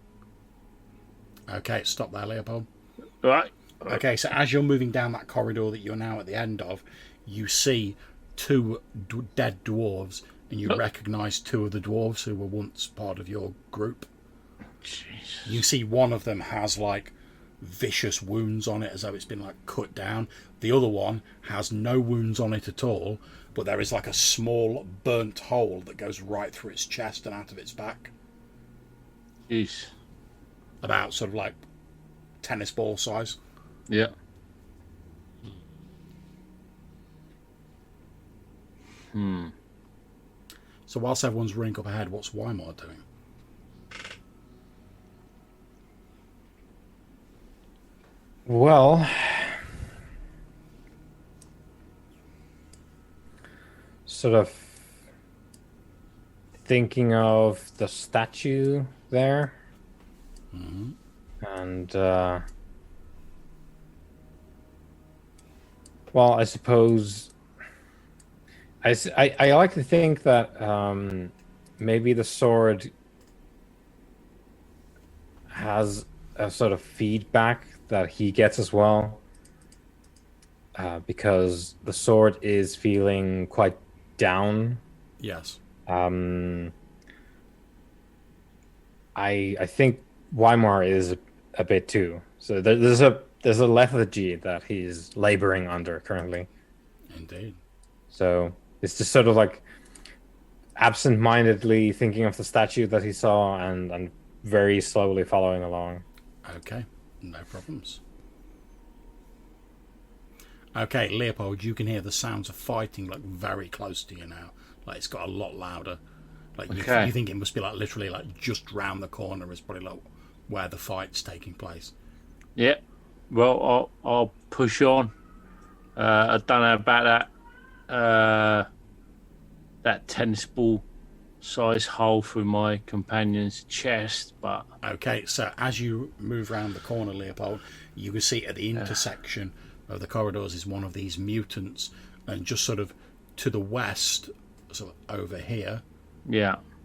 Okay, stop there, Leopold. Right. Okay, so as you're moving down that corridor that you're now at the end of, you see two dead dwarves, and you recognise two of the dwarves who were once part of your group. Jesus. You see one of them has, like, vicious wounds on it as though it's been, like, cut down. The other one has no wounds on it at all, but there is, like, a small burnt hole that goes right through its chest and out of its back. Jeez. About sort of like tennis ball size. Yeah. So whilst everyone's running up ahead, what's Weimar doing? Well, sort of thinking of the statue there. And well, I suppose I like to think that maybe the sword has a sort of feedback that he gets as well, because the sword is feeling quite down. Yes. I think Weimar is a bit too. So there's a lethargy that he's laboring under currently. Indeed. So it's just sort of like absent-mindedly thinking of the statue that he saw and very slowly following along. Okay, no problems. Okay, Leopold, you can hear the sounds of fighting like very close to you now. Like it's got a lot louder. Like you think it must be like literally like just round the corner is probably like where the fight's taking place. Yeah. Well, I'll push on. I don't know about that tennis ball size hole through my companion's chest, but okay. So as you move round the corner, Leopold, you can see at the intersection of the corridors is one of these mutants, and just sort of to the west, sort of over here,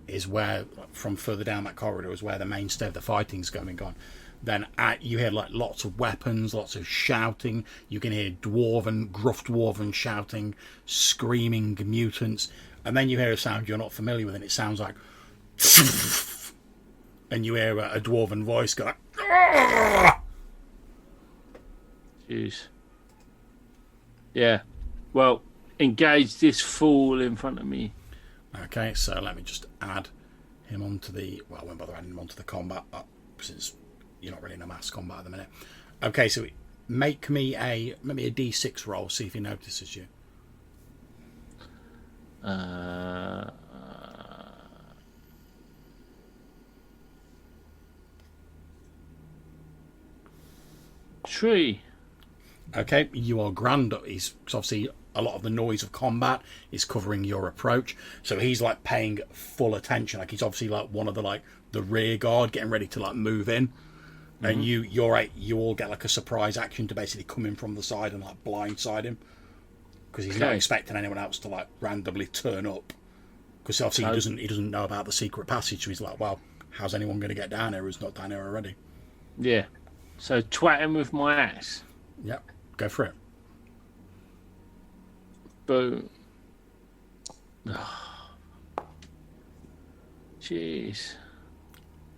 is where from further down that corridor is where the mainstay of the fighting's going on. Then you hear like lots of weapons, lots of shouting. You can hear gruff dwarven shouting, screaming mutants, and then you hear a sound you're not familiar with, and it sounds like, and you hear a dwarven voice go, jeez. Yeah. Well, engage this fool in front of me. Okay, so let me just add him onto the. Well, I won't bother adding him onto the combat since you're not really in a mass combat at the minute. Okay, so make me maybe a D6 roll, see if he notices you. Tree. Okay, you are grand. He's obviously a lot of the noise of combat is covering your approach, so he's like paying full attention. Like he's obviously like one of the rear guard, getting ready to like move in. And you all get like a surprise action to basically come in from the side and like blindside him, because he's not expecting anyone else to like randomly turn up, because obviously he doesn't know about the secret passage. So he's like, well, how's anyone going to get down here who's not down here already? Yeah. So twat him with my axe. Yep, go for it. Boom. Jeez.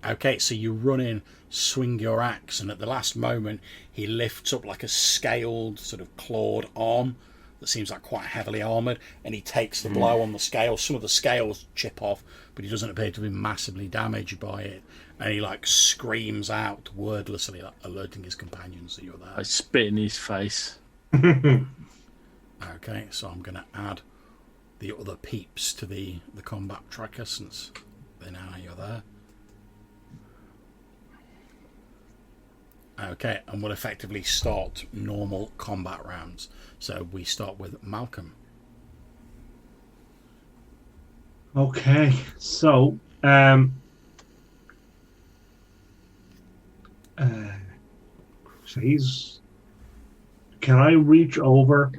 Okay, so you run in, swing your axe, and at the last moment he lifts up like a scaled, sort of clawed arm that seems like quite heavily armoured, and he takes the blow on the scales. Some of the scales chip off, but he doesn't appear to be massively damaged by it, and he like screams out wordlessly, like, alerting his companions that you're there. I spit in his face. Okay, so I'm going to add the other peeps to the combat tracker since they now know you're there. Okay, and we'll effectively start normal combat rounds. So we start with Malcolm. Okay, so he's. Can I reach over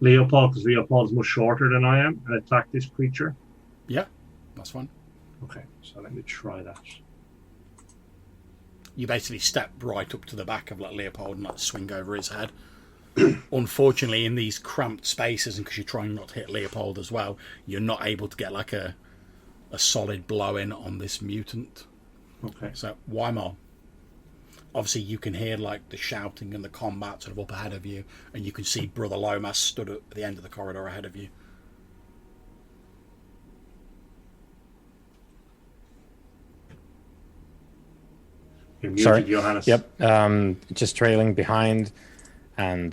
Leopold, because Leopold is much shorter than I am, and attack this creature? Yeah, that's fine. Okay, so let me try that. You basically step right up to the back of like Leopold and like swing over his head. Unfortunately, in these cramped spaces, and because you're trying not to hit Leopold as well, you're not able to get like a solid blow in on this mutant. Okay. So Weimar, obviously you can hear like the shouting and the combat sort of up ahead of you, and you can see Brother Lomas stood at the end of the corridor ahead of you. You're muted, Sorry. Johannes. Yep. Just trailing behind, and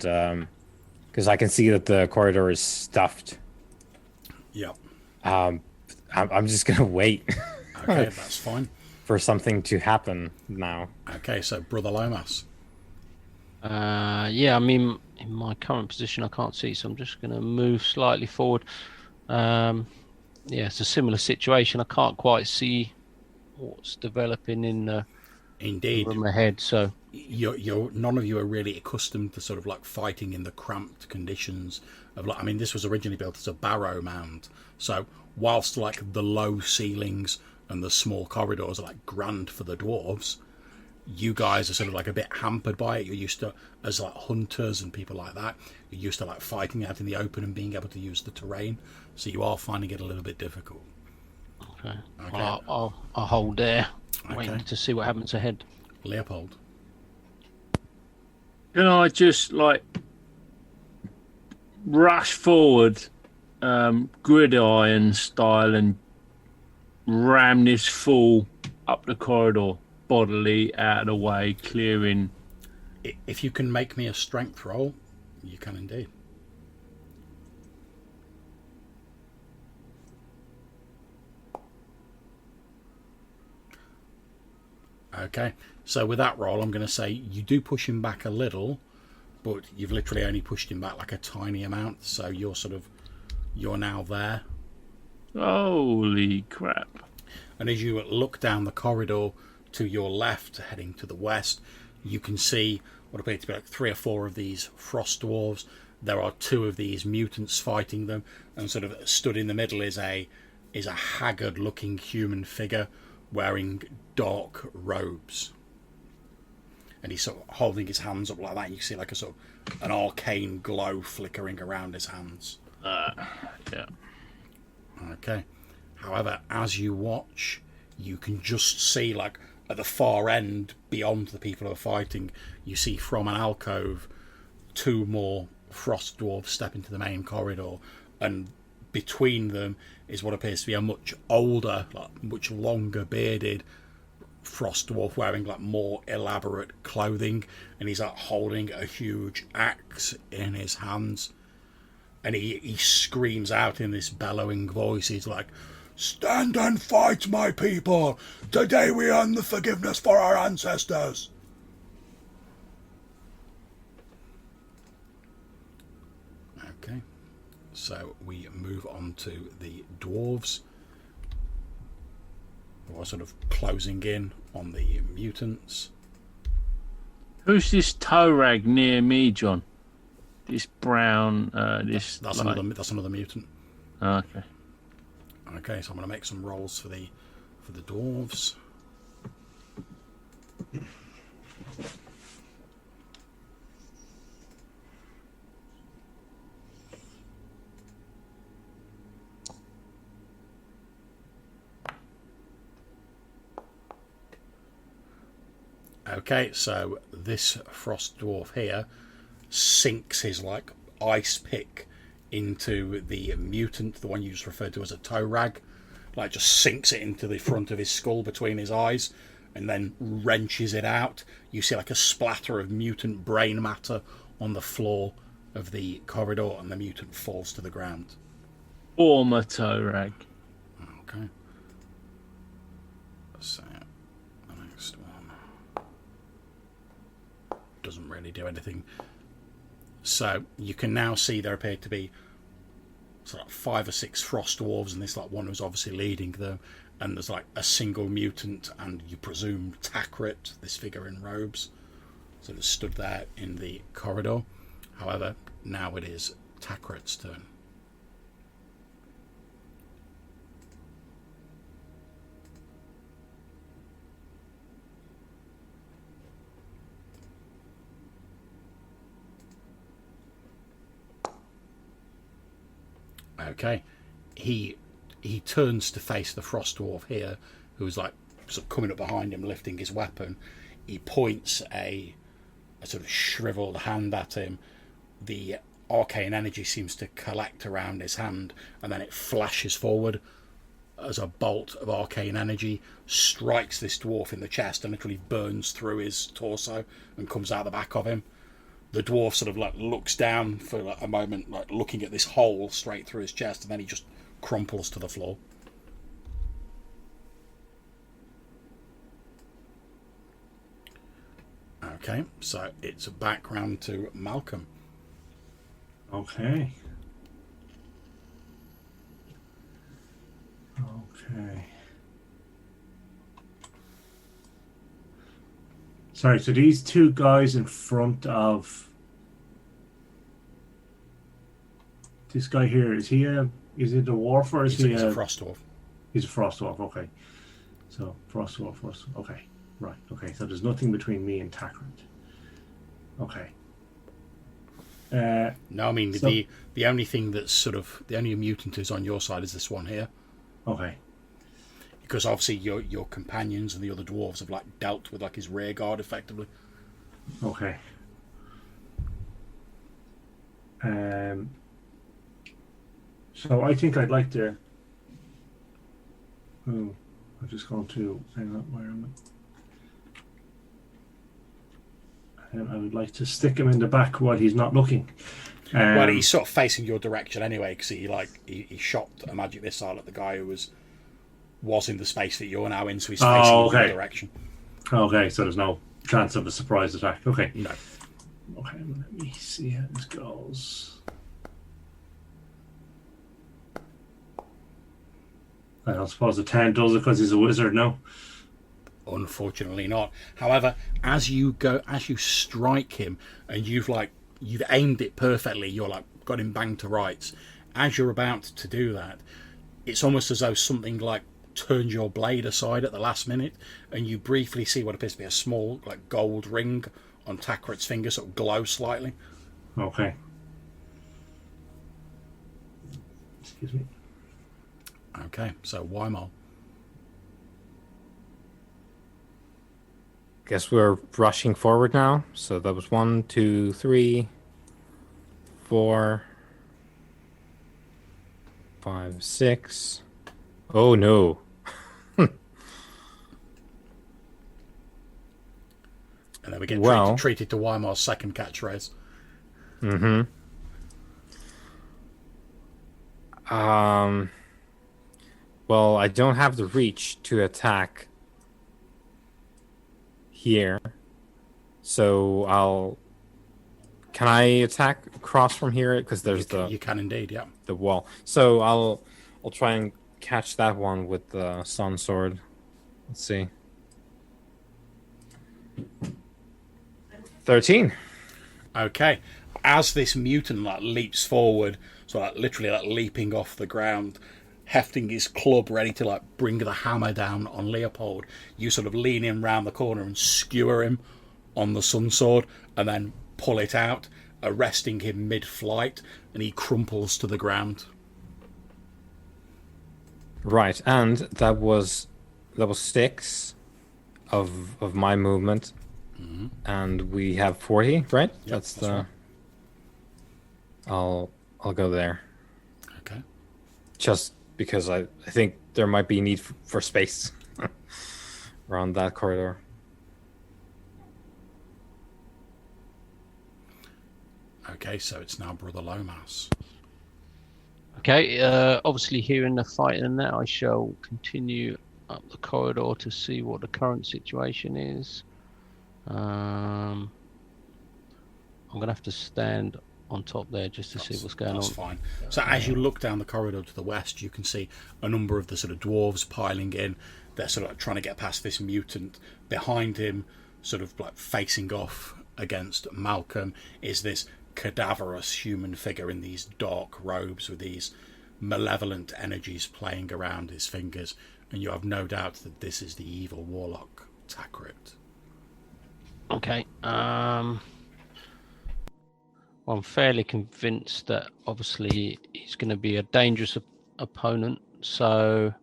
because I can see that the corridor is stuffed. Yep. I'm just gonna wait. Okay, that's fine. For something to happen now. Okay, so Brother Lomas. Yeah, I mean, in my current position, I can't see, so I'm just going to move slightly forward. Yeah, it's a similar situation. I can't quite see what's developing in the Indeed. from ahead. So You're none of you are really accustomed to sort of like fighting in the cramped conditions of like. I mean, this was originally built as a barrow mound, so whilst like the low ceilings and the small corridors are like grand for the dwarves, you guys are sort of like a bit hampered by it. You're used to, as like hunters and people like that, you're used to like fighting out in the open and being able to use the terrain, so you are finding it a little bit difficult. okay. Okay. I'll hold there, Okay. waiting to see what happens ahead. Leopold. Can I just like rush forward, gridiron style, and ram this fool up the corridor bodily out of the way, clearing? If you can make me a strength roll, you can indeed. Okay, so with that roll, I'm going to say you do push him back a little, but you've literally only pushed him back like a tiny amount, so you're now there. Holy crap. And as you look down the corridor to your left, heading to the west, you can see what appear to be like 3 or 4 of these Frost Dwarves. There are 2 of these mutants fighting them, and sort of stood in the middle is a haggard-looking human figure wearing dark robes. And he's sort of holding his hands up like that. You can see like a sort of an arcane glow flickering around his hands. Yeah. Okay. However, as you watch, you can just see, like, at the far end, beyond the people who are fighting, you see from an alcove 2 more Frost Dwarves step into the main corridor, and between them is what appears to be a much older, like, much longer bearded Frost Dwarf wearing like more elaborate clothing, and he's like holding a huge axe in his hands, and he screams out in this bellowing voice. He's like, "Stand and fight, my people! Today we earn the forgiveness for our ancestors!" Okay, so we move on to the dwarves, who are sort of closing in on the mutants. Who's this toe rag near me, John? This brown, this. That's like... another mutant. Okay. Okay, so I'm going to make some rolls for the dwarves. Okay, so this Frost Dwarf here sinks his like ice pick into the mutant, the one you just referred to as a toe rag, like just sinks it into the front of his skull between his eyes, and then wrenches it out. You see like a splatter of mutant brain matter on the floor of the corridor, and the mutant falls to the ground. Former toe rag. Okay. So the next one doesn't really do anything. So you can now see there appear to be sort of 5 or 6 Frost Dwarves, and this like one who's obviously leading them, and there's like a single mutant, and you presume Takret, this figure in robes, sort of stood there in the corridor. However, now it is Takret's turn. Okay, he turns to face the Frost Dwarf here, who's like sort of coming up behind him, lifting his weapon. He points a sort of shriveled hand at him. The arcane energy seems to collect around his hand, and then it flashes forward as a bolt of arcane energy strikes this dwarf in the chest and literally burns through his torso and comes out the back of him. The dwarf sort of like looks down for like a moment, like looking at this hole straight through his chest, and then he just crumples to the floor. Okay, so it's back round to Malcolm. Okay. Okay. Sorry, so these two guys in front of this guy here, is he a dwarf or is He's a Frost Dwarf. He's a Frost Dwarf, okay. So Frost Dwarf, okay. Right, okay, so there's nothing between me and Takret. Okay. No, I mean the only thing that's sort of the only mutant is on your side is this one here. Okay. Because obviously your companions and the other dwarves have like dealt with like his rear guard effectively. Okay. So I think I'd like to. Oh, I'm just going to hang on. Where am I? And I would like to stick him in the back while he's not looking. Well, he's sort of facing your direction anyway, because he shot a magic missile at the guy who was in the space that you're now in, so he's facing your direction. Okay, so there's no chance of a surprise attack. Okay. No. Okay, let me see how this goes. I don't suppose the 10 does it because he's a wizard, no? Unfortunately not. However, as you strike him and you've aimed it perfectly, you're like got him banged to rights. As you're about to do that, it's almost as though something like turns your blade aside at the last minute, and you briefly see what appears to be a small like gold ring on Takret's finger sort of glow slightly. Okay. Excuse me. Okay, so Weimar. Guess we're rushing forward now. So that was 1, 2, 3, 4, 5, 6. Oh no. And then we get treated to Weimar's second catchphrase. Mm-hmm. Well, I don't have the reach to attack here. So can I attack across from here? Because there's you can indeed, yeah. The wall. So I'll try and catch that one with the sun sword. Let's see. 13. Okay. As this mutant leaps forward, so literally leaping off the ground, hefting his club ready to bring the hammer down on Leopold, you sort of lean in round the corner and skewer him on the sun sword and then pull it out, arresting him mid-flight, and he crumples to the ground. Right, and that was 6 of my movement. Mm-hmm. And we have 40, right? Yep, that's right. I'll go there. Okay. Just because I think there might be need for space around that corridor. Okay, so it's now Brother Lomas. Okay, obviously hearing the fight and that, I shall continue up the corridor to see what the current situation is. I'm gonna have to stand on top there just to see what's going on. That's fine. So as you look down the corridor to the west, you can see a number of the sort of dwarves piling in. They're sort of trying to get past this mutant. Behind him, sort of facing off against Malcolm, is this cadaverous human figure in these dark robes with these malevolent energies playing around his fingers, and you have no doubt that this is the evil warlock Takret. Okay. Well, I'm fairly convinced that obviously he's going to be a dangerous opponent, so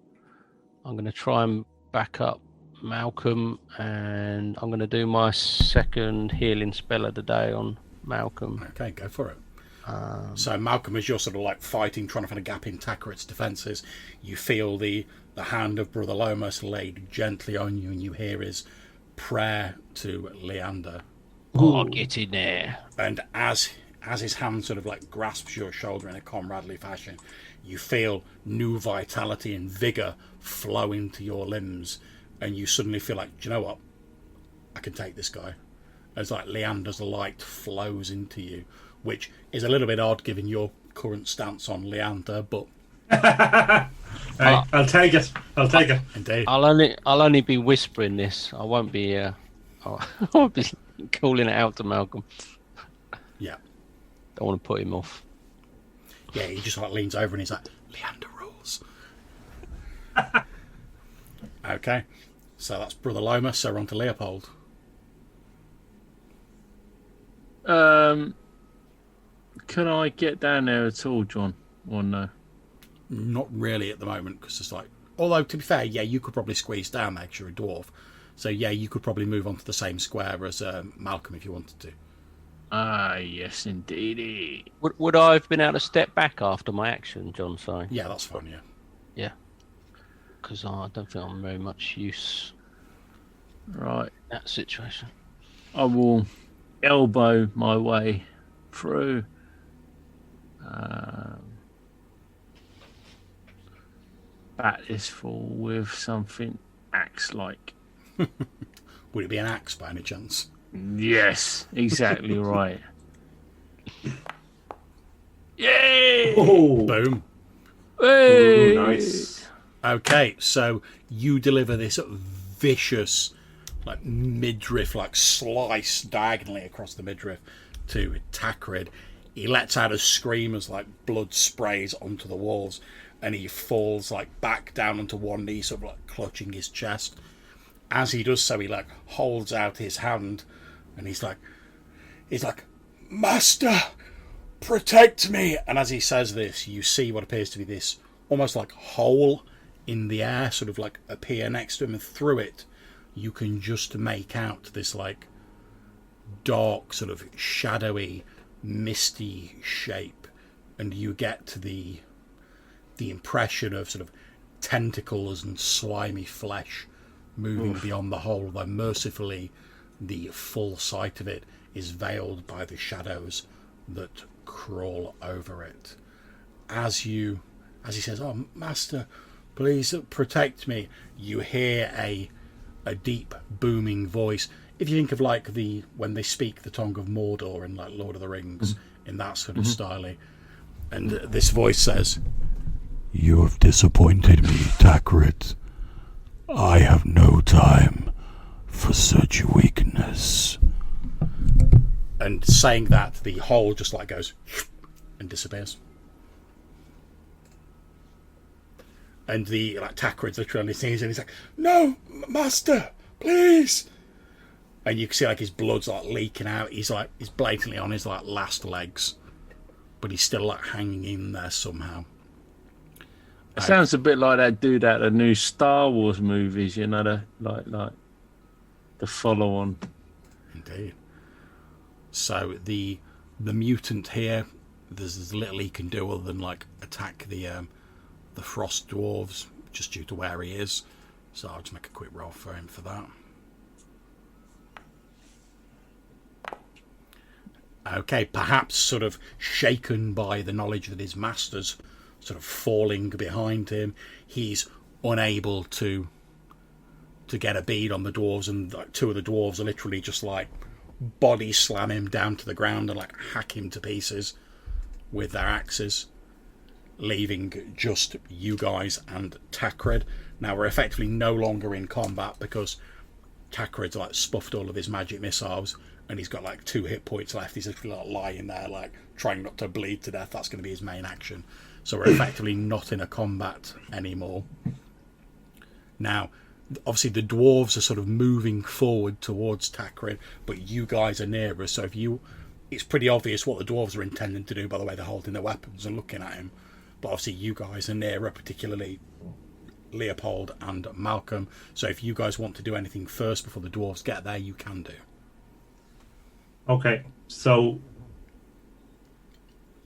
I'm going to try and back up Malcolm, and I'm going to do my second healing spell of the day on Malcolm. Okay, go for it. So Malcolm, as you're sort of fighting, trying to find a gap in Takret's defences, you feel the hand of Brother Lomas laid gently on you, and you hear his prayer to Leander. Oh, get in there. And as his hand sort of grasps your shoulder in a comradely fashion, you feel new vitality and vigour flow into your limbs, and you suddenly feel do you know what? I can take this guy. As Leander's light flows into you, which is a little bit odd given your current stance on Leander, but I'll take it. Indeed. I'll only be whispering this. I won't be I'll be calling it out to Malcolm. Yeah. Don't want to put him off. Yeah, he just like leans over and he's like, Leander rules. Okay. So that's Brother Loma, so we're on to Leopold. Can I get down there at all, John? Or no? Not really at the moment, because it's like... Although, to be fair, yeah, you could probably squeeze down there because you're a dwarf. So, yeah, you could probably move on to the same square as Malcolm if you wanted to. Ah, yes, indeedy. Would I have been able to step back after my action, John? Sorry. Yeah, that's fine, yeah. Yeah. Because I don't think I'm very much use Right. in that situation. I will elbow my way through. Bat this fool with something axe-like. Would it be an axe by any chance? Yes, exactly right. Yay! Oh, Boom. Hey! nice. Okay, so you deliver this vicious, like midriff, like slice diagonally across the midriff to Takret. He lets out a scream as like blood sprays onto the walls, and he falls like back down onto one knee, sort of like clutching his chest. As he does so, he like holds out his hand, and he's like, "Master, protect me!" And as he says this, you see what appears to be this almost like hole in the air, sort of like appear next to him, and through it, you can just make out this like dark, sort of shadowy, misty shape, and you get to the impression of sort of tentacles and slimy flesh moving beyond the hole, though mercifully the full sight of it is veiled by the shadows that crawl over it. As he says, "Oh, Master, please protect me," you hear a deep booming voice. If you think of like when they speak the tongue of Mordor in like Lord of the Rings, in that sort of style, and this voice says, "You have disappointed me, Takret. I have no time for such weakness." And saying that, the hole just like goes and disappears. And the like Takret's literally sees, and he's like, "No, Master, please!" And you can see like his blood's like leaking out. He's blatantly on his like last legs, but he's still like hanging in there somehow. It sounds a bit like that dude out of the new Star Wars movies, you know, like the follow-on. Indeed. So the mutant here, there's little he can do other than like attack the Frost Dwarves, just due to where he is. So I'll just make a quick roll for him for that. Okay, perhaps sort of shaken by the knowledge that his master's sort of falling behind him, he's unable to get a bead on the dwarves, and like, two of the dwarves are literally just like body slam him down to the ground and like hack him to pieces with their axes, leaving just you guys and Takret. Now we're effectively no longer in combat because Takret's like spuffed all of his magic missiles, and he's got like 2 hit points left. He's literally like lying there, like trying not to bleed to death. That's going to be his main action. So we're effectively not in a combat anymore. Now, obviously the dwarves are sort of moving forward towards Takret, but you guys are nearer. So it's pretty obvious what the dwarves are intending to do by the way they're holding their weapons and looking at him. But obviously you guys are nearer, particularly Leopold and Malcolm. So if you guys want to do anything first before the dwarves get there, you can do. Okay, so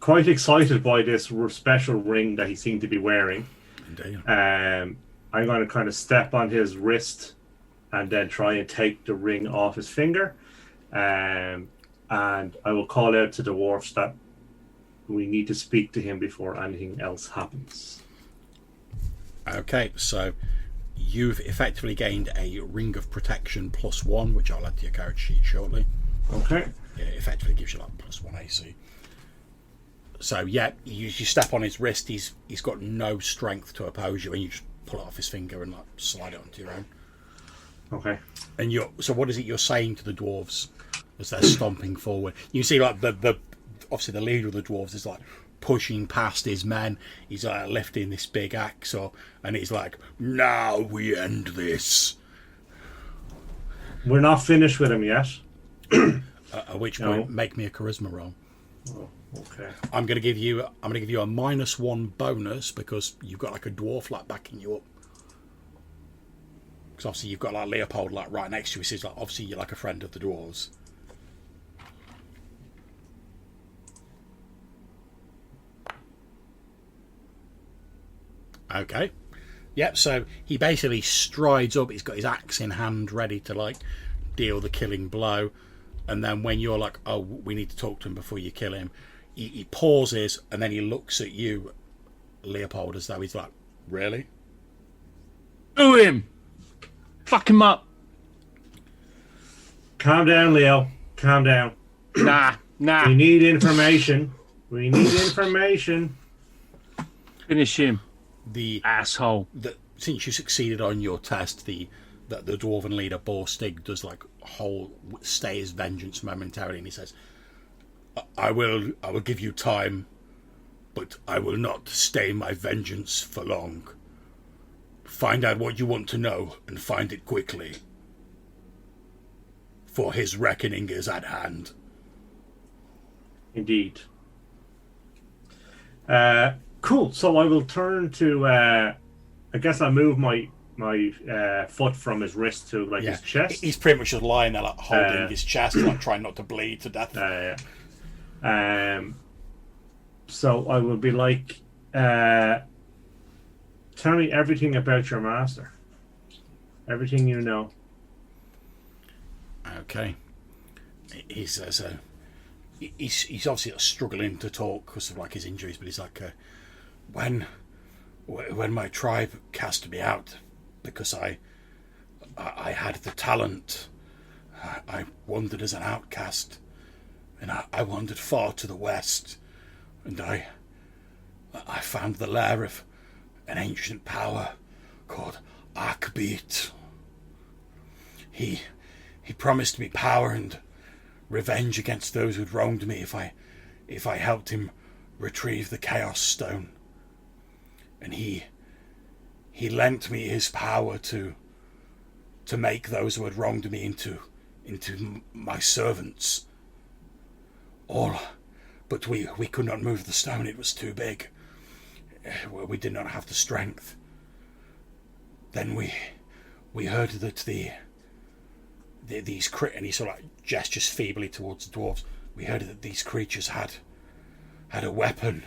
quite excited by this special ring that he seemed to be wearing. Indeed. I'm going to kind of step on his wrist and then try and take the ring off his finger. And I will call out to the dwarfs that we need to speak to him before anything else happens. Okay, so you've effectively gained a ring of protection +1, which I'll add to your character sheet shortly. Okay. It effectively gives you like +1 AC. So yeah, you step on his wrist. He's got no strength to oppose you, and you just pull it off his finger and like slide it onto your own. Okay. And so what is it you're saying to the dwarves as they're stomping forward? You see, like the obviously the leader of the dwarves is like pushing past his men. He's like lifting this big axe up, and he's like, "Now we end this." We're not finished with him yet. At which point, make me a charisma roll. Oh, okay. I'm gonna give you a -1 bonus because you've got like a dwarf like backing you up. Because obviously you've got like Leopold like right next to you. So it's like obviously you're like a friend of the dwarves. Okay. Yep, so he basically strides up, he's got his axe in hand ready to like deal the killing blow, and then when you're like, oh, we need to talk to him before you kill him, he pauses and then he looks at you, Leopold, as though he's like, really? Do him! Fuck him up! Calm down, Leo. Calm down. Nah. We need information. We need information. Finish him. The asshole. Since you succeeded on your test, the dwarven leader Borstig does like stay his vengeance momentarily, and he says, I will give you time, but I will not stay my vengeance for long. Find out what you want to know and find it quickly, for his reckoning is at hand. Indeed. Cool. So I will turn to. I guess I move my foot from his wrist to his chest. He's pretty much just lying there, like holding his chest, like trying not to bleed to death. So I will be like, tell me everything about your master. Everything you know. Okay. He says, he's obviously struggling to talk because of like his injuries, but he's like, when my tribe cast me out because I had the talent, I wandered as an outcast, and I wandered far to the west, and I found the lair of an ancient power called Arkbeat. He promised me power and revenge against those who'd wronged me if I helped him retrieve the Chaos Stone. And he lent me his power to make those who had wronged me into my servants. But we could not move the stone; it was too big. We did not have the strength. Then we heard that these and he sort of like gestures feebly towards the dwarves. We heard that these creatures had a weapon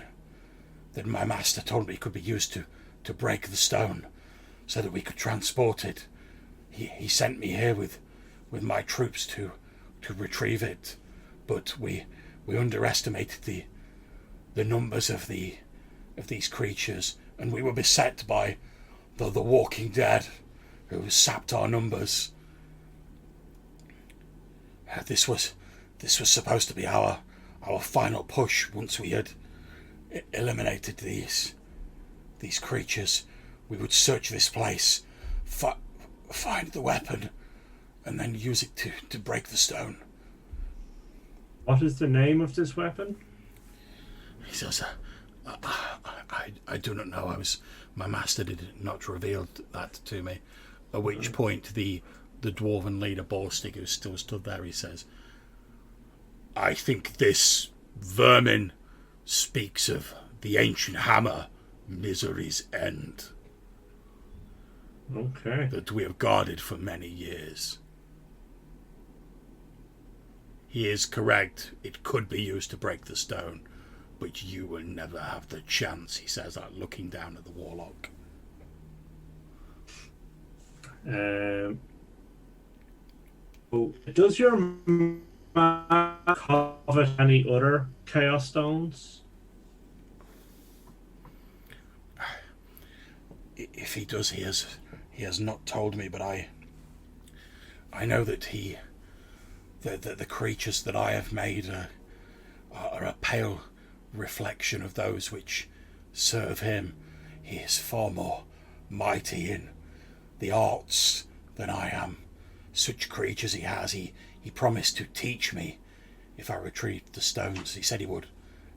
that my master told me could be used to break the stone, so that we could transport it. He sent me here with my troops to retrieve it, but we underestimated the numbers of these creatures, and we were beset by the walking dead, who sapped our numbers. This was supposed to be our final push. Once we had eliminated these creatures, we would search this place, find the weapon, and then use it to break the stone. What is the name of this weapon? He says, I do not know. My master did not reveal that to me. At which point the dwarven leader Borstig, who still stood there, he says, I think this vermin speaks of the ancient hammer, Misery's End. Okay. That we have guarded for many years. He is correct. It could be used to break the stone, but you will never have the chance, he says, like looking down at the warlock. Does your map covet any other chaos stones? If he does, he has not told me, but I know that the creatures that I have made are a pale reflection of those which serve him. He is far more mighty in the arts than I am, such creatures he has. He promised to teach me if I retrieved the stones. He said he would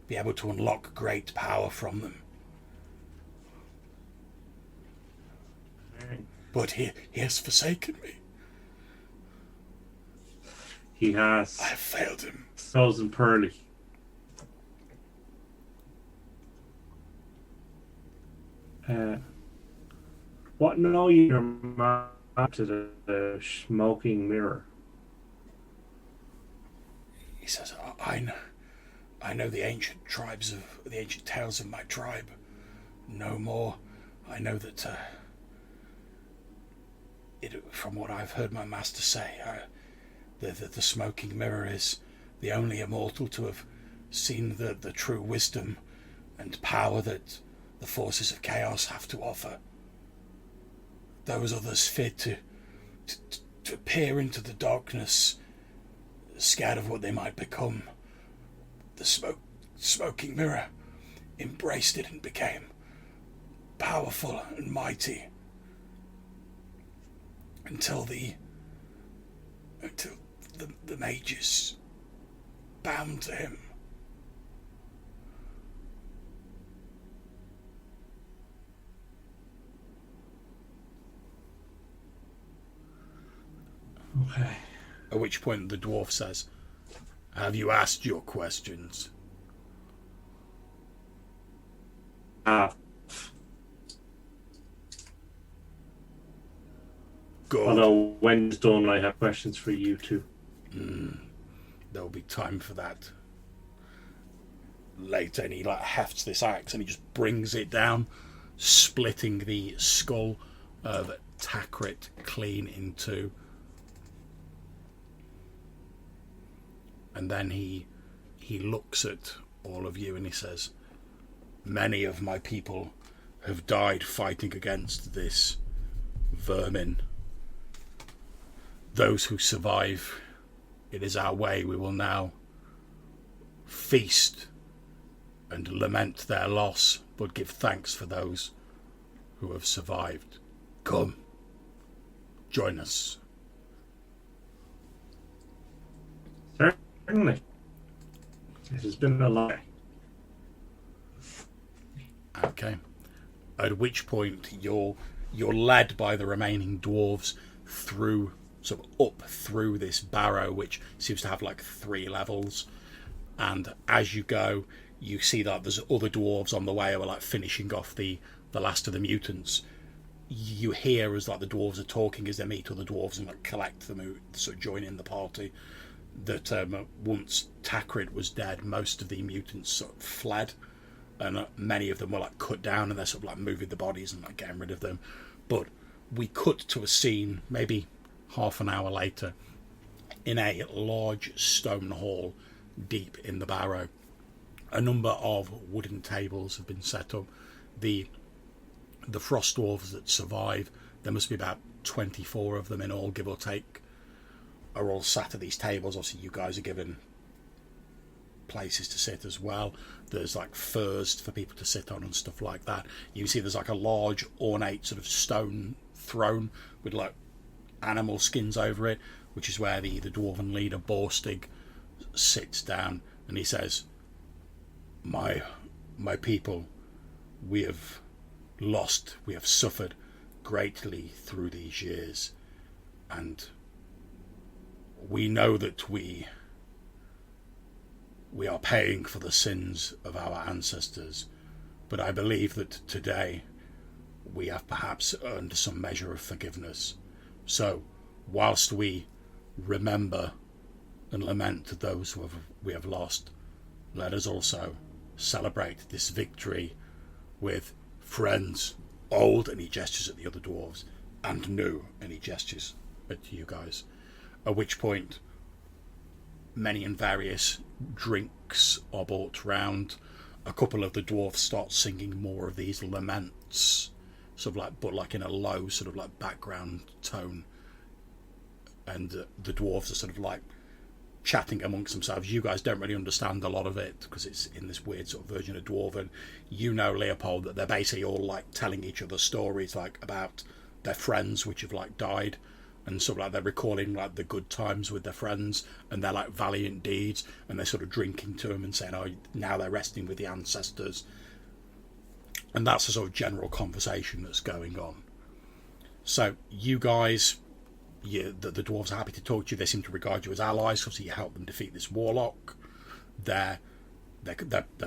be able to unlock great power from them. But he has forsaken me. He has. I have failed him. Thousand Pearly. What know your map to the smoking mirror? He says, I know the ancient tales of my tribe. No more. I know that from what I've heard my master say, the smoking mirror is the only immortal to have seen the true wisdom and power that the forces of chaos have to offer. Those others feared to peer into the darkness, scared of what they might become. The smoking mirror embraced it and became powerful and mighty until the mages bound to him. Okay. At which point the dwarf says, have you asked your questions? Good. Although when it's done, I have questions for you too. There'll be time for that later. And he hefts this axe and he just brings it down, splitting the skull of Takret clean in two. And then he looks at all of you and he says, many of my people have died fighting against this vermin. Those who survive, it is our way. We will now feast and lament their loss, but give thanks for those who have survived. Come, join us. Certainly. It has been a lie. Okay. At which point you're led by the remaining dwarves through, sort of up through this barrow, which seems to have like 3 levels. And as you go, you see that there's other dwarves on the way who are like finishing off the last of the mutants. You hear as like the dwarves are talking as they meet other dwarves and like collect them who sort of join in the party, that once Takret was dead, most of the mutants sort of fled, and many of them were like cut down, and they're sort of like moving the bodies and like getting rid of them. But we cut to a scene maybe half an hour later in a large stone hall deep in the barrow. A number of wooden tables have been set up. The Frost Dwarves that survive, there must be about 24 of them in all, give or take, are all sat at these tables. Obviously you guys are given places to sit as well. There's like furs for people to sit on and stuff like that. You see there's like a large ornate sort of stone throne with like animal skins over it, which is where the dwarven leader Borstig sits down, and he says, my people, we have suffered greatly through these years, and we know that we are paying for the sins of our ancestors, but I believe that today we have perhaps earned some measure of forgiveness. So, whilst we remember and lament those who we have lost, let us also celebrate this victory with friends, old, and he gestures at the other dwarves, and new, and he gestures at you guys. At which point, many and various drinks are brought round. A couple of the dwarves start singing more of these laments, sort of like, but like in a low sort of like background tone. And the dwarves are sort of like chatting amongst themselves. You guys don't really understand a lot of it because it's in this weird sort of version of Dwarven. You know, Leopold, that they're basically all like telling each other stories like about their friends which have like died, and sort of like they're recalling like the good times with their friends and their like valiant deeds, and they're sort of drinking to them and saying, oh, now they're resting with the ancestors. And that's the sort of general conversation that's going on. So you guys, the dwarves are happy to talk to you. They seem to regard you as allies. Obviously, you help them defeat this warlock. They're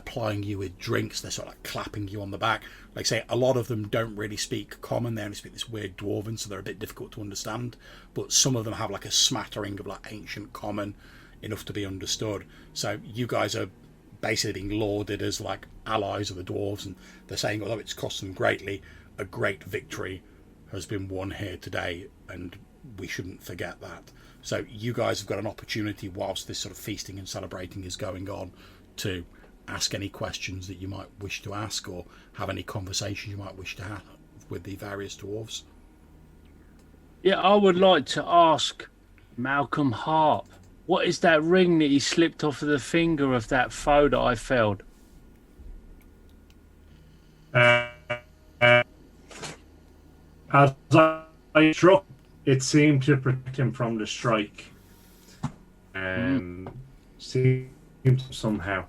plying you with drinks. They're sort of like clapping you on the back. Like I say, a lot of them don't really speak common. They only speak this weird dwarven, so they're a bit difficult to understand. But some of them have like a smattering of like ancient common, enough to be understood. So you guys are basically being lauded as like allies of the dwarves, and they're saying, although it's cost them greatly, a great victory has been won here today, and we shouldn't forget that. So you guys have got an opportunity whilst this sort of feasting and celebrating is going on to ask any questions that you might wish to ask, or have any conversation you might wish to have with the various dwarves. Yeah, I would like to ask Malcolm Harp, what is that ring that he slipped off of the finger of that foe that I felled? As I struck, it seemed to protect him from the strike. Seemed somehow.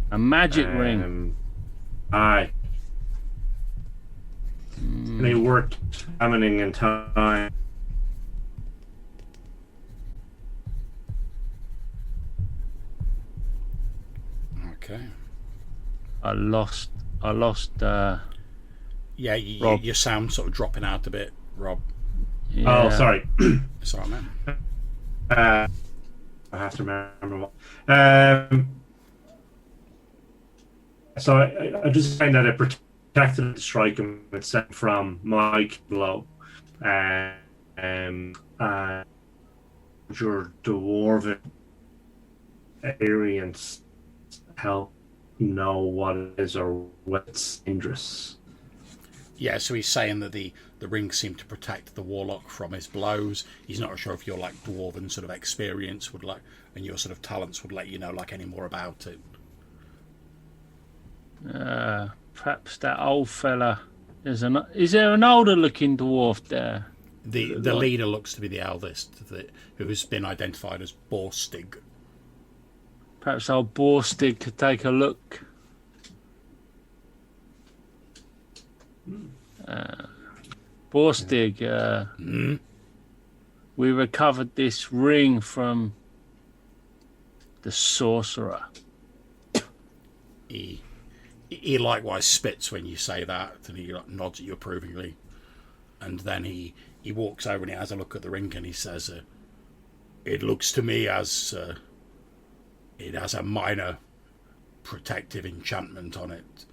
A magic ring. Aye. And it worked examining in time. Okay. I lost. Yeah, your sound sort of dropping out a bit, Rob. Yeah. Oh, sorry. It's all right, man. I have to remember what. So I just find that it protected the strike and it sent from my blow. Your dwarven experience help know what it is or what's dangerous. Yeah, so he's saying that the ring seemed to protect the warlock from his blows. He's not sure if your like dwarven sort of experience would like, and your sort of talents would let you know like any more about it. Perhaps that old fella. Is there an older looking dwarf there? The leader looks to be the eldest, who has been identified as Borstig. Perhaps old Borstig could take a look. Borstig, we recovered this ring from the sorcerer. He likewise spits when you say that, and he like, nods at you approvingly. And then he walks over and he has a look at the ring and he says, it looks to me as it has a minor protective enchantment on it.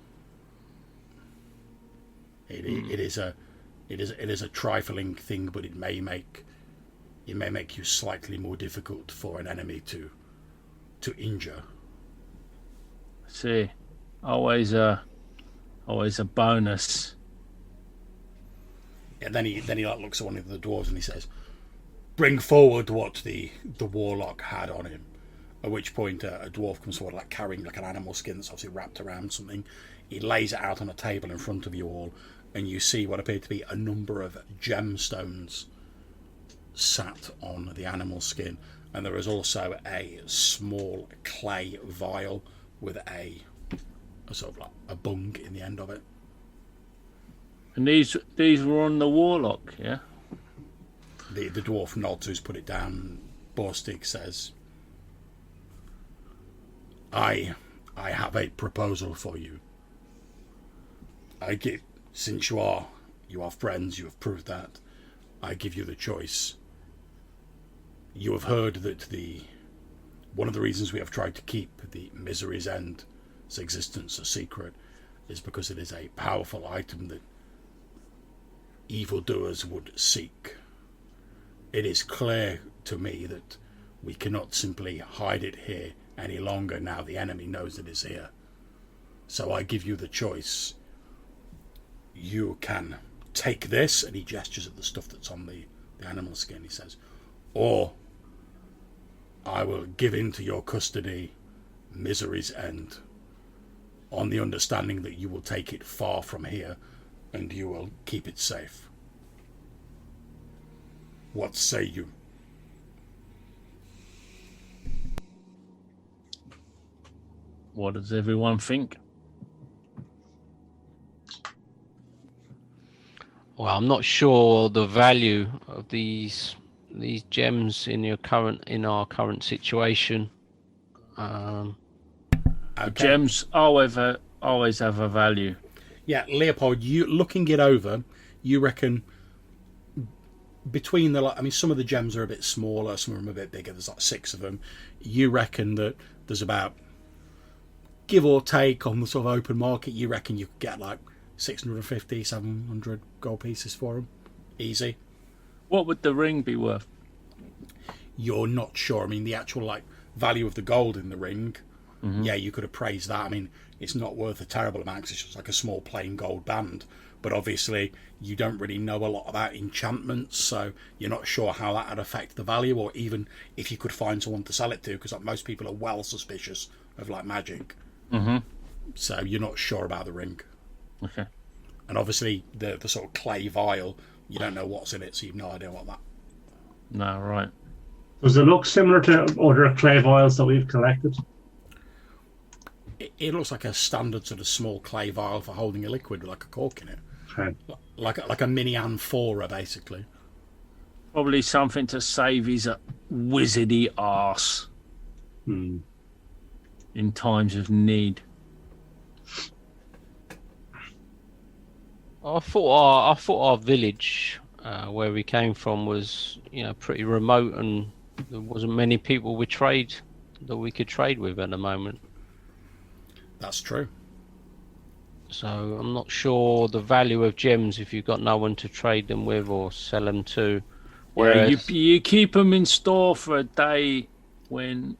It is a trifling thing, but it may make you slightly more difficult for an enemy to injure. See, always a bonus. And then he like looks at one of the dwarves and he says, "Bring forward what the warlock had on him." At which point a dwarf comes forward, like carrying like an animal skin that's obviously wrapped around something. He lays it out on a table in front of you all, and you see what appear to be a number of gemstones sat on the animal skin. And there is also a small clay vial with a sort of like a bung in the end of it. And these were on the warlock, yeah? The dwarf nods, who's put it down. Borstig says, I have a proposal for you. Since you are friends, you have proved that. I give you the choice. You have heard that one of the reasons we have tried to keep the Misery's End's existence a secret is because it is a powerful item that evildoers would seek. It is clear to me that we cannot simply hide it here any longer now the enemy knows it is here. So I give you the choice. You can take this, and he gestures at the stuff that's on the animal skin, he says, or I will give into your custody Misery's End, on the understanding that you will take it far from here and you will keep it safe. What say you? What does everyone think? Well, I'm not sure the value of these gems in our current situation. Okay. Gems always have a value. Yeah, Leopold, you looking it over, you reckon between some of the gems are a bit smaller, some of them are a bit bigger. There's like 6 of them. You reckon that there's about, give or take on the sort of open market, you reckon you could get like 650, 700 gold pieces for them? Easy. What would the ring be worth? You're not sure. I mean, the actual like value of the gold in the ring, yeah, you could appraise that. I mean, it's not worth a terrible amount 'cause it's just like a small plain gold band. But obviously, you don't really know a lot about enchantments, so you're not sure how that would affect the value, or even if you could find someone to sell it to, because like, most people are well suspicious of like magic. So you're not sure about the ring. Okay. And obviously, the sort of clay vial, you don't know what's in it, so you've no idea what that. No, right. Does it look similar to other clay vials that we've collected? It looks like a standard sort of small clay vial for holding a liquid with like a cork in it. Okay. Like a mini amphora, basically. Probably something to save his wizardy arse in times of need. I thought our village where we came from was, pretty remote, and there wasn't many people we could trade with at the moment. That's true. So I'm not sure the value of gems if you've got no one to trade them with or sell them to. Whereas... you keep them in store for a day when.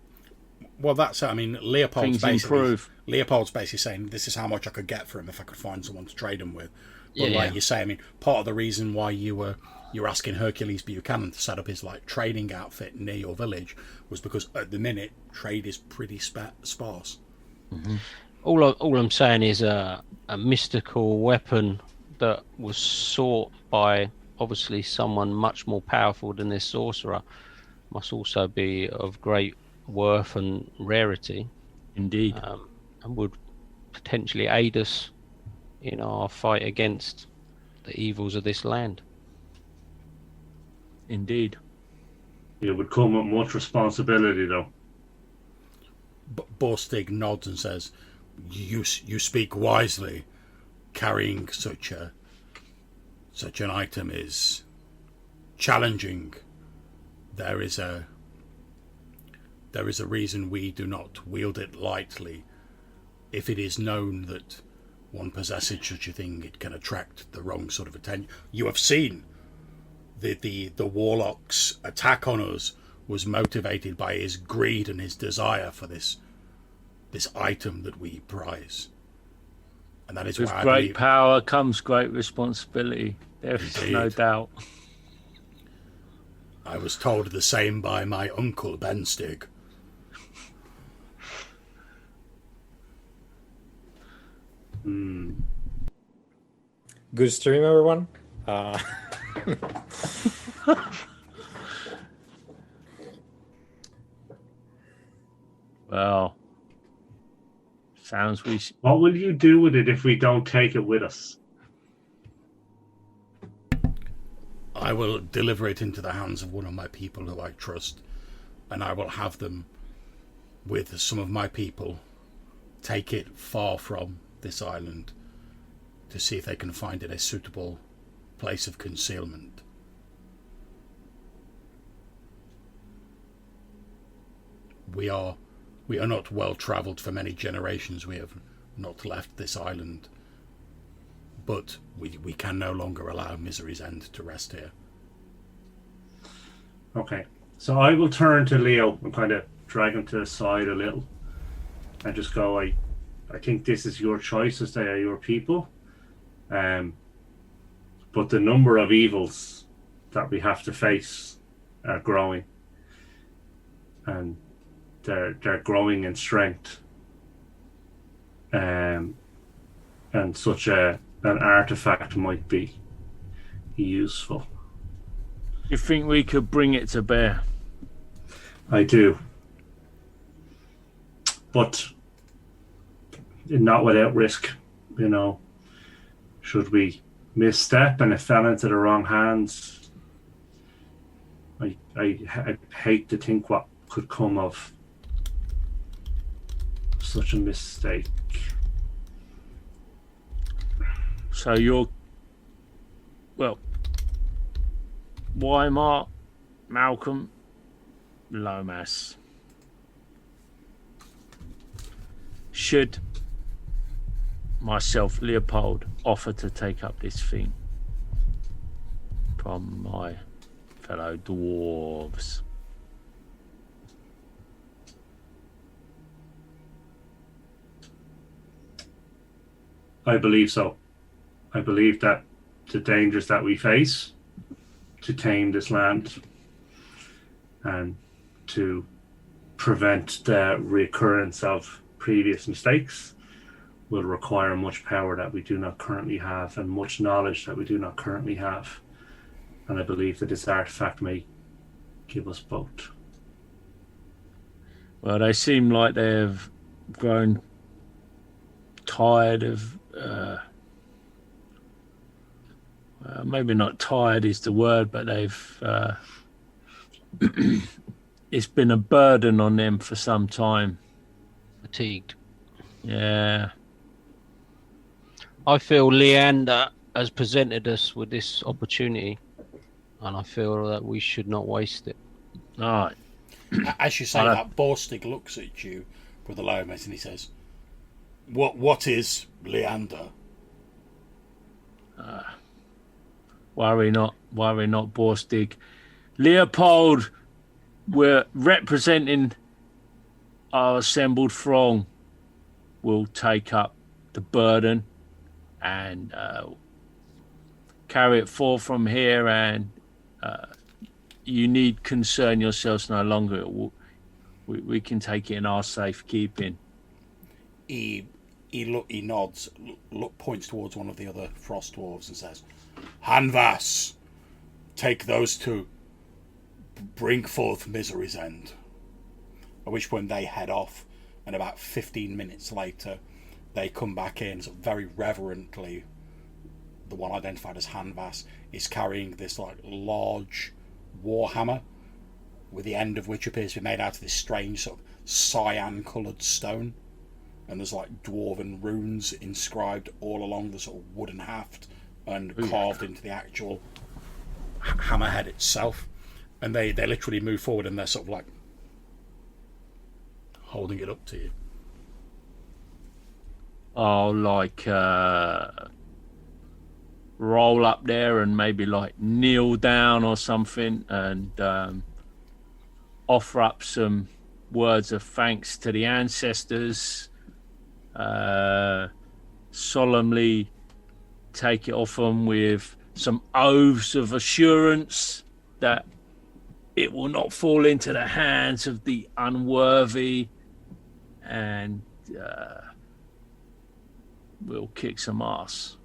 Well, that's it. I mean, Leopold's things improve. basically saying this is how much I could get for him if I could find someone to trade him with. But Yeah. like you say, I mean, part of the reason why you were asking Hercules Buchanan to set up his like trading outfit near your village was because at the minute trade is pretty sparse. All I'm saying is a mystical weapon that was sought by obviously someone much more powerful than this sorcerer must also be of great worth and rarity. Indeed. And would potentially aid us in our fight against the evils of this land. Indeed. It would come with much responsibility, though. Borstig nods and says, "You speak wisely. Carrying such an item is challenging. There is a reason we do not wield it lightly. If it is known that one possesses such a thing, it can attract the wrong sort of attention. You have seen the warlock's attack on us was motivated by his greed and his desire for this item that we prize. And that is With why great power comes great responsibility. There is Indeed. no doubt. I was told the same by my uncle Benstig. Good stream, everyone. Well, sounds we. What will you do with it if we don't take it with us? I will deliver it into the hands of one of my people who I trust, and I will have them, with some of my people, take it far from this island to see if they can find it a suitable place of concealment. We are not well travelled for many generations. We have not left this island, but we can no longer allow Misery's End to rest here. Okay, so I will turn to Leo and kind of drag him to the side a little and just go, I think this is your choice as they are your people. But the number of evils that we have to face are growing. And they're growing in strength. And such an artifact might be useful. You think we could bring it to bear? I do. But not without risk, you know. Should we misstep and it fell into the wrong hands, I hate to think what could come of such a mistake. So you're... Well, Weimar, Malcolm, Lomas. Should myself, Leopold, offer to take up this thing from my fellow dwarves? I believe so. I believe that the dangers that we face to tame this land and to prevent the recurrence of previous mistakes will require much power that we do not currently have and much knowledge that we do not currently have. And I believe that this artifact may give us both. Well, they seem like they've grown tired of... maybe not tired is the word, but they've... it's been a burden on them for some time. Fatigued. Yeah. I feel Leander has presented us with this opportunity, and I feel that we should not waste it. All right. As you say that, Borstig looks at you, Brother Lomas, and he says, What is Leander? Worry not, Borstig. Leopold, we're representing our assembled throng. We'll take up the burden and carry it forth from here, and you need concern yourselves no longer. We can take it in our safekeeping. He nods, points towards one of the other Frost Dwarves and says, Hanvas, take those two, bring forth Misery's End. At which point they head off, and about 15 minutes later they come back in, so very reverently. The one identified as Hanvas is carrying this like large warhammer, with the end of which appears to be made out of this strange sort of cyan coloured stone, and there's like dwarven runes inscribed all along the sort of wooden haft and carved into the actual hammerhead itself. And they literally move forward, and they're sort of like holding it up to you. I'll like roll up there and maybe like kneel down or something, and offer up some words of thanks to the ancestors. Solemnly take it off them with some oaths of assurance that it will not fall into the hands of the unworthy, and we'll kick some ass.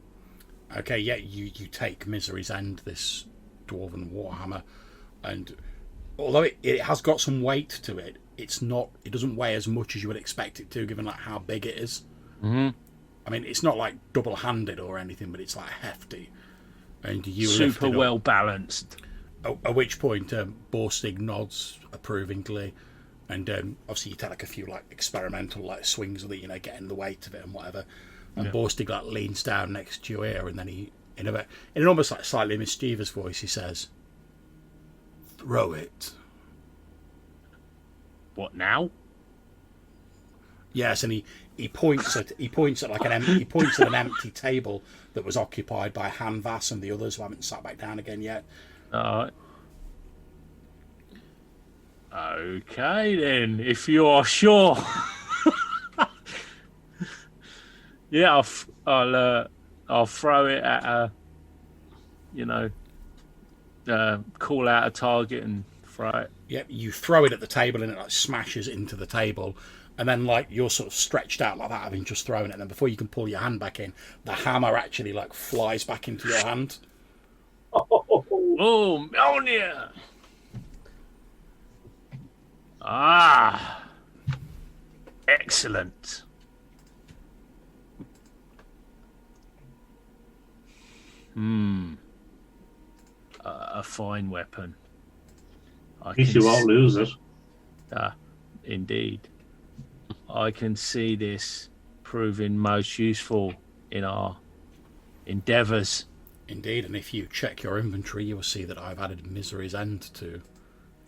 Okay, yeah, you take Misery's End, this dwarven warhammer, and although it has got some weight to it, it doesn't weigh as much as you would expect it to, given like how big it is. Mm-hmm. I mean, it's not like double-handed or anything, but it's like hefty. And you super well balanced. At which point, Borstig nods approvingly, and obviously you take like a few like experimental like swings with it, getting the weight of it and whatever. And Borstig like leans down next to your ear, and then he, in an almost like slightly mischievous voice, he says, "Throw it." What now? Yes, and he points at like an empty table that was occupied by Hanvas and the others who haven't sat back down again yet. All right. Okay then, if you are sure. Yeah, I'll throw it at call out a target and throw it. Yep, you throw it at the table and it like smashes into the table, and then like you're sort of stretched out like that, having just thrown it, and then before you can pull your hand back in, the hammer actually like flies back into your hand. Oh, Mjolnir! Ah, excellent. A fine weapon. At least you won't lose it. Indeed. I can see this proving most useful in our endeavours. Indeed, and if you check your inventory, you will see that I've added Misery's End to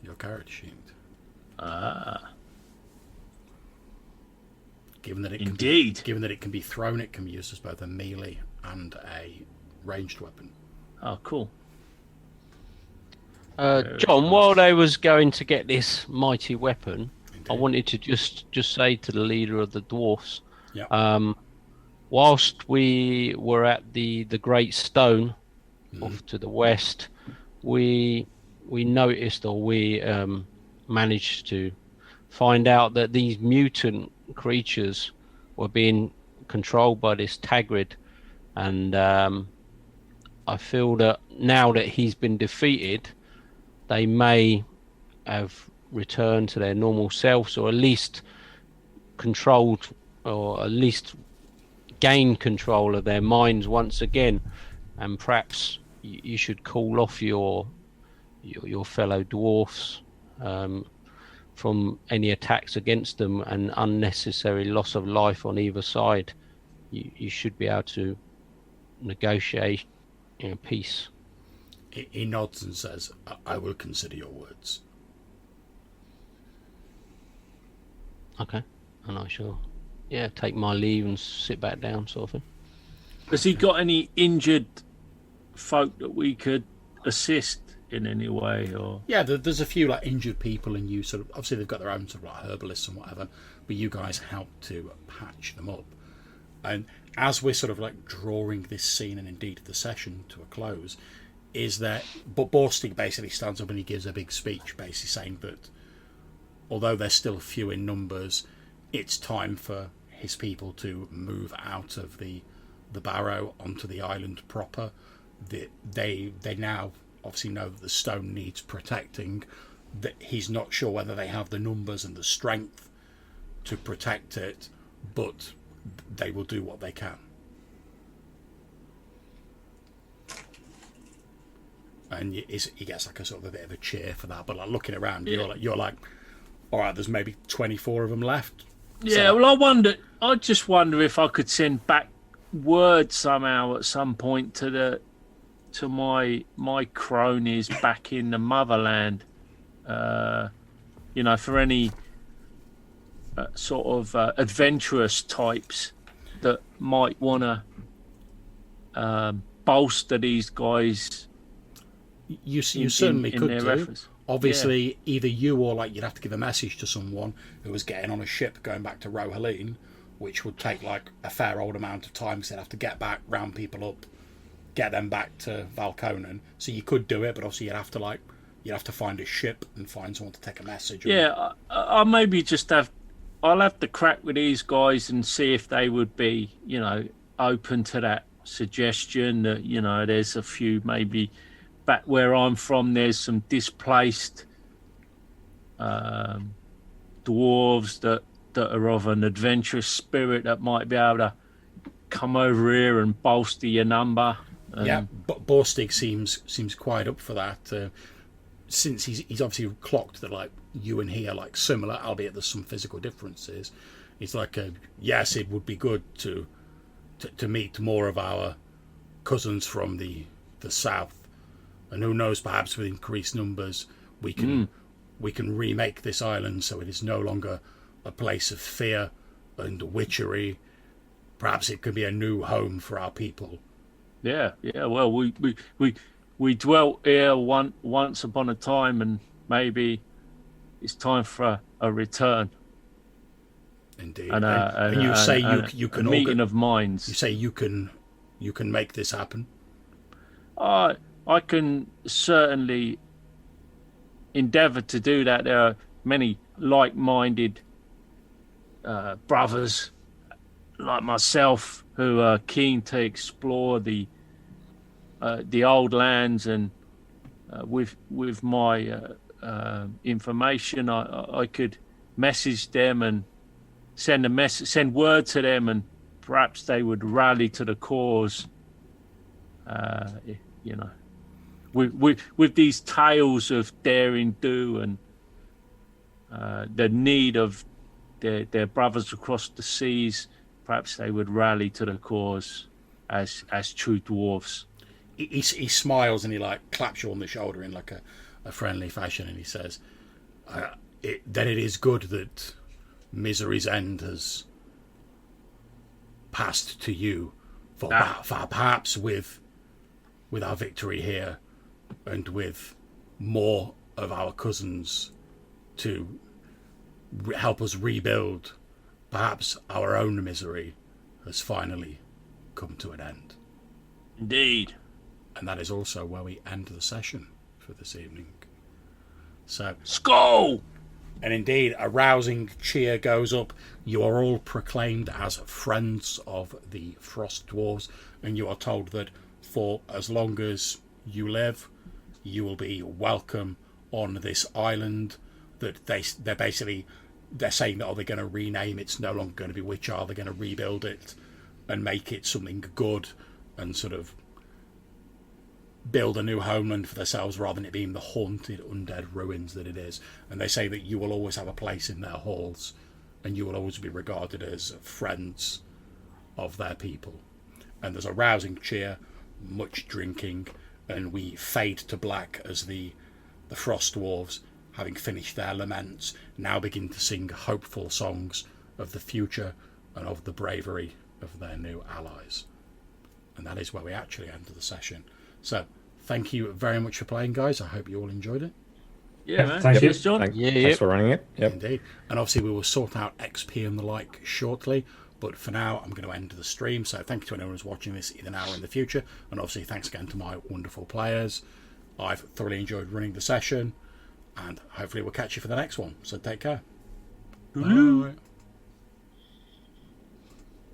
your character sheet. Given that it given that it can be thrown, it can be used as both a melee and a ranged weapon. Oh, cool. John, while they was going to get this mighty weapon, Indeed. I wanted to just say to the leader of the dwarfs, Yeah. whilst we were at the great stone off to the west, we noticed, or we managed to find out that these mutant creatures were being controlled by this Takret, and I feel that now that he's been defeated, they may have returned to their normal selves, or at least controlled, or at least gain control of their minds once again. And perhaps you should call off your fellow dwarfs from any attacks against them and unnecessary loss of life on either side. You should be able to negotiate peace. He nods and says, I will consider your words. Okay, and I shall, take my leave and sit back down, sort of thing. Has he got any injured folk that we could assist in any way? Or Yeah, there's a few like injured people, and you sort of, obviously they've got their own sort of like herbalists and whatever, but you guys help to patch them up. And as we're sort of like drawing this scene and indeed the session to a close, but Borstig basically stands up and he gives a big speech, basically saying that although they're still few in numbers, it's time for his people to move out of the barrow onto the island proper. They now obviously know that the stone needs protecting, that he's not sure whether they have the numbers and the strength to protect it, but they will do what they can. And he gets like a sort of a bit of a cheer for that, but like looking around, you're like, all right, there's maybe 24 of them left. yeah, So, well, I just wonder if I could send back word somehow at some point to my cronies back in the motherland. For any sort of adventurous types that might want to bolster these guys. you certainly in could their do. efforts. Obviously, either you or like you'd have to give a message to someone who was getting on a ship going back to Rohaleen, which would take like a fair old amount of time because they'd have to get back, round people up, get them back to Valconan. So you could do it, but obviously you'd have to find a ship and find someone to take a message. Yeah, I maybe I'll have to crack with these guys and see if they would be, open to that suggestion that, there's a few maybe back where I'm from, there's some displaced dwarves that are of an adventurous spirit that might be able to come over here and bolster your number. Yeah, but Borstig seems quite up for that. Since he's obviously clocked that like you and he are like similar, albeit there's some physical differences. He's like, yes, it would be good to meet more of our cousins from the south, and who knows, perhaps with increased numbers we can remake this island so it is no longer a place of fear and witchery. Perhaps it could be a new home for our people. Yeah. Well, we dwelt here once upon a time, and maybe it's time for a return. Indeed. And you say you can a meeting of minds. You say you can make this happen. I can certainly endeavour to do that. There are many like-minded brothers like myself who are keen to explore the old lands and with my information, I could message them and send word to them, and perhaps they would rally to the cause. You know, with these tales of daring do and the need of their brothers across the seas, perhaps they would rally to the cause as true dwarves. He smiles and he like claps you on the shoulder in like a friendly fashion, and he says, "Then it is good that misery's end has passed to you, for perhaps with our victory here, and with more of our cousins to help us rebuild, perhaps our own misery has finally come to an end." Indeed. And that is also where we end the session for this evening. So, Skull! and indeed, a rousing cheer goes up. You are all proclaimed as friends of the Frost Dwarves, and you are told that for as long as you live, you will be welcome on this island. That they're saying that they're going to rename it. It's no longer going to be Witchar. They're going to rebuild it and make it something good and sort of build a new homeland for themselves rather than it being the haunted undead ruins that it is. And they say that you will always have a place in their halls and you will always be regarded as friends of their people. And there's a rousing cheer, much drinking, and we fade to black as the Frost Dwarves, having finished their laments, now begin to sing hopeful songs of the future and of the bravery of their new allies. And that is where we actually enter the session. So, thank you very much for playing, guys. I hope you all enjoyed it. Yeah, man. Thank you. Cheers, John. Thanks for running it. Yep. Indeed. And obviously we will sort out XP and the like shortly. But for now, I'm going to end the stream. So thank you to anyone who's watching this in an hour in the future. And obviously thanks again to my wonderful players. I've thoroughly enjoyed running the session. And hopefully we'll catch you for the next one. So take care. Bye.